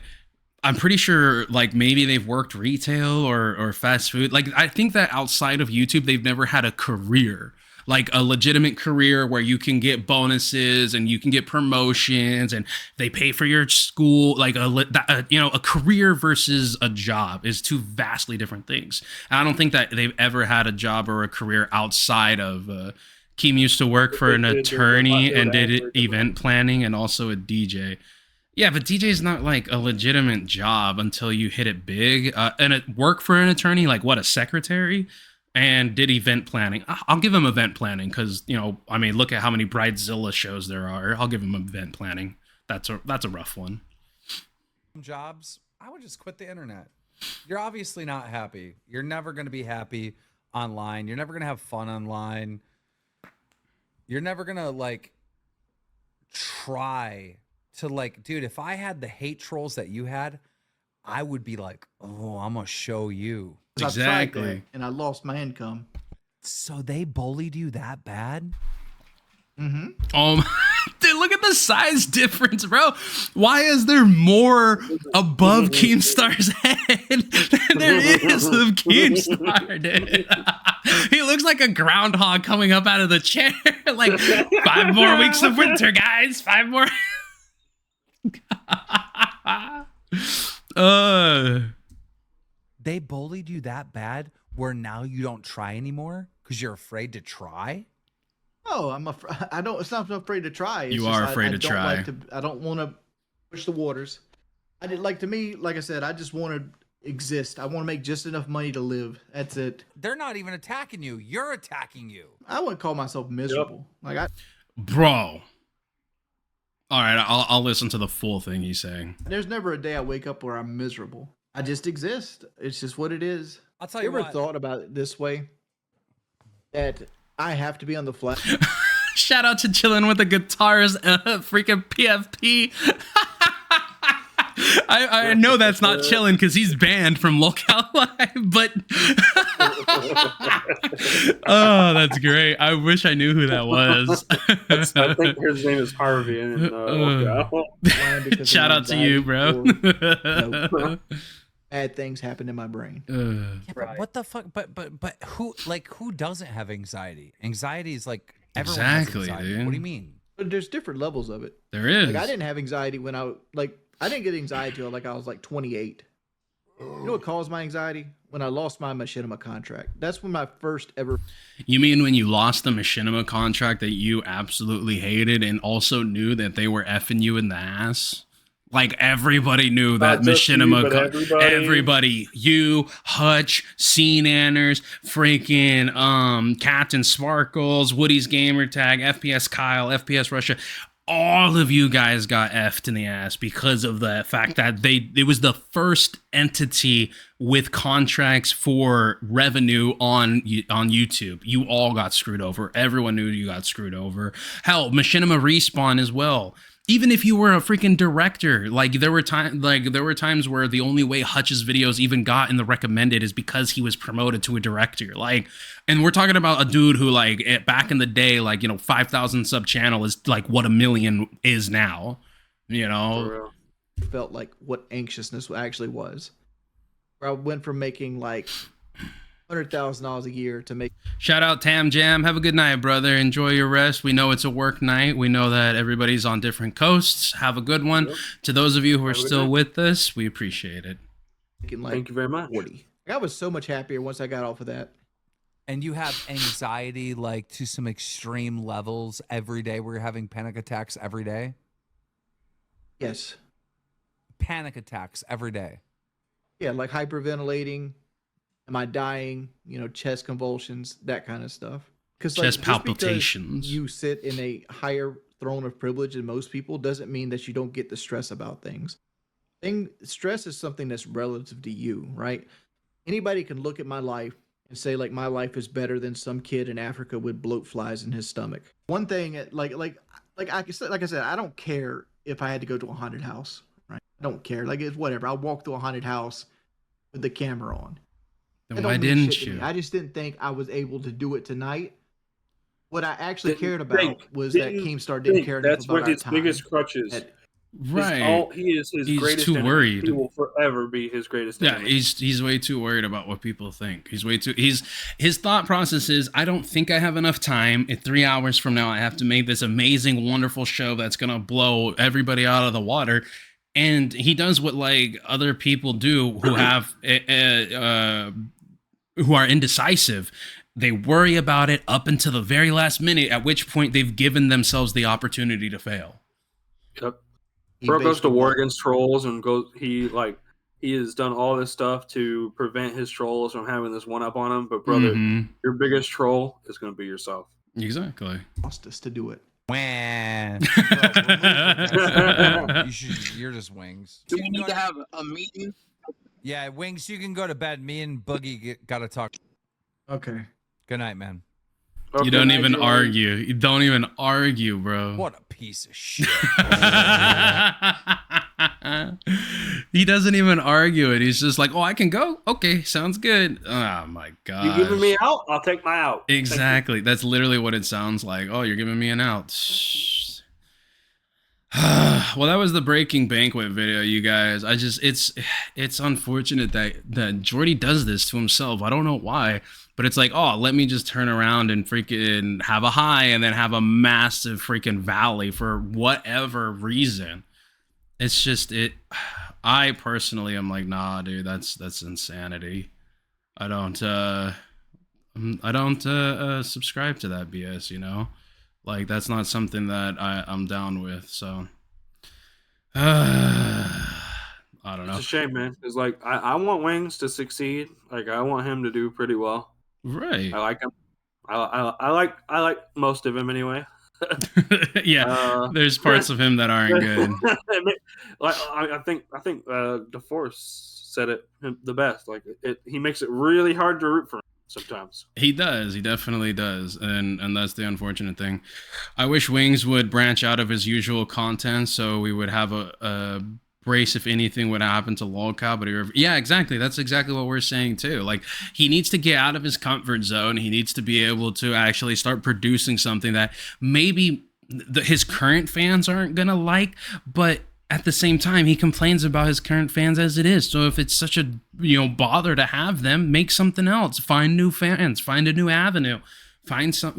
[SPEAKER 1] I'm pretty sure like maybe they've worked retail or fast food. Like I think that outside of YouTube, they've never had a career, like a legitimate career where you can get bonuses and you can get promotions and they pay for your school. Like a career versus a job is two vastly different things. And I don't think that they've ever had a job or a career outside of. Keem used to work for an attorney and did event planning and also a DJ. Yeah, but DJ is not like a legitimate job until you hit it big. And work for an attorney, like what, a secretary? And did event planning. I'll give him event planning because, I mean, look at how many Bridezilla shows there are. I'll give him event planning. That's a rough one.
[SPEAKER 6] Jobs, I would just quit the internet. You're obviously not happy. You're never going to be happy online. You're never going to have fun online. You're never going to like try to like, dude, if I had the hate trolls that you had, I would be like, oh, I'm going to show you.
[SPEAKER 1] Exactly.
[SPEAKER 2] And I lost my income.
[SPEAKER 6] So they bullied you that bad?
[SPEAKER 2] Mm-hmm.
[SPEAKER 1] Dude, look at the size difference, bro. Why is there more above Keemstar's head than there is of Keemstar, dude? He looks like a groundhog coming up out of the chair. Like, 5 more weeks of winter, guys. 5 more.
[SPEAKER 6] They bullied you that bad where now you don't try anymore because you're afraid to try?
[SPEAKER 2] Oh, I don't. It's not afraid to try. It's
[SPEAKER 1] You are afraid to try.
[SPEAKER 2] I don't want to push the waters. To me, like I said, I just want to exist. I want to make just enough money to live. That's it.
[SPEAKER 6] They're not even attacking you. You're attacking you.
[SPEAKER 2] I wouldn't call myself miserable.
[SPEAKER 1] Bro. All right, I'll listen to the full thing he's saying.
[SPEAKER 2] There's never a day I wake up where I'm miserable. I just exist. It's just what it is.
[SPEAKER 6] I'll tell you
[SPEAKER 2] ever
[SPEAKER 6] what.
[SPEAKER 2] thought about it this way? That I have to be on the flat.
[SPEAKER 1] Shout out to chilling with the guitars, freaking PFP. I know that's not chilling because he's banned from Locale Live, but oh, that's great. I wish I knew who that was.
[SPEAKER 4] I think his name is Harvey.
[SPEAKER 1] Shout out to you, bro.
[SPEAKER 2] Bad things happen in my brain.
[SPEAKER 6] Yeah, but what the fuck? But who doesn't have anxiety? Anxiety is like everyone has anxiety.
[SPEAKER 1] Dude.
[SPEAKER 6] What do you mean?
[SPEAKER 2] But there's different levels of it.
[SPEAKER 1] There is.
[SPEAKER 2] Like, I didn't have anxiety when I didn't get anxiety until I was 28. You know what caused my anxiety? When I lost my machinima contract. That's when my first ever.
[SPEAKER 1] You mean when you lost the machinima contract that you absolutely hated and also knew that they were effing you in the ass? Like everybody knew that machinima. Everybody, you, Hutch, Nanners, freaking Captain Sparkles, Woody's Gamertag, FPS Kyle, FPS Russia. All of you guys got effed in the ass because of the fact that it was the first entity with contracts for revenue on YouTube. You all got screwed over. Everyone knew you got screwed over. Hell, Machinima Respawn as well. Even if you were a freaking director, there were times where the only way Hutch's videos even got in the recommended is because he was promoted to a director. And we're talking about a dude who back in the day, 5,000 sub channel is like what 1 million is now,
[SPEAKER 2] Felt like what anxiousness actually was. Where I went from making $100,000 a year to make.
[SPEAKER 1] Shout out Tam Jam. Have a good night, brother. Enjoy your rest. We know it's a work night. We know that everybody's on different coasts. Have a good one. Yep. To those of you who are still with us, we appreciate it.
[SPEAKER 4] Thank you very much.
[SPEAKER 2] 40. I was so much happier once I got off of that.
[SPEAKER 6] And you have anxiety to some extreme levels every day where you're having panic attacks every day?
[SPEAKER 2] Yes.
[SPEAKER 6] Panic attacks every day.
[SPEAKER 2] Yeah, like hyperventilating. Am I dying? Chest convulsions, that kind of stuff. Because
[SPEAKER 1] chest palpitations.
[SPEAKER 2] You sit in a higher throne of privilege than most people doesn't mean that you don't get the stress about things. Stress is something that's relative to you, right? Anybody can look at my life and say my life is better than some kid in Africa with bloat flies in his stomach. One thing, like I said, I don't care if I had to go to a haunted house, right? I don't care. It's whatever. I'll walk through a haunted house with the camera on.
[SPEAKER 1] Then why didn't you?
[SPEAKER 2] I just didn't think I was able to do it tonight. What I actually cared about was that Keemstar didn't care enough about our time.
[SPEAKER 4] That's what his biggest crutch is.
[SPEAKER 1] Right.
[SPEAKER 4] He is his
[SPEAKER 1] He's
[SPEAKER 4] greatest
[SPEAKER 1] too
[SPEAKER 4] enemy.
[SPEAKER 1] worried.
[SPEAKER 4] He will forever be his greatest
[SPEAKER 1] Yeah,
[SPEAKER 4] enemy.
[SPEAKER 1] he's way too worried about what people think. His thought process is, I don't think I have enough time. In 3 hours from now, I have to make this amazing, wonderful show that's gonna blow everybody out of the water. And he does what like other people do who have who are indecisive. They worry about it up until the very last minute, at which point they've given themselves the opportunity to fail.
[SPEAKER 4] Yep. Bro goes to war against trolls and he has done all this stuff to prevent his trolls from having this one up on him. But brother, your biggest troll is going to be yourself.
[SPEAKER 1] Exactly.
[SPEAKER 2] Lost us to do it.
[SPEAKER 6] Man. You're just Wings.
[SPEAKER 7] Do we need to have a meeting?
[SPEAKER 6] Yeah, Wings, you can go to bed. Me and Boogie got to talk.
[SPEAKER 2] Okay.
[SPEAKER 6] Good night, man.
[SPEAKER 1] Okay, you don't even argue. You don't even argue, bro.
[SPEAKER 6] What a piece of shit.
[SPEAKER 1] He doesn't even argue it. He's just like, oh, I can go? Okay, sounds good. Oh, my God.
[SPEAKER 4] You giving me out? I'll take my out.
[SPEAKER 1] Exactly. That's literally what it sounds like. Oh, you're giving me an out. Well, that was the Breaking Banquet video, you guys. It's unfortunate that Jordie does this to himself. I don't know why, but it's like, oh, let me just turn around and freaking have a high and then have a massive freaking valley for whatever reason. It's just I personally am like, nah, dude, that's insanity. I don't subscribe to that BS, you know? Like, that's not something that I'm down with, so. I don't know.
[SPEAKER 4] It's a shame, man. It's like, I want Wings to succeed. Like, I want him to do pretty well.
[SPEAKER 1] Right.
[SPEAKER 4] I like him. I like most of him anyway.
[SPEAKER 1] Yeah, there's parts of him that aren't good.
[SPEAKER 4] Like, I think DeForce said it the best. Like, he makes it really hard to root for him sometimes.
[SPEAKER 1] He does. He definitely does. And that's the unfortunate thing. I wish Wings would branch out of his usual content so we would have a brace if anything would happen to lolcow. But yeah, exactly. That's exactly what we're saying too. Like, he needs to get out of his comfort zone. He needs to be able to actually start producing something that maybe his current fans aren't going to like, but at the same time, he complains about his current fans as it is. So if it's such a bother to have them, make something else. Find new fans. Find a new avenue. Find some,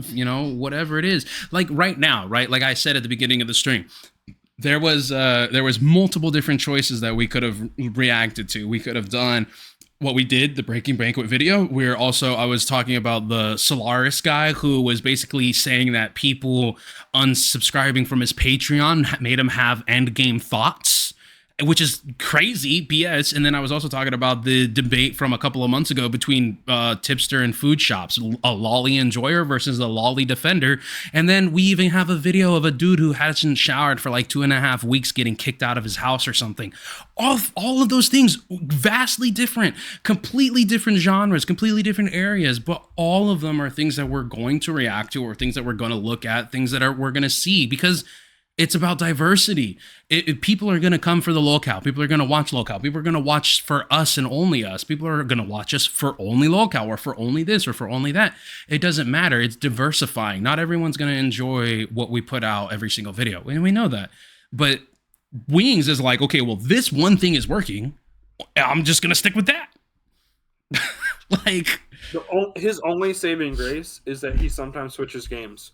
[SPEAKER 1] whatever it is. Like right now, right? Like I said at the beginning of the stream, there was multiple different choices that we could have reacted to. We could have done what we did, the Breaking Banquet video, where also I was talking about the Solaris guy who was basically saying that people unsubscribing from his Patreon made him have endgame thoughts, which is crazy BS. And then I was also talking about the debate from a couple of months ago between Tipster and Food Shops, a lolly enjoyer versus a lolly defender. And then we even have a video of a dude who hasn't showered for like 2.5 weeks getting kicked out of his house or something. All of those things, vastly different, completely different genres, completely different areas, but all of them are things that we're going to react to or things that we're going to look at, things that we're going to see, because it's about diversity. People are going to come for the lolcow. People are going to watch lolcow. People are going to watch for us and only us. People are going to watch us for only lolcow or for only this or for only that. It doesn't matter. It's diversifying. Not everyone's going to enjoy what we put out every single video. And we know that. But Wings is like, okay, well, this one thing is working. I'm just going to stick with that. Like,
[SPEAKER 4] his only saving grace is that he sometimes switches games.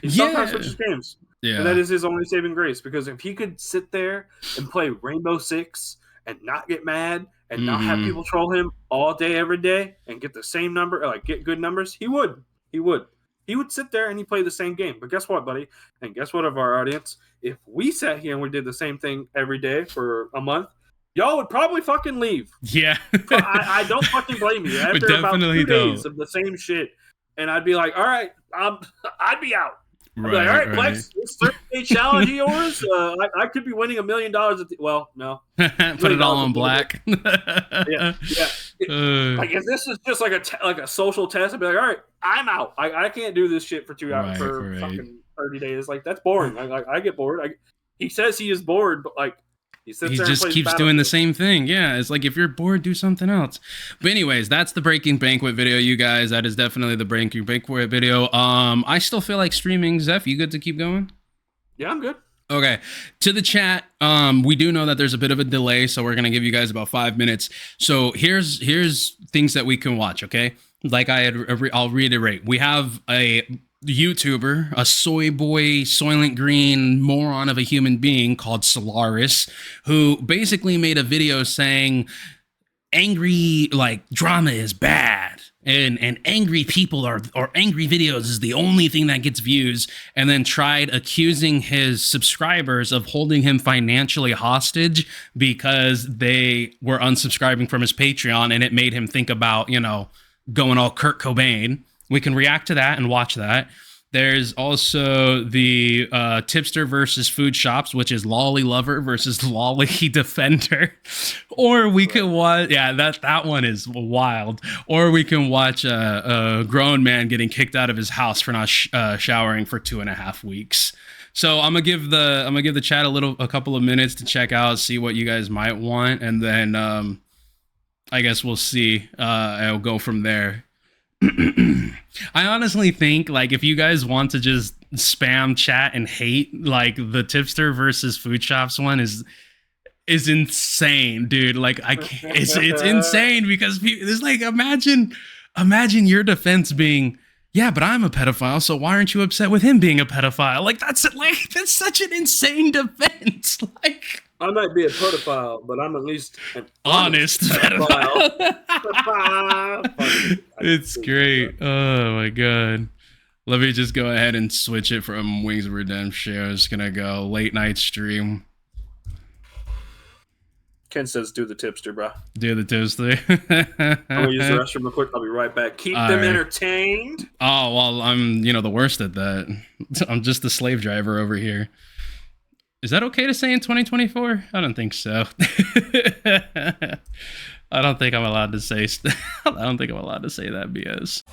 [SPEAKER 4] He sometimes switches games.
[SPEAKER 1] Yeah.
[SPEAKER 4] And that is his only saving grace, because if he could sit there and play Rainbow Six and not get mad and not have people troll him all day, every day, and get the same number, or like get good numbers, he would. He would sit there and he play the same game. But guess what, buddy? And guess what, of our audience? If we sat here and we did the same thing every day for a month, y'all would probably fucking leave.
[SPEAKER 1] Yeah.
[SPEAKER 4] I don't fucking blame you. After about 2 days of the same shit, and I'd be like, all right, I'd be out. I'd be like, all right, Plex, this 30-day challenge of yours, I could be winning $1 million well, no.
[SPEAKER 1] Put it all on black.
[SPEAKER 4] Yeah. Like, if this is just like a social test, I'd be like, all right, I'm out. I can't do this shit for 2 hours for fucking 30 days. Like, that's boring. I get bored. He says he is bored, but like, he
[SPEAKER 1] just keeps doing the same thing. Yeah, it's like, if you're bored, do something else. But anyways, that's the Breaking Banquet video, you guys. That is definitely the Breaking Banquet video. I still feel like streaming. Zeph, you good to keep going?
[SPEAKER 4] Yeah, I'm good.
[SPEAKER 1] Okay, to the chat, we do know that there's a bit of a delay, so we're gonna give you guys about 5 minutes. So here's things that we can watch. Okay, like I'll reiterate, we have a YouTuber, a soy boy, Soylent Green moron of a human being called Solaris, who basically made a video saying angry drama is bad. And angry people or angry videos is the only thing that gets views, and then tried accusing his subscribers of holding him financially hostage because they were unsubscribing from his Patreon, and it made him think about, going all Kurt Cobain. We can react to that and watch that. There's also the tipster versus food shops, which is lolly lover versus lolly defender. Or we could watch, that one is wild. Or we can watch a grown man getting kicked out of his house for not showering for 2.5 weeks. So I'm gonna give the chat a couple of minutes to check out, see what you guys might want, and then I guess we'll see. I'll go from there. I honestly think if you guys want to just spam chat and hate, the tipster versus food shops one is insane, dude. I can't, it's insane because it's imagine your defense being, yeah, but I'm a pedophile, so why aren't you upset with him being a pedophile? That's such an insane defense.
[SPEAKER 4] I might be a pedophile, but I'm at least an
[SPEAKER 1] honest pedophile. It's great. Oh my god. Let me just go ahead and switch it from Wings of Redemption. I'm just gonna go late night stream.
[SPEAKER 4] Ken says do the tipster, bro.
[SPEAKER 1] Do the tipster.
[SPEAKER 4] I'm gonna use the restroom real quick. I'll be right back. Keep them entertained.
[SPEAKER 1] Oh, well, I'm the worst at that. I'm just the slave driver over here. Is that okay to say in 2024? I don't think so. I don't think I'm allowed to say. I don't think I'm allowed to say that BS.